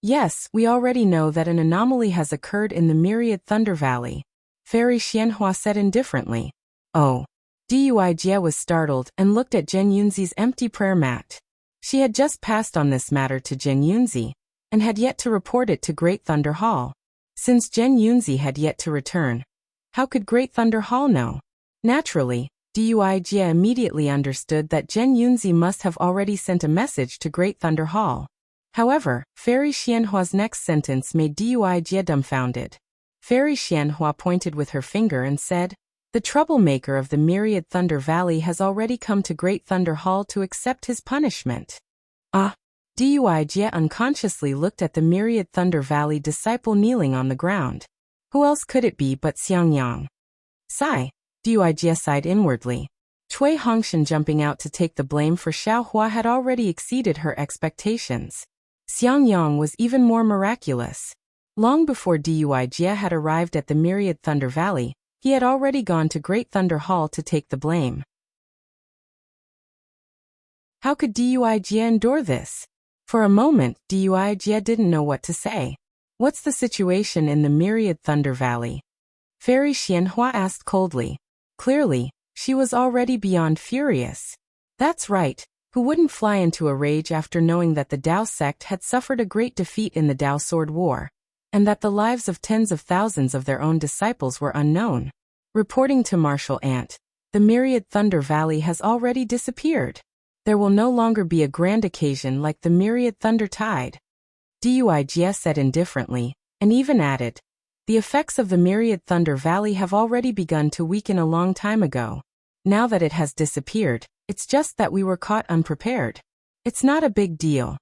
Yes, we already know that an anomaly has occurred in the Myriad Thunder Valley, Fairy Xianhua said indifferently. Oh. Duijie was startled and looked at Zhen Yunzi's empty prayer mat. She had just passed on this matter to Zhen Yunzi, and had yet to report it to Great Thunder Hall. Since Zhen Yunzi had yet to return, how could Great Thunder Hall know? Naturally, Duijie immediately understood that Zhen Yunzi must have already sent a message to Great Thunder Hall. However, Fairy Xianhua's next sentence made Duijie dumbfounded. Fairy Xianhua pointed with her finger and said, the troublemaker of the Myriad Thunder Valley has already come to Great Thunder Hall to accept his punishment. Ah! Duijie unconsciously looked at the Myriad Thunder Valley disciple kneeling on the ground. Who else could it be but Xiangyang? Sigh. Duijie sighed inwardly. Cui Hongshan jumping out to take the blame for Xiaohua had already exceeded her expectations. Xiangyang was even more miraculous. Long before Dui Jie had arrived at the Myriad Thunder Valley, he had already gone to Great Thunder Hall to take the blame. How could Dui Jie endure this? For a moment, Dui Jie didn't know what to say. What's the situation in the Myriad Thunder Valley? Fairy Xianhua asked coldly. Clearly, she was already beyond furious. That's right, who wouldn't fly into a rage after knowing that the Dao sect had suffered a great defeat in the Dao Sword War, and that the lives of tens of thousands of their own disciples were unknown? Reporting to Martial Ant, the Myriad Thunder Valley has already disappeared. There will no longer be a grand occasion like the Myriad Thunder Tide. Dui Jie said indifferently, and even added, the effects of the Myriad Thunder Valley have already begun to weaken a long time ago. Now that it has disappeared, it's just that we were caught unprepared. It's not a big deal.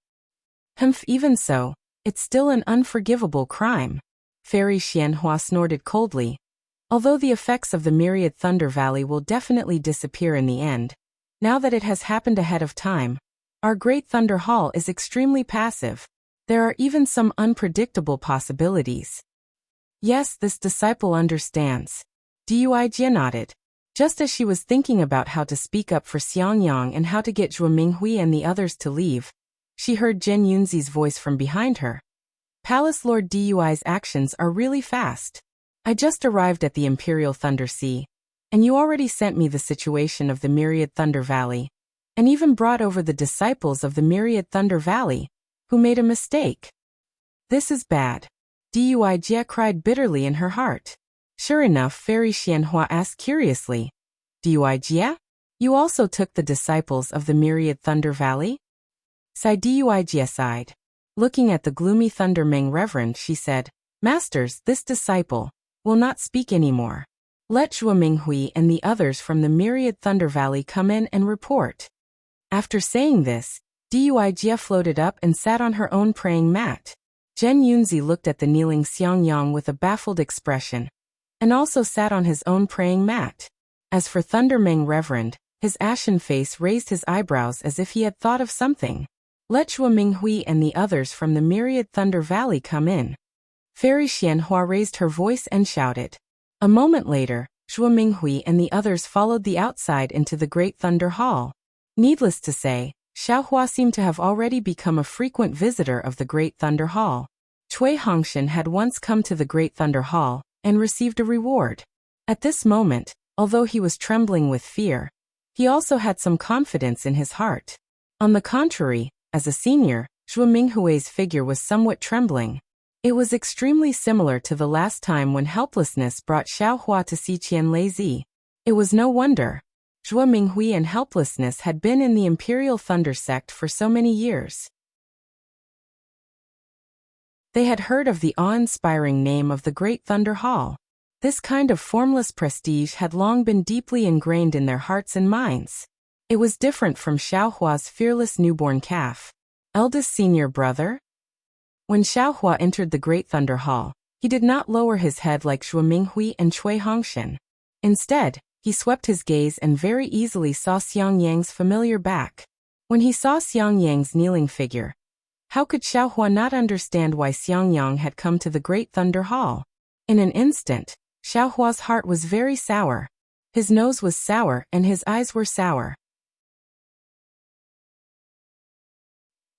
Humph, even so, it's still an unforgivable crime. Fairy Xianhua snorted coldly. Although the effects of the Myriad Thunder Valley will definitely disappear in the end, now that it has happened ahead of time, our Great Thunder Hall is extremely passive. There are even some unpredictable possibilities. Yes, this disciple understands. Dui Jie nodded. Just as she was thinking about how to speak up for Xiangyang and how to get Zhuo Minghui and the others to leave, she heard Zhen Yunzi's voice from behind her. Palace Lord Dui's actions are really fast. I just arrived at the Imperial Thunder Sea, and you already sent me the situation of the Myriad Thunder Valley, and even brought over the disciples of the Myriad Thunder Valley, who made a mistake. This is bad. Dui Jie cried bitterly in her heart. Sure enough, Fairy Xianhua asked curiously, Dui Jie? You also took the disciples of the Myriad Thunder Valley? Dui Jie sighed. Looking at the gloomy Thunder Meng Reverend, she said, Masters, this disciple will not speak anymore. Let Zhuo Minghui and the others from the Myriad Thunder Valley come in and report. After saying this, Dui Jie floated up and sat on her own praying mat. Zhen Yunzi looked at the kneeling Xiangyang with a baffled expression, and also sat on his own praying mat. As for Thunder Meng Reverend, his ashen face raised his eyebrows as if he had thought of something. Let Zhuo Minghui and the others from the Myriad Thunder Valley come in. Fairy Xianhua raised her voice and shouted. A moment later, Zhuo Minghui and the others followed the outside into the Great Thunder Hall. Needless to say, Xiaohua seemed to have already become a frequent visitor of the Great Thunder Hall. Cui Hongshan had once come to the Great Thunder Hall and received a reward. At this moment, although he was trembling with fear, he also had some confidence in his heart. On the contrary, as a senior, Zhuo Minghui's figure was somewhat trembling. It was extremely similar to the last time when helplessness brought Xiaohua to see Qian Leizi. It was no wonder. Zhuo Minghui and helplessness had been in the Imperial Thunder Sect for so many years. They had heard of the awe-inspiring name of the Great Thunder Hall. This kind of formless prestige had long been deeply ingrained in their hearts and minds. It was different from Xiaohua's fearless newborn calf. Eldest senior brother? When Xiaohua entered the Great Thunder Hall, he did not lower his head like Zhuo Minghui and Cui Hongshan. Instead, he swept his gaze and very easily saw Xiangyang's familiar back. When he saw Xiangyang's kneeling figure, how could Xiaohua not understand why Xiangyang had come to the Great Thunder Hall? In an instant, Xiaohua's heart was very sour. His nose was sour and his eyes were sour.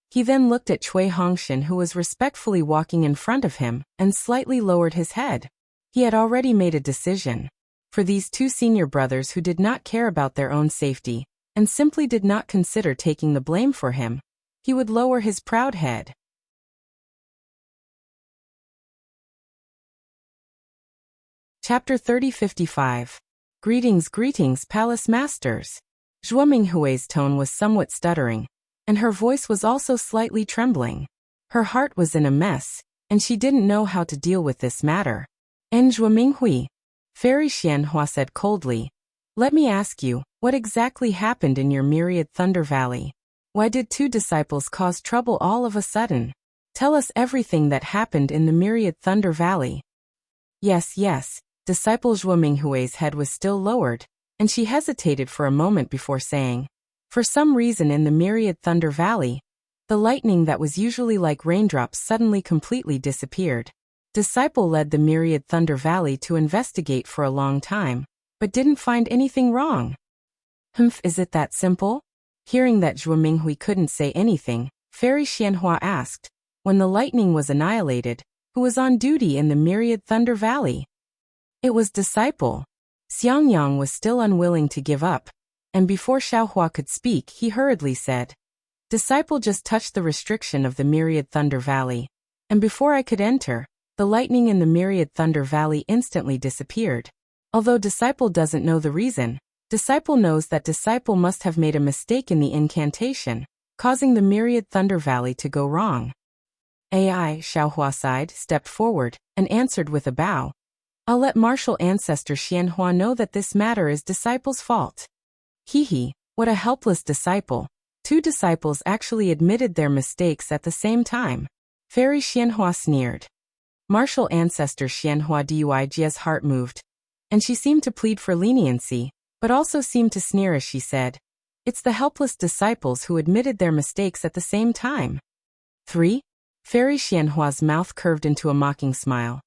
He then looked at Cui Hongshan, who was respectfully walking in front of him, and slightly lowered his head. He had already made a decision. For these two senior brothers who did not care about their own safety, and simply did not consider taking the blame for him, he would lower his proud head. Chapter 3055. Greetings, greetings, Palace Masters. Zhuo Minghui's tone was somewhat stuttering, and her voice was also slightly trembling. Her heart was in a mess, and she didn't know how to deal with this matter. And Zhuo Minghui, Fairy Xianhua said coldly, let me ask you, what exactly happened in your Myriad Thunder Valley? Why did two disciples cause trouble all of a sudden? Tell us everything that happened in the Myriad Thunder Valley. Yes. Disciple Zhuo Minghui's head was still lowered, and she hesitated for a moment before saying, for some reason in the Myriad Thunder Valley, the lightning that was usually like raindrops suddenly completely disappeared. Disciple led the myriad Thunder Valley to investigate for a long time, but didn't find anything wrong. Is it that simple? Hearing that Zhuo Minghui couldn't say anything, Fairy Xianhua asked, when the lightning was annihilated, who was on duty in the myriad Thunder Valley? It was Disciple. Xiangyang was still unwilling to give up, and before Xiaohua could speak, he hurriedly said, Disciple just touched the restriction of the myriad Thunder Valley, and before I could enter, the lightning in the myriad Thunder Valley instantly disappeared. Although Disciple doesn't know the reason, Disciple knows that Disciple must have made a mistake in the incantation, causing the myriad Thunder Valley to go wrong. AI, Xiaohua sighed, stepped forward, and answered with a bow. I'll let martial ancestor Xianhua know that this matter is Disciple's fault. Hee, what a helpless disciple. Two disciples actually admitted their mistakes at the same time. Fairy Xianhua sneered. Martial ancestor Xianhua Duijia's heart moved, and she seemed to plead for leniency, but also seemed to sneer as she said, It's the helpless disciples who admitted their mistakes at the same time. 3. Fairy Xianhua's mouth curved into a mocking smile.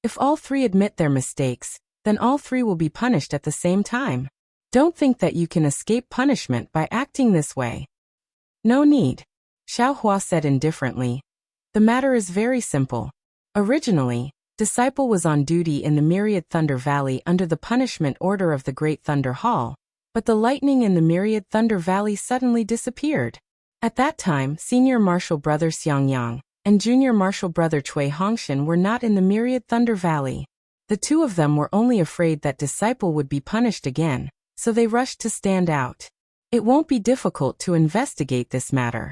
If all three admit their mistakes, then all three will be punished at the same time. Don't think that you can escape punishment by acting this way. No need. Xiaohua said indifferently. The matter is very simple. Originally, Disciple was on duty in the myriad Thunder Valley under the punishment order of the Great Thunder Hall, but the lightning in the myriad Thunder Valley suddenly disappeared. At that time, senior martial brother Xiangyang and junior martial brother Cui Hongshan were not in the myriad Thunder Valley. The two of them were only afraid that Disciple would be punished again, so they rushed to stand out. It won't be difficult to investigate this matter.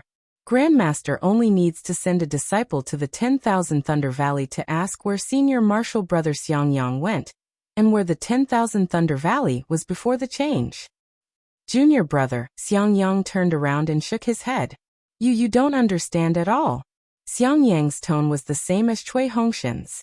Grandmaster only needs to send a disciple to the 10,000 Thunder Valley to ask where senior martial brother Xiangyang went, and where the 10,000 Thunder Valley was before the change. Junior brother Xiangyang turned around and shook his head. You don't understand at all. Xiangyang's tone was the same as Cui Hongshan's.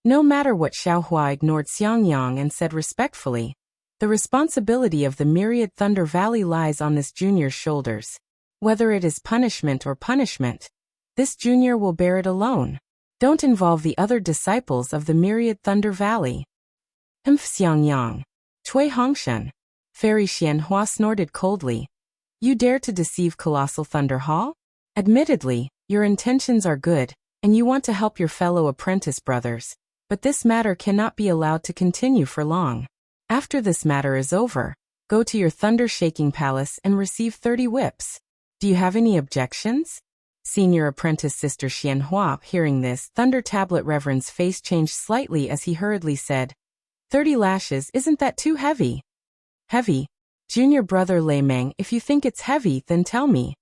No matter what, Xiaohua ignored Xiangyang and said respectfully, the responsibility of the myriad Thunder Valley lies on this junior's shoulders. Whether it is punishment or punishment, this junior will bear it alone. Don't involve the other disciples of the myriad Thunder Valley. Xiangyang. Cui Hongshan. Fairy Xianhua snorted coldly. You dare to deceive Colossal Thunder Hall? Admittedly, your intentions are good, and you want to help your fellow apprentice brothers, but this matter cannot be allowed to continue for long. After this matter is over, go to your thunder-shaking palace and receive 30 whips. Do you have any objections? Senior apprentice Sister Xianhua, hearing this, Thunder Tablet Reverend's face changed slightly as he hurriedly said, 30 lashes, isn't that too heavy? Heavy? Junior brother Lei Meng, if you think it's heavy, then tell me.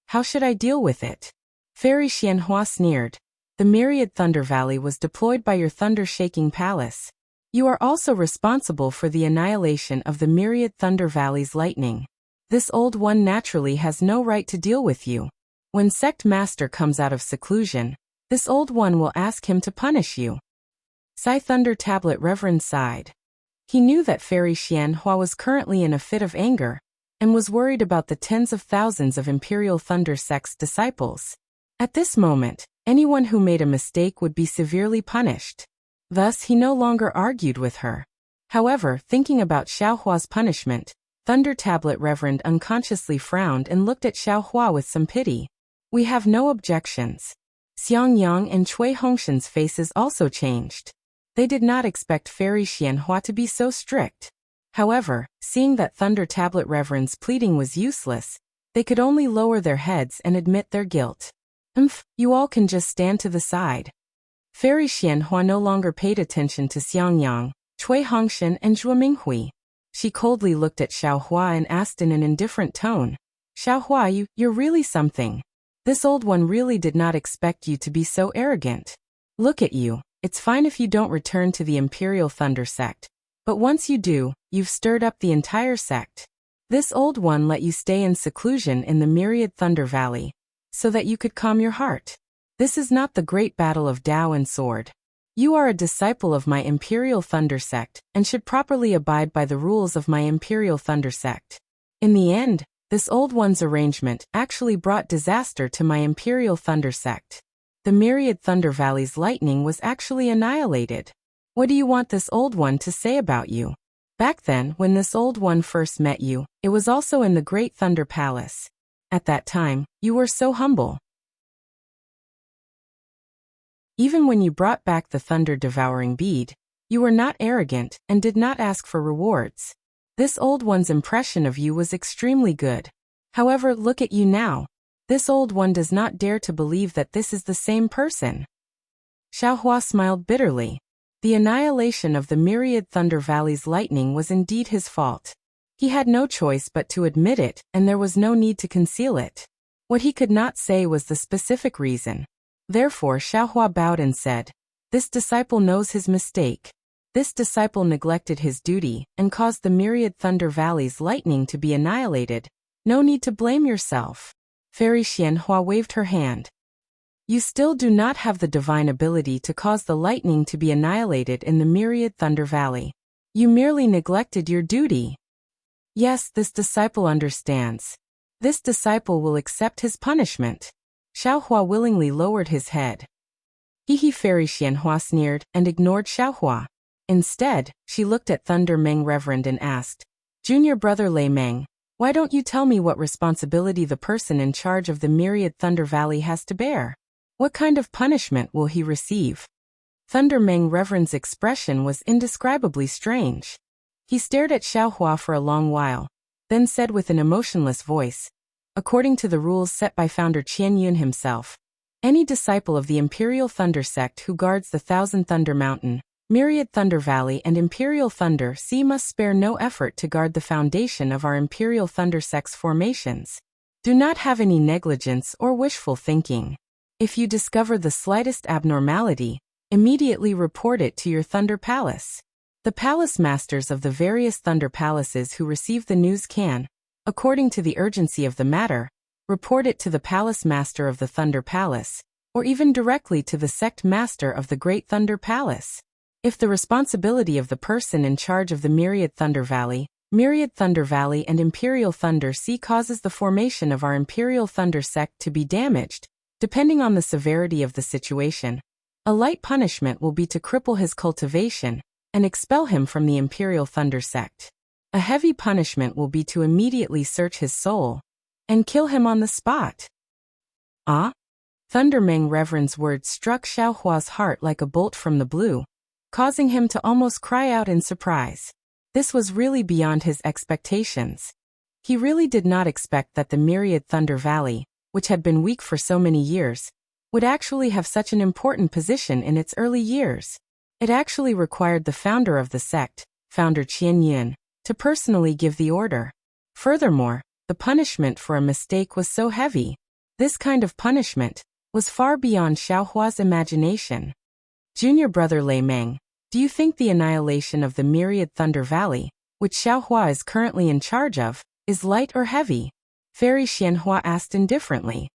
How should I deal with it? Fairy Xianhua sneered. The myriad Thunder Valley was deployed by your thunder-shaking palace. You are also responsible for the annihilation of the myriad Thunder Valley's lightning. This old one naturally has no right to deal with you. When Sect Master comes out of seclusion, this old one will ask him to punish you. Sai Thunder Tablet Reverend sighed. He knew that Fairy Xianhua was currently in a fit of anger, and was worried about the tens of thousands of Imperial Thunder Sect's disciples. At this moment, anyone who made a mistake would be severely punished. Thus, he no longer argued with her. However, thinking about Xiaohua's punishment, Thunder Tablet Reverend unconsciously frowned and looked at Xiaohua with some pity. We have no objections. Xiangyang and Cui Hongshan's faces also changed. They did not expect Fairy Xianhua to be so strict. However, seeing that Thunder Tablet Reverend's pleading was useless, they could only lower their heads and admit their guilt. You all can just stand to the side. Fairy Xianhua no longer paid attention to Xiangyang, Cui Hongshan and Zhuo Minghui. She coldly looked at Xiaohua and asked in an indifferent tone, Xiaohua, you're really something. This old one really did not expect you to be so arrogant. Look at you, it's fine if you don't return to the Imperial Thunder Sect. But once you do, you've stirred up the entire sect. This old one let you stay in seclusion in the myriad Thunder Valley, so that you could calm your heart. This is not the great battle of Dao and sword. You are a disciple of my Imperial Thunder Sect, and should properly abide by the rules of my Imperial Thunder Sect. In the end, this old one's arrangement actually brought disaster to my Imperial Thunder Sect. the myriad Thunder Valley's lightning was actually annihilated. What do you want this old one to say about you? Back then, when this old one first met you, it was also in the Great Thunder Palace. At that time, you were so humble. Even when you brought back the thunder-devouring bead, you were not arrogant and did not ask for rewards. This old one's impression of you was extremely good. However, look at you now. This old one does not dare to believe that this is the same person. Xiaohua smiled bitterly. The annihilation of the myriad Thunder Valley's lightning was indeed his fault. He had no choice but to admit it, and there was no need to conceal it. What he could not say was the specific reason. Therefore Xiaohua bowed and said, "This disciple knows his mistake. This disciple neglected his duty and caused the myriad Thunder Valley's lightning to be annihilated. No need to blame yourself." Fairy Xianhua waved her hand. "You still do not have the divine ability to cause the lightning to be annihilated in the myriad Thunder Valley. You merely neglected your duty." Yes, this disciple understands. This disciple will accept his punishment. Xiaohua willingly lowered his head. Fairy Xianhua sneered and ignored Xiaohua. Instead, she looked at Thunder Meng Reverend and asked, "Junior brother Lei Meng, why don't you tell me what responsibility the person in charge of the myriad Thunder Valley has to bear? What kind of punishment will he receive?" Thunder Meng Reverend's expression was indescribably strange. He stared at Xiaohua for a long while, then said with an emotionless voice, "According to the rules set by founder Qian Yun himself, any disciple of the Imperial Thunder Sect who guards the Thousand Thunder Mountain, Myriad Thunder Valley and Imperial Thunder Sea must spare no effort to guard the foundation of our Imperial Thunder Sect's formations. Do not have any negligence or wishful thinking. If you discover the slightest abnormality, immediately report it to your Thunder Palace. The palace masters of the various Thunder Palaces who receive the news can, according to the urgency of the matter, report it to the Palace Master of the Thunder Palace, or even directly to the Sect Master of the Great Thunder Palace. If the responsibility of the person in charge of the Myriad Thunder Valley and Imperial Thunder Sea causes the formation of our Imperial Thunder Sect to be damaged, depending on the severity of the situation, a light punishment will be to cripple his cultivation and expel him from the Imperial Thunder Sect. A heavy punishment will be to immediately search his soul and kill him on the spot." Ah? Thunder Meng Reverend's words struck Xiaohua's heart like a bolt from the blue, causing him to almost cry out in surprise. This was really beyond his expectations. He really did not expect that the Myriad Thunder Valley, which had been weak for so many years, would actually have such an important position in its early years. It actually required the founder of the sect, Founder Qian Yun, to personally give the order. Furthermore, the punishment for a mistake was so heavy. This kind of punishment was far beyond Xiaohua's imagination. "Junior brother Lei Meng, do you think the annihilation of the Myriad Thunder Valley, which Xiaohua is currently in charge of, is light or heavy?" Fairy Xianhua asked indifferently.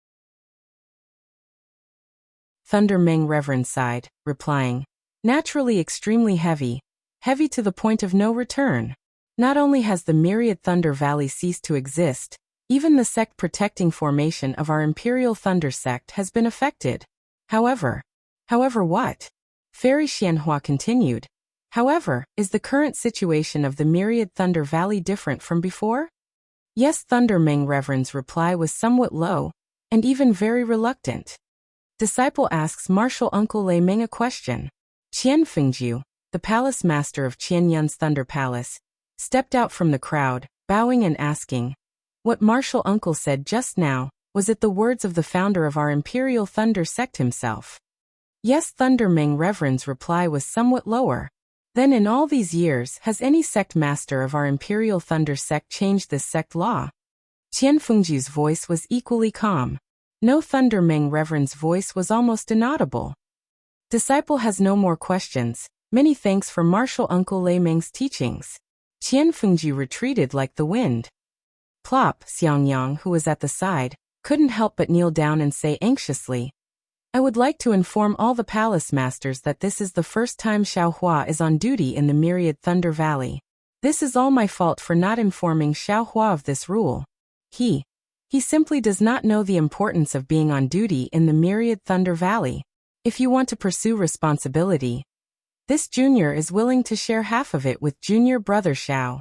Thunder Meng Reverend sighed, replying, "Naturally extremely heavy. Heavy to the point of no return. Not only has the Myriad Thunder Valley ceased to exist, even the sect protecting formation of our Imperial Thunder Sect has been affected. However what?" Fairy Xianhua continued. "However, is the current situation of the Myriad Thunder Valley different from before?" Yes, Thunder Meng Reverend's reply was somewhat low, and even very reluctant. Disciple asks Martial Uncle Lei Meng a question. Qian Fengjiu, the palace master of Qian Yun's Thunder Palace, stepped out from the crowd, bowing and asking, "What Martial Uncle said just now, was it the words of the founder of our Imperial Thunder Sect himself?" Yes, Thunder Meng Reverend's reply was somewhat lower. Then in all these years has any sect master of our Imperial Thunder Sect changed this sect law? Qian Fengjiu's voice was equally calm. No, Thunder Meng Reverend's voice was almost inaudible. Disciple has no more questions. Many thanks for Martial Uncle Lei Meng's teachings. Qian Fengjiu retreated like the wind. Plop, Xiangyang, who was at the side, couldn't help but kneel down and say anxiously, "I would like to inform all the palace masters that this is the first time Xiaohua is on duty in the Myriad Thunder Valley. This is all my fault for not informing Xiaohua of this rule. He He simply does not know the importance of being on duty in the Myriad Thunder Valley. If you want to pursue responsibility, this junior is willing to share half of it with junior brother Xiao.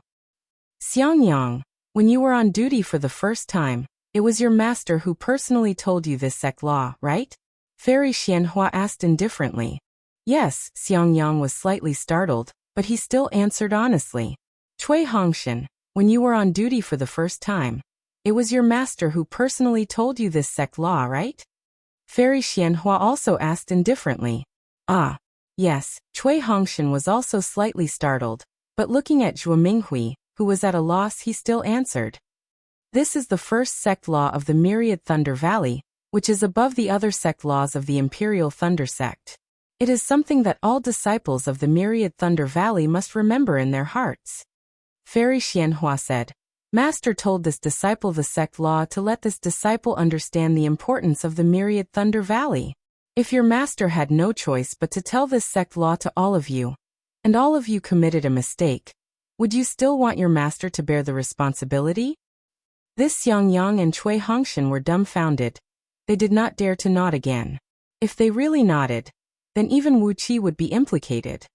Xiangyang, when you were on duty for the first time, it was your master who personally told you this sect law, right? Fairy Xianhua asked indifferently. Yes, Xiangyang was slightly startled, but he still answered honestly. Cui Hongshan, when you were on duty for the first time, it was your master who personally told you this sect law, right? Fairy Xianhua also asked indifferently. Ah. Yes, Cui Hongshan was also slightly startled, but looking at Zhuo Minghui, who was at a loss, he still answered. This is the first sect law of the Myriad Thunder Valley, which is above the other sect laws of the Imperial Thunder Sect. It is something that all disciples of the Myriad Thunder Valley must remember in their hearts. Fairy Xianhua said, Master told this disciple the sect law to let this disciple understand the importance of the Myriad Thunder Valley. If your master had no choice but to tell this sect law to all of you, and all of you committed a mistake, would you still want your master to bear the responsibility? This Xiangyang and Cui Hongshan were dumbfounded. They did not dare to nod again. If they really nodded, then even Wuxia would be implicated.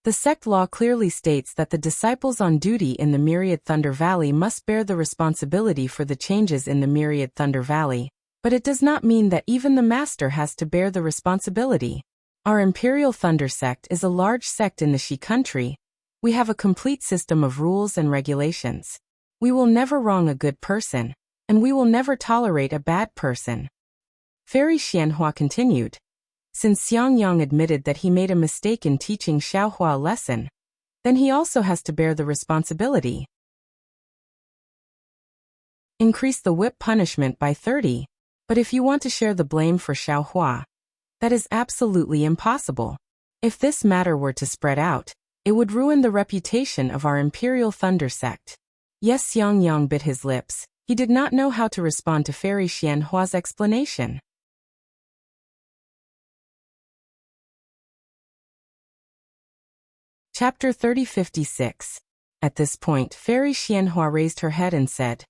The sect law clearly states that the disciples on duty in the Myriad Thunder Valley must bear the responsibility for the changes in the Myriad Thunder Valley, but it does not mean that even the master has to bear the responsibility. Our Imperial Thunder Sect is a large sect in the Shi country. We have a complete system of rules and regulations. We will never wrong a good person, and we will never tolerate a bad person. Fairy Xianhua continued. Since Xiangyang admitted that he made a mistake in teaching Xiaohua a lesson, then he also has to bear the responsibility. Increase the whip punishment by 30. But if you want to share the blame for Xiaohua, that is absolutely impossible. If this matter were to spread out, it would ruin the reputation of our Imperial Thunder Sect. Yes, Xiangyang bit his lips. He did not know how to respond to Fairy Xianhua's explanation. Chapter 3056. At this point, Fairy Xianhua raised her head and said,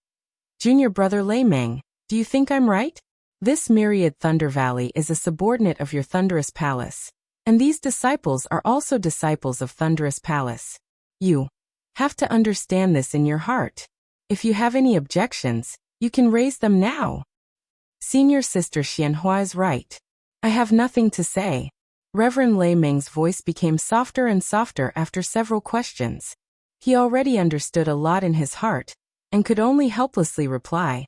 Junior brother Lei Meng, do you think I'm right? This Myriad Thunder Valley is a subordinate of your Thunderous Palace, and these disciples are also disciples of Thunderous Palace. You have to understand this in your heart. If you have any objections, you can raise them now. Senior Sister Xianhua is right. I have nothing to say. Reverend Lei Meng's voice became softer and softer after several questions. He already understood a lot in his heart, and could only helplessly reply.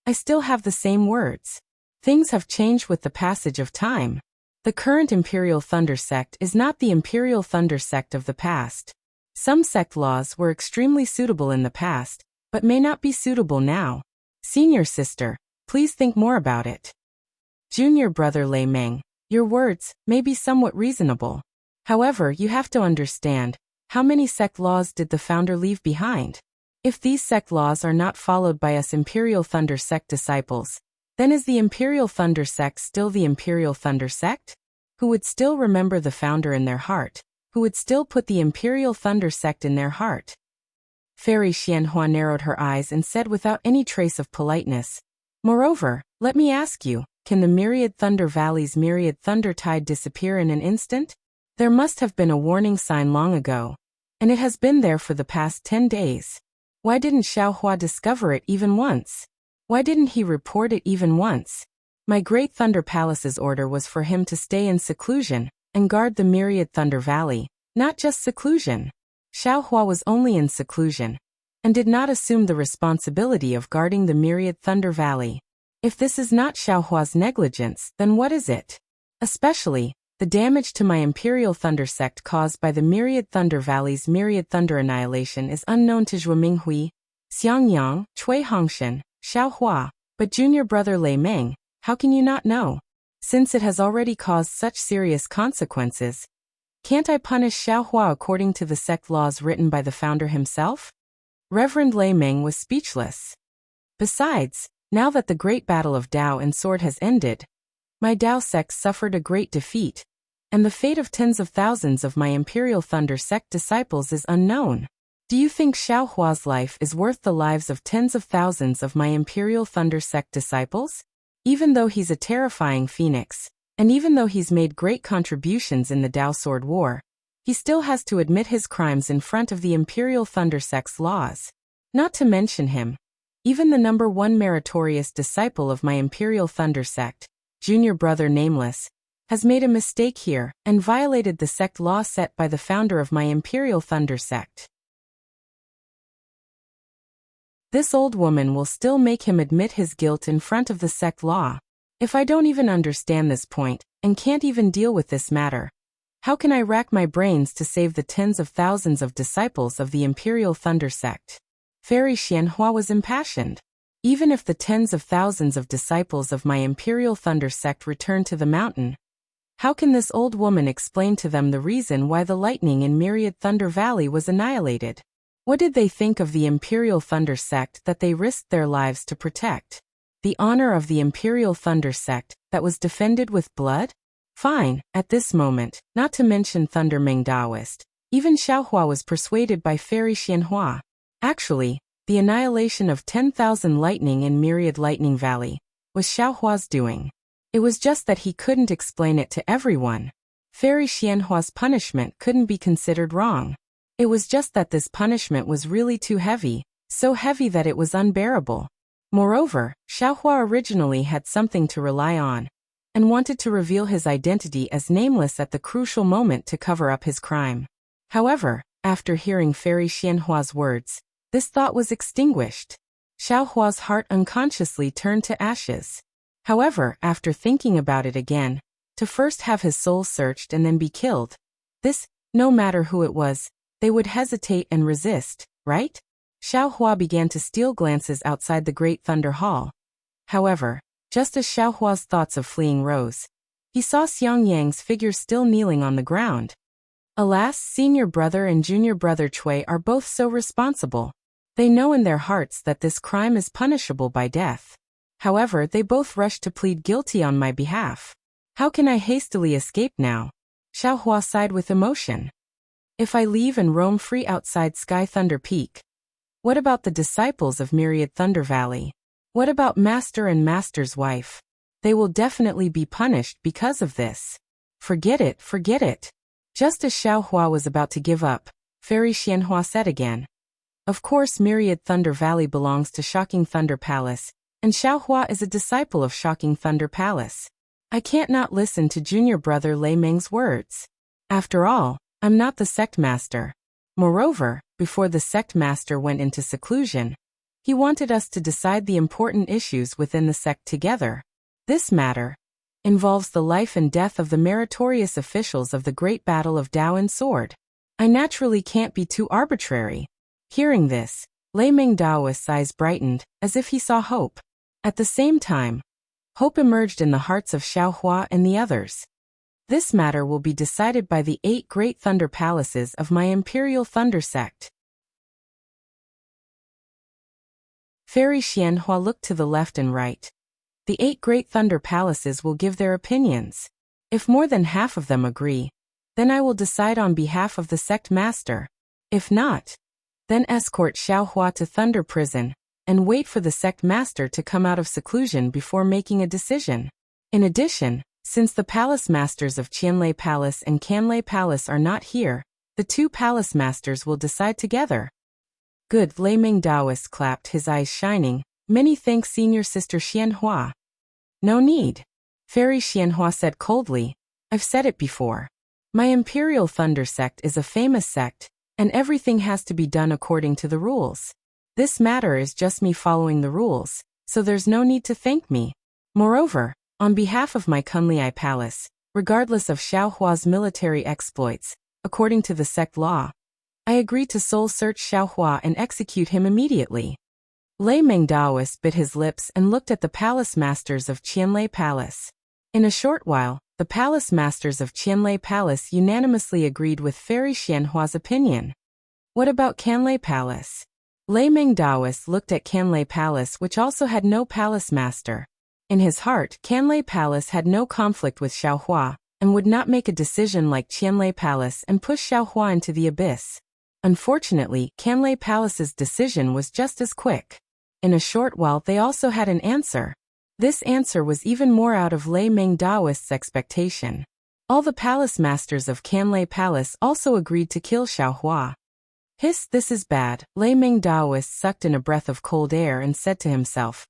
I still have the same words. Things have changed with the passage of time. The current Imperial Thunder Sect is not the Imperial Thunder Sect of the past. Some sect laws were extremely suitable in the past, but may not be suitable now. Senior sister, please think more about it. Junior brother Lei Meng, your words may be somewhat reasonable. However, you have to understand, how many sect laws did the founder leave behind? If these sect laws are not followed by us Imperial Thunder Sect disciples, then is the Imperial Thunder Sect still the Imperial Thunder Sect? Who would still remember the founder in their heart? Who would still put the Imperial Thunder Sect in their heart? Fairy Xianhua narrowed her eyes and said without any trace of politeness, Moreover, let me ask you, can the Myriad Thunder Valley's Myriad Thunder Tide disappear in an instant? There must have been a warning sign long ago, and it has been there for the past 10 days. Why didn't Xiaohua discover it even once? Why didn't he report it even once? My Great Thunder Palace's order was for him to stay in seclusion and guard the Myriad Thunder Valley, not just seclusion. Xiaohua was only in seclusion and did not assume the responsibility of guarding the Myriad Thunder Valley. If this is not Xiaohua's negligence, then what is it? Especially, the damage to my Imperial Thunder Sect caused by the Myriad Thunder Valley's Myriad Thunder Annihilation is unknown to Zhuo Minghui, Xiangyang, Cui Hongshan, Xiaohua, but junior brother Lei Meng, how can you not know? Since it has already caused such serious consequences, can't I punish Xiaohua according to the sect laws written by the founder himself? Reverend Lei Meng was speechless. Besides, now that the great battle of Dao and Sword has ended, my Dao sect suffered a great defeat, and the fate of tens of thousands of my Imperial Thunder Sect disciples is unknown. Do you think Xiao Hua's life is worth the lives of tens of thousands of my Imperial Thunder Sect disciples? Even though he's a terrifying phoenix, and even though he's made great contributions in the Dao Sword War, he still has to admit his crimes in front of the Imperial Thunder Sect's laws. Not to mention him, even the number one meritorious disciple of my Imperial Thunder Sect, junior brother Nameless, has made a mistake here and violated the sect law set by the founder of my Imperial Thunder Sect. This old woman will still make him admit his guilt in front of the sect law. If I don't even understand this point, and can't even deal with this matter, how can I rack my brains to save the tens of thousands of disciples of the Imperial Thunder Sect? Fairy Xianhua was impassioned. Even if the tens of thousands of disciples of my Imperial Thunder Sect return to the mountain, how can this old woman explain to them the reason why the lightning in Myriad Thunder Valley was annihilated? What did they think of the Imperial Thunder Sect that they risked their lives to protect? The honor of the Imperial Thunder Sect that was defended with blood? Fine, at this moment, not to mention Thunder Meng Daoist, even Xiaohua was persuaded by Fairy Xianhua. Actually, the annihilation of 10,000 lightning in Myriad Lightning Valley was Xiaohua's doing. It was just that he couldn't explain it to everyone. Fairy Xianhua's punishment couldn't be considered wrong. It was just that this punishment was really too heavy, so heavy that it was unbearable. Moreover, Xiaohua originally had something to rely on, and wanted to reveal his identity as Nameless at the crucial moment to cover up his crime. However, after hearing Fairy Xianhua's words, this thought was extinguished. Xiaohua's heart unconsciously turned to ashes. However, after thinking about it again, to first have his soul searched and then be killed, this, no matter who it was, they would hesitate and resist, right? Xiaohua began to steal glances outside the Great Thunder Hall. However, just as Xiaohua's thoughts of fleeing rose, he saw Xiang Yang's figure still kneeling on the ground. Alas, senior brother and junior brother Cui are both so responsible. They know in their hearts that this crime is punishable by death. However, they both rush to plead guilty on my behalf. How can I hastily escape now? Xiaohua sighed with emotion. If I leave and roam free outside Sky Thunder Peak? What about the disciples of Myriad Thunder Valley? What about Master and Master's wife? They will definitely be punished because of this. Forget it, forget it. Just as Xiaohua was about to give up, Fairy Xianhua said again. Of course Myriad Thunder Valley belongs to Shocking Thunder Palace, and Xiaohua is a disciple of Shocking Thunder Palace. I can't not listen to junior brother Lei Meng's words. After all, I'm not the sect master. Moreover, before the sect master went into seclusion, he wanted us to decide the important issues within the sect together. This matter involves the life and death of the meritorious officials of the great battle of Dao and Sword. I naturally can't be too arbitrary. Hearing this, Lei Meng Daoist's eyes brightened, as if he saw hope. At the same time, hope emerged in the hearts of Xiaohua and the others. This matter will be decided by the 8 great thunder palaces of my Imperial Thunder Sect. Fairy Xianhua looked to the left and right. The 8 great thunder palaces will give their opinions. If more than half of them agree, then I will decide on behalf of the sect master. If not, then escort Xiaohua to Thunder Prison, and wait for the sect master to come out of seclusion before making a decision. In addition, since the palace masters of Qianlei Palace and Canlei Palace are not here, the 2 palace masters will decide together. Good, Lei Meng Daoist clapped, his eyes shining. Many thanks, senior sister Xianhua. No need. Fairy Xianhua said coldly. I've said it before. My Imperial Thunder Sect is a famous sect, and everything has to be done according to the rules. This matter is just me following the rules, so there's no need to thank me. Moreover, on behalf of my Kunlei Palace, regardless of Xiaohua's military exploits, according to the sect law, I agree to soul search Xiaohua and execute him immediately. Lei Meng Daoist bit his lips and looked at the palace masters of Qianlei Palace. In a short while, the palace masters of Qianlei Palace unanimously agreed with Fairy Xianhua's opinion. What about Canlei Palace? Lei Meng Daoist looked at Canlei Palace, which also had no palace master. In his heart, Canlei Palace had no conflict with Xiaohua, and would not make a decision like Qianlei Palace and push Xiaohua into the abyss. Unfortunately, Canlay Palace's decision was just as quick. In a short while they also had an answer. This answer was even more out of Lei Ming Daoist's expectation. All the palace masters of Canlay Palace also agreed to kill Xiaohua. Hiss, this is bad. Lei Ming Daoist sucked in a breath of cold air and said to himself,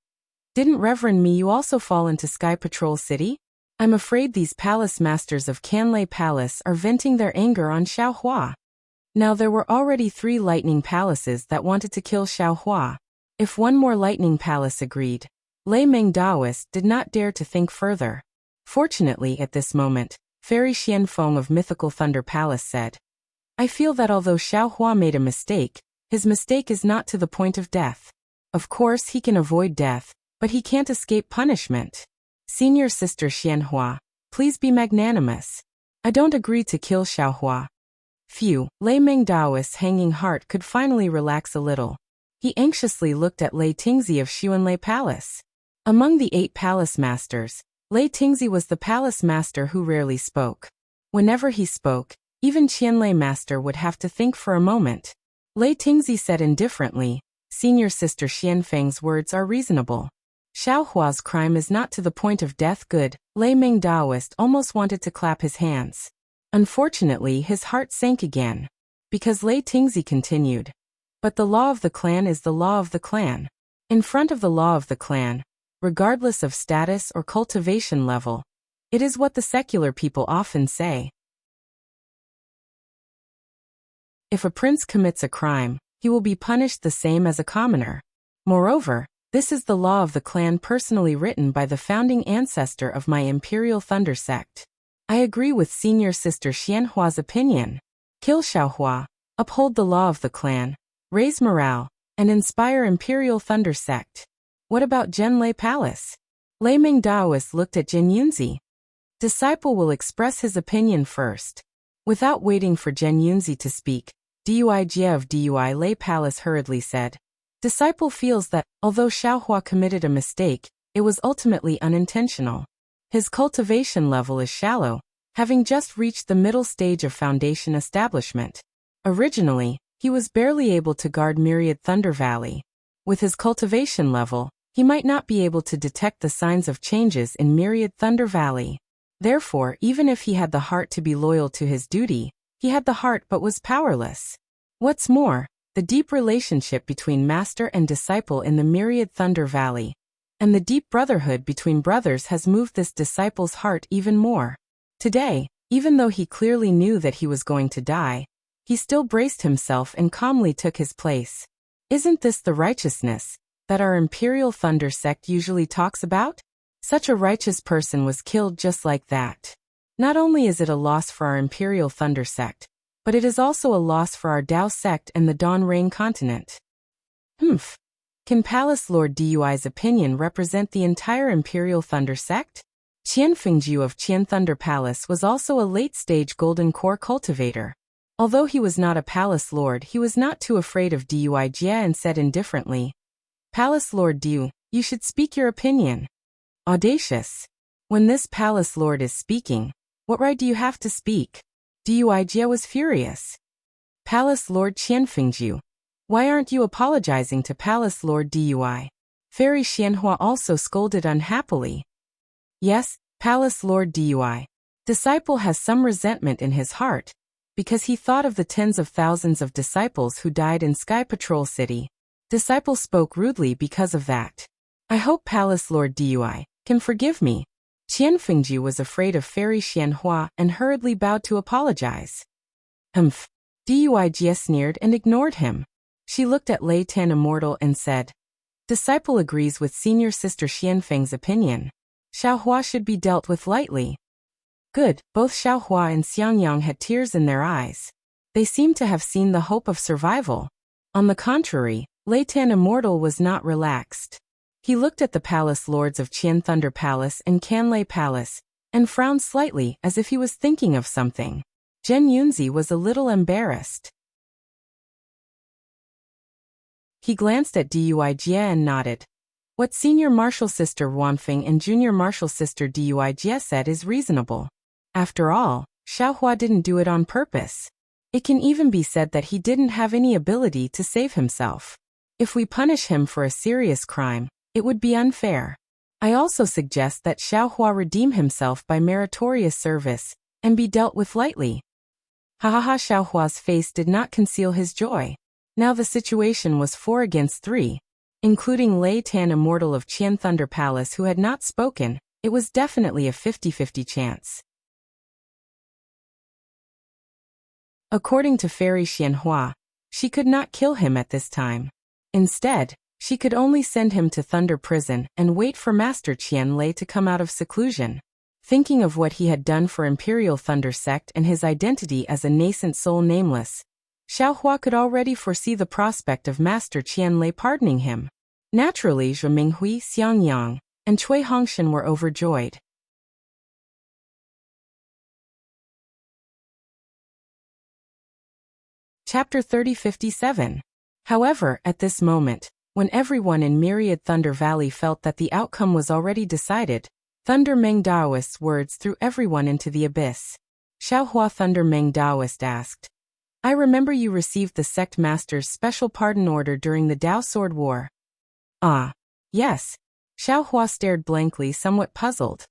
"Didn't Reverend Mi you also fall into Sky Patrol City? I'm afraid these palace masters of Canlay Palace are venting their anger on Xiaohua." Now there were already 3 lightning palaces that wanted to kill Xiaohua. If one more lightning palace agreed, Lei Ming Daoist did not dare to think further. Fortunately at this moment, Fairy Xianfeng of Mythical Thunder Palace said, "I feel that although Xiaohua made a mistake, his mistake is not to the point of death. Of course he can avoid death, but he can't escape punishment. Senior Sister Xianhua, please be magnanimous. I don't agree to kill Xiaohua." Phew, Lei Ming Daoist's hanging heart could finally relax a little. He anxiously looked at Lei Tingzi of Xuanlei Palace. Among the 8 palace masters, Lei Tingzi was the palace master who rarely spoke. Whenever he spoke, even Qianlei master would have to think for a moment. Lei Tingzi said indifferently, "Senior Sister Xianfeng's words are reasonable. Xiaohua's crime is not to the point of death." Good. Lei Ming Daoist almost wanted to clap his hands. Unfortunately his heart sank again. Because Lei Tingzi continued, "But the law of the clan is the law of the clan. In front of the law of the clan, regardless of status or cultivation level, it is what the secular people often say. If a prince commits a crime, he will be punished the same as a commoner. Moreover, this is the law of the clan personally written by the founding ancestor of my Imperial Thunder sect. I agree with Senior Sister Xianhua's opinion. Kill Xiaohua, uphold the law of the clan, raise morale, and inspire Imperial Thunder sect. What about Zhenlei Palace?" Lei Ming Daoist looked at Zhen Yunzi. "Disciple will express his opinion first." Without waiting for Zhen Yunzi to speak, Dui Jie of Dui Lei Palace hurriedly said, "Disciple feels that, although Xiaohua committed a mistake, it was ultimately unintentional. His cultivation level is shallow, having just reached the middle stage of foundation establishment. Originally, he was barely able to guard Myriad Thunder Valley. With his cultivation level, he might not be able to detect the signs of changes in Myriad Thunder Valley. Therefore, even if he had the heart to be loyal to his duty, he had the heart but was powerless. What's more, the deep relationship between master and disciple in the Myriad Thunder Valley, and the deep brotherhood between brothers has moved this disciple's heart even more. Today, even though he clearly knew that he was going to die, he still braced himself and calmly took his place. Isn't this the righteousness that our Imperial Thunder sect usually talks about? Such a righteous person was killed just like that. Not only is it a loss for our Imperial Thunder sect, but it is also a loss for our Dao sect and the Dawn Rain continent." Humph. Can Palace Lord Dui's opinion represent the entire Imperial Thunder sect? Qian Fengjiu of Qian Thunder Palace was also a late-stage Golden Core cultivator. Although he was not a Palace Lord, he was not too afraid of Dui Jie and said indifferently, "Palace Lord Du, you should speak your opinion." Audacious. When this Palace Lord is speaking, what right do you have to speak? Dui Jie was furious. "Palace Lord Qianfengjiu, why aren't you apologizing to Palace Lord Dui?" Fairy Xianhua also scolded unhappily. "Yes, Palace Lord Dui. Disciple has some resentment in his heart, because he thought of the tens of thousands of disciples who died in Sky Patrol City. Disciple spoke rudely because of that. I hope Palace Lord Dui can forgive me." Qian Fengjiu was afraid of Fairy Xianhua and hurriedly bowed to apologize. Humph. Dui Jie sneered and ignored him. She looked at Lei Tan Immortal and said, "Disciple agrees with Senior Sister Xianfeng's opinion. Xiaohua should be dealt with lightly." Good. Both Xiaohua and Xiangyang had tears in their eyes. They seemed to have seen the hope of survival. On the contrary, Lei Tan Immortal was not relaxed. He looked at the palace lords of Qian Thunder Palace and Canlay Palace, and frowned slightly as if he was thinking of something. Zhen Yunzi was a little embarrassed. He glanced at Dui Jie and nodded. What Senior Martial Sister Wanfeng and Junior Martial Sister Dui Jie said is reasonable. After all, Xiaohua didn't do it on purpose. It can even be said that he didn't have any ability to save himself. If we punish him for a serious crime, it would be unfair. I also suggest that Xiaohua redeem himself by meritorious service and be dealt with lightly. Ha ha ha! Xiaohua's face did not conceal his joy. Now the situation was 4 against 3. Including Lei Tan, immortal of Qian Thunder Palace, who had not spoken, it was definitely a 50-50 chance. According to Fairy Xianhua, she could not kill him at this time. Instead, she could only send him to Thunder Prison and wait for Master Qian Lei to come out of seclusion. Thinking of what he had done for Imperial Thunder Sect and his identity as a nascent soul nameless, Xiaohua could already foresee the prospect of Master Qian Lei pardoning him. Naturally, Zhe Minghui, Xiang Yang, and Cui Hongshan were overjoyed. Chapter 3057. However, at this moment, when everyone in Myriad Thunder Valley felt that the outcome was already decided, Thunder Meng Daoist's words threw everyone into the abyss. Xiaohua Thunder Meng Daoist asked, I remember you received the sect master's special pardon order during the Dao Sword War. Ah. Yes. Xiaohua stared blankly, somewhat puzzled.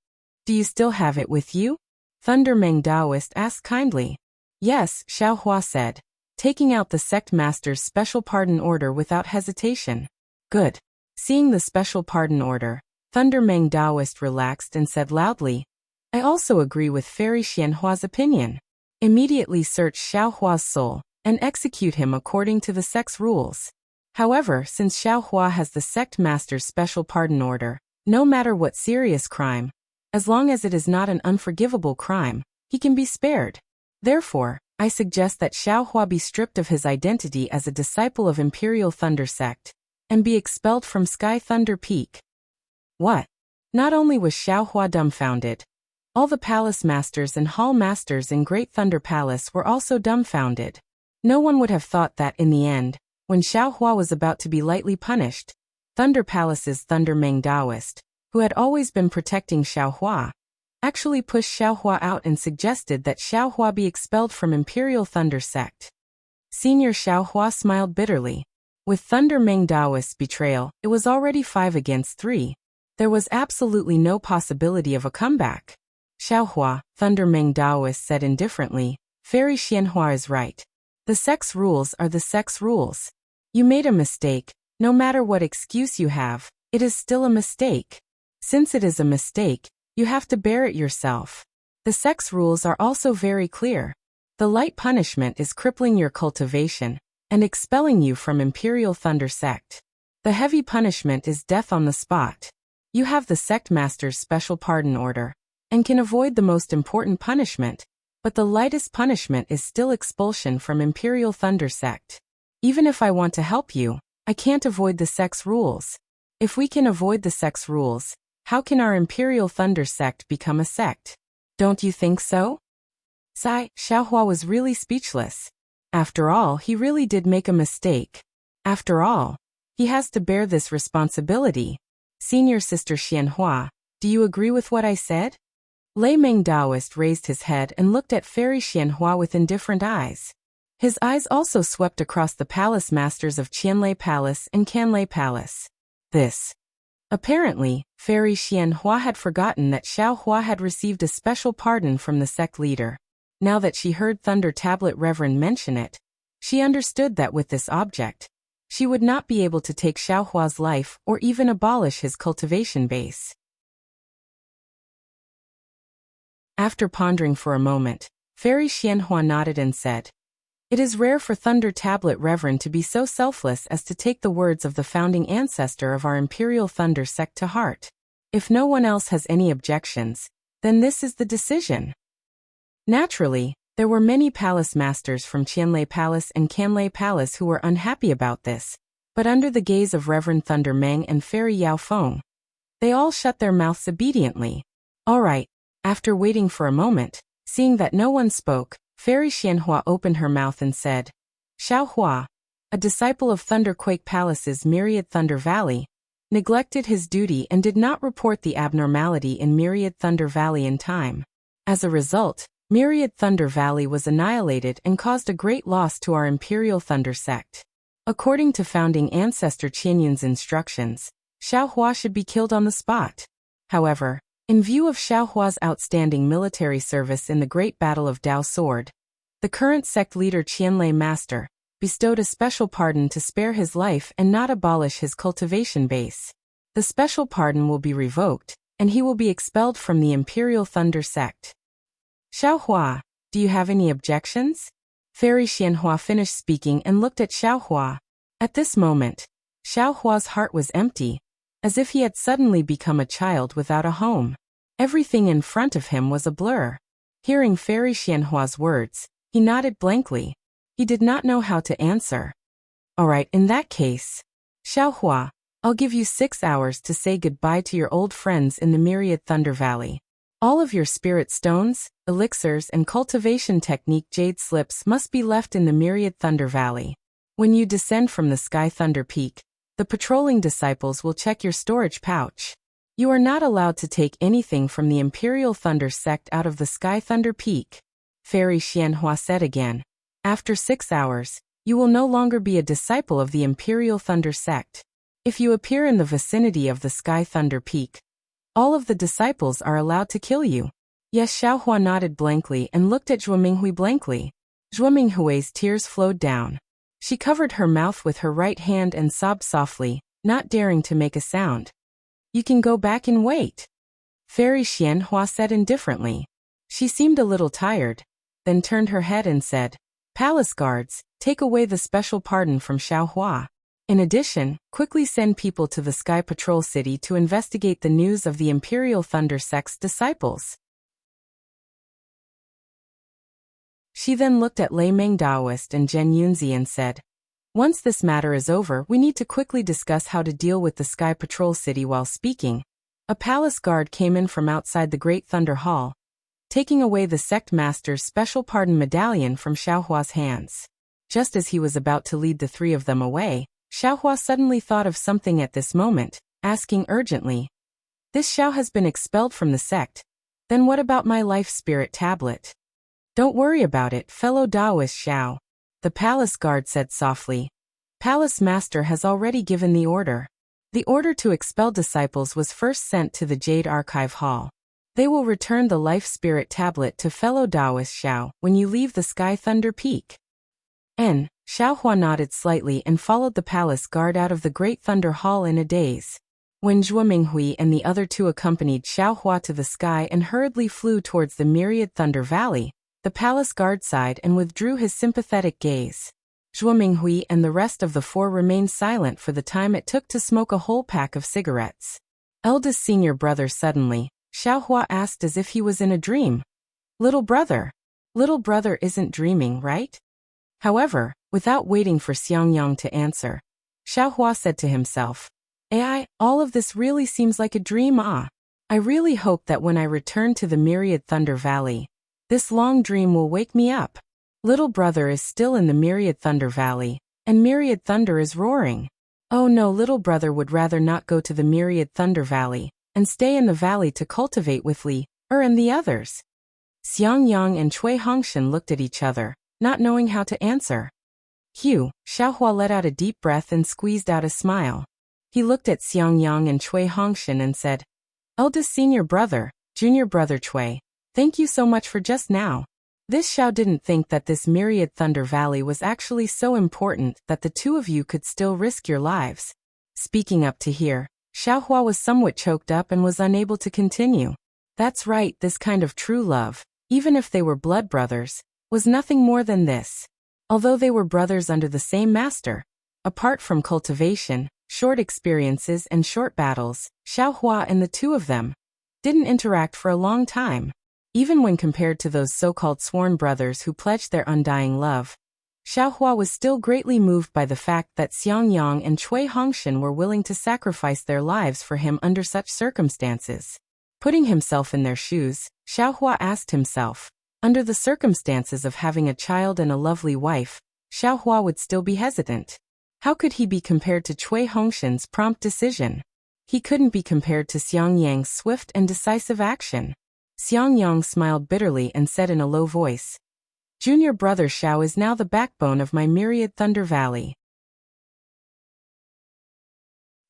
Do you still have it with you? Thunder Meng Daoist asked kindly. Yes, Xiaohua said, taking out the sect master's special pardon order without hesitation. Good. Seeing the special pardon order, Thunder Meng Daoist relaxed and said loudly, I also agree with Fairy Xianhua's opinion. Immediately search Xiaohua's soul and execute him according to the sect's rules. However, since Xiaohua has the sect master's special pardon order, no matter what serious crime, as long as it is not an unforgivable crime, he can be spared. Therefore, I suggest that Xiaohua be stripped of his identity as a disciple of Imperial Thunder Sect and be expelled from Sky Thunder Peak. What? Not only was Xiaohua dumbfounded, all the palace masters and hall masters in Great Thunder Palace were also dumbfounded. No one would have thought that in the end, when Xiaohua was about to be lightly punished, Thunder Palace's Thunder Meng Daoist, who had always been protecting Xiaohua, actually pushed Xiaohua out and suggested that Xiaohua be expelled from Imperial Thunder Sect. Senior Xiaohua smiled bitterly. With Thunder Meng Daoist's betrayal, it was already 5 against 3. There was absolutely no possibility of a comeback. Xiaohua, Thunder Meng Daoist said indifferently, Fairy Xianhua is right. The sect's rules are the sect's rules. You made a mistake. No matter what excuse you have, it is still a mistake. Since it is a mistake, you have to bear it yourself. The sect's rules are also very clear. The light punishment is crippling your cultivation and expelling you from Imperial Thunder Sect. The heavy punishment is death on the spot. You have the sect master's special pardon order and can avoid the most important punishment, but the lightest punishment is still expulsion from Imperial Thunder Sect. Even if I want to help you, I can't avoid the sect's rules. If we can avoid the sect's rules, how can our Imperial Thunder Sect become a sect? Don't you think so? Sigh, Xiaohua was really speechless. After all, he really did make a mistake. After all, he has to bear this responsibility. Senior Sister Xianhua, do you agree with what I said? Lei Meng Daoist raised his head and looked at Fairy Xianhua with indifferent eyes. His eyes also swept across the palace masters of Qianlei Palace and Canlei Palace. This. Apparently, Fairy Xianhua had forgotten that Xiaohua had received a special pardon from the sect leader. Now that she heard Thunder Tablet Reverend mention it, she understood that with this object, she would not be able to take Xiaohua's life or even abolish his cultivation base. After pondering for a moment, Fairy Xianhua nodded and said, It is rare for Thunder Tablet Reverend to be so selfless as to take the words of the founding ancestor of our Imperial Thunder Sect to heart. If no one else has any objections, then this is the decision. Naturally, there were many palace masters from Qianlei Palace and Canlei Palace who were unhappy about this, but under the gaze of Reverend Thunder Meng and Fairy Yao Feng, they all shut their mouths obediently. All right. After waiting for a moment, seeing that no one spoke, Fairy Xianhua opened her mouth and said, Xiaohua, a disciple of Thunderquake Palace's Myriad Thunder Valley, neglected his duty and did not report the abnormality in Myriad Thunder Valley in time. As a result, Myriad Thunder Valley was annihilated and caused a great loss to our Imperial Thunder sect. According to founding ancestor Qianyun's instructions, Xiao Hua should be killed on the spot. However, in view of Xiao Hua's outstanding military service in the Great Battle of Dao Sword, the current sect leader Qianlei Master bestowed a special pardon to spare his life and not abolish his cultivation base. The special pardon will be revoked, and he will be expelled from the Imperial Thunder sect. Xiao Hua, do you have any objections? Fairy Xianhua finished speaking and looked at Xiao Hua. At this moment, Xiao Hua's heart was empty, as if he had suddenly become a child without a home. Everything in front of him was a blur. Hearing Fairy Xianhua's words, he nodded blankly. He did not know how to answer. All right, in that case, Xiao Hua, I'll give you 6 hours to say goodbye to your old friends in the Myriad Thunder Valley. All of your spirit stones, elixirs and cultivation technique jade slips must be left in the Myriad Thunder Valley. When you descend from the Sky Thunder Peak, the patrolling disciples will check your storage pouch. You are not allowed to take anything from the Imperial Thunder sect out of the Sky Thunder Peak. Fairy Xianhua said again. After 6 hours, you will no longer be a disciple of the Imperial Thunder sect. If you appear in the vicinity of the Sky Thunder Peak, all of the disciples are allowed to kill you. Yes, Xiao Hua nodded blankly and looked at Zhuo Minghui blankly. Zhuo Minghui's tears flowed down. She covered her mouth with her right hand and sobbed softly, not daring to make a sound. You can go back and wait. Fairy Xianhua said indifferently. She seemed a little tired, then turned her head and said, Palace guards, take away the special pardon from Xiao Hua. In addition, quickly send people to the Sky Patrol City to investigate the news of the Imperial Thunder sect's disciples. She then looked at Lei Meng Daoist and Zhen Yunzi and said, Once this matter is over, we need to quickly discuss how to deal with the Sky Patrol City. While speaking, a palace guard came in from outside the Great Thunder Hall, taking away the sect master's special pardon medallion from Xiao Hua's hands. Just as he was about to lead the three of them away, Xiao Hua suddenly thought of something at this moment, asking urgently, This Xiao has been expelled from the sect. Then what about my life spirit tablet? Don't worry about it, fellow Daoist Xiao. The palace guard said softly. Palace master has already given the order. The order to expel disciples was first sent to the Jade Archive Hall. They will return the life spirit tablet to fellow Daoist Xiao when you leave the Sky Thunder Peak. Xiao Hua nodded slightly and followed the palace guard out of the Great Thunder Hall in a daze. When Zhuo Minghui and the other two accompanied Xiao Hua to the sky and hurriedly flew towards the Myriad Thunder Valley, the palace guard sighed and withdrew his sympathetic gaze. Zhuo Minghui and the rest of the four remained silent for the time it took to smoke a whole pack of cigarettes. Eldest senior brother suddenly, Xiao Hua asked as if he was in a dream. Little brother isn't dreaming, right? However, without waiting for Xiangyang to answer, Xiao Hua said to himself, all of this really seems like a dream. I really hope that when I return to the Myriad Thunder Valley, this long dream will wake me up. Little brother is still in the Myriad Thunder Valley, and Myriad Thunder is roaring. Oh no, little brother would rather not go to the Myriad Thunder Valley, and stay in the valley to cultivate with Li, and the others. Xiangyang and Cui Hongshan looked at each other, not knowing how to answer. Xiao Hua let out a deep breath and squeezed out a smile. He looked at Xiangyang and Cui Hongshan and said, Eldest senior brother, junior brother Cui, thank you so much for just now. This Xiao didn't think that this Myriad Thunder Valley was actually so important that the two of you could still risk your lives. Speaking up to here, Xiao Hua was somewhat choked up and was unable to continue. That's right, this kind of true love, even if they were blood brothers, was nothing more than this. Although they were brothers under the same master, apart from cultivation, short experiences and short battles, Xiao Hua and the two of them didn't interact for a long time. Even when compared to those so-called sworn brothers who pledged their undying love, Xiao Hua was still greatly moved by the fact that Xiangyang and Cui Hongshan were willing to sacrifice their lives for him under such circumstances. Putting himself in their shoes, Xiao Hua asked himself, under the circumstances of having a child and a lovely wife, Xiao Hua would still be hesitant. How could he be compared to Cui Hongshan's prompt decision? He couldn't be compared to Xiangyang's swift and decisive action. Xiangyang smiled bitterly and said in a low voice, Junior brother Xiao is now the backbone of my myriad Thunder Valley.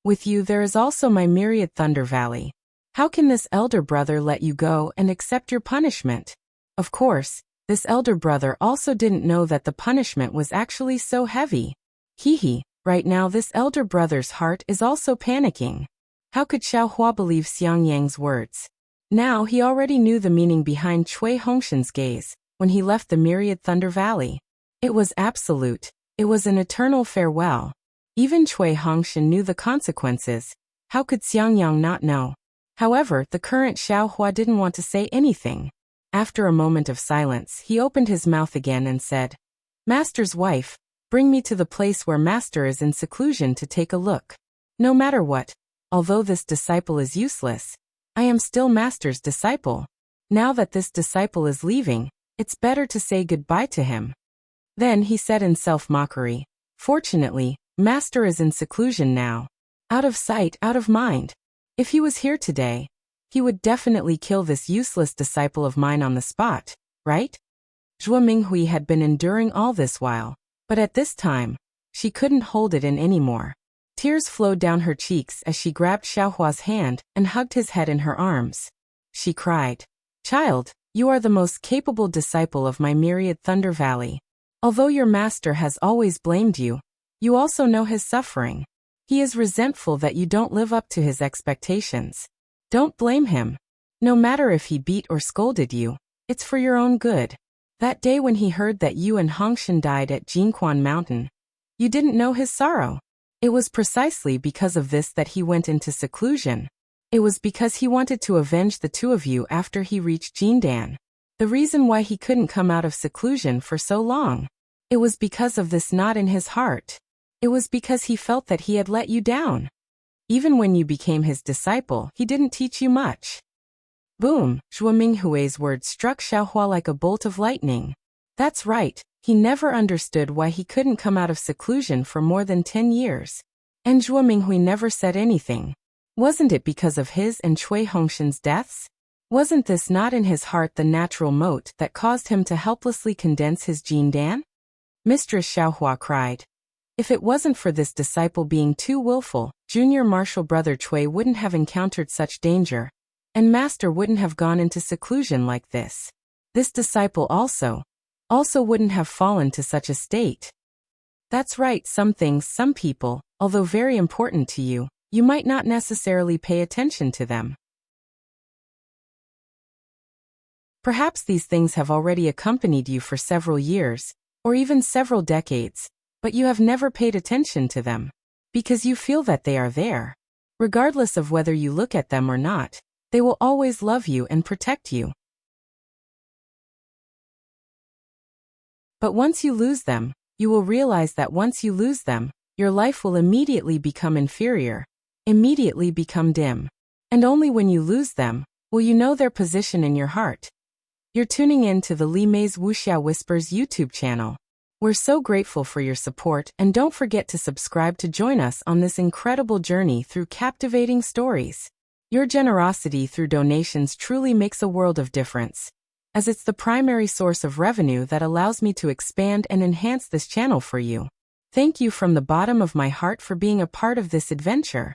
With you there is also my myriad Thunder Valley. How can this elder brother let you go and accept your punishment? Of course, this elder brother also didn't know that the punishment was actually so heavy. Hee, right now this elder brother's heart is also panicking. How could Xiao Hua believe Xiangyang's words? Now he already knew the meaning behind Cui Hongshan's gaze when he left the myriad Thunder Valley. It was absolute. It was an eternal farewell. Even Cui Hongshan knew the consequences. How could Xiangyang not know? However, the current Xiao Hua didn't want to say anything. After a moment of silence, he opened his mouth again and said, Master's wife, bring me to the place where Master is in seclusion to take a look. No matter what, although this disciple is useless, I am still Master's disciple. Now that this disciple is leaving, it's better to say goodbye to him. Then he said in self-mockery, Fortunately, Master is in seclusion now. Out of sight, out of mind. If he was here today, he would definitely kill this useless disciple of mine on the spot, right? Zhuo Minghui had been enduring all this while, but at this time, she couldn't hold it in anymore. Tears flowed down her cheeks as she grabbed Xiaohua's hand and hugged his head in her arms. She cried, Child, you are the most capable disciple of my myriad Thunder Valley. Although your master has always blamed you, you also know his suffering. He is resentful that you don't live up to his expectations. Don't blame him. No matter if he beat or scolded you, it's for your own good. That day when he heard that you and Hongshan died at Jinquan Mountain, you didn't know his sorrow. It was precisely because of this that he went into seclusion. It was because he wanted to avenge the two of you after he reached Jindan. The reason why he couldn't come out of seclusion for so long. It was because of this knot in his heart. It was because he felt that he had let you down. Even when you became his disciple, he didn't teach you much. Boom! Zhuo Minghui's words struck Xiaohua like a bolt of lightning. That's right, he never understood why he couldn't come out of seclusion for more than 10 years. And Zhuo Minghui never said anything. Wasn't it because of his and Cui Hongshan's deaths? Wasn't this knot in his heart the natural moat that caused him to helplessly condense his Jindan? Mistress Xiaohua cried. If it wasn't for this disciple being too willful, junior martial brother Cui wouldn't have encountered such danger, and master wouldn't have gone into seclusion like this. This disciple also wouldn't have fallen to such a state. That's right, some things, some people, although very important to you, you might not necessarily pay attention to them. Perhaps these things have already accompanied you for several years, or even several decades, but you have never paid attention to them, because you feel that they are there. Regardless of whether you look at them or not, they will always love you and protect you. But once you lose them, you will realize that once you lose them, your life will immediately become inferior, immediately become dim. And only when you lose them, will you know their position in your heart. You're tuning in to the Li Mei's Wuxia Whispers YouTube channel. We're so grateful for your support, and don't forget to subscribe to join us on this incredible journey through captivating stories. Your generosity through donations truly makes a world of difference, as it's the primary source of revenue that allows me to expand and enhance this channel for you. Thank you from the bottom of my heart for being a part of this adventure.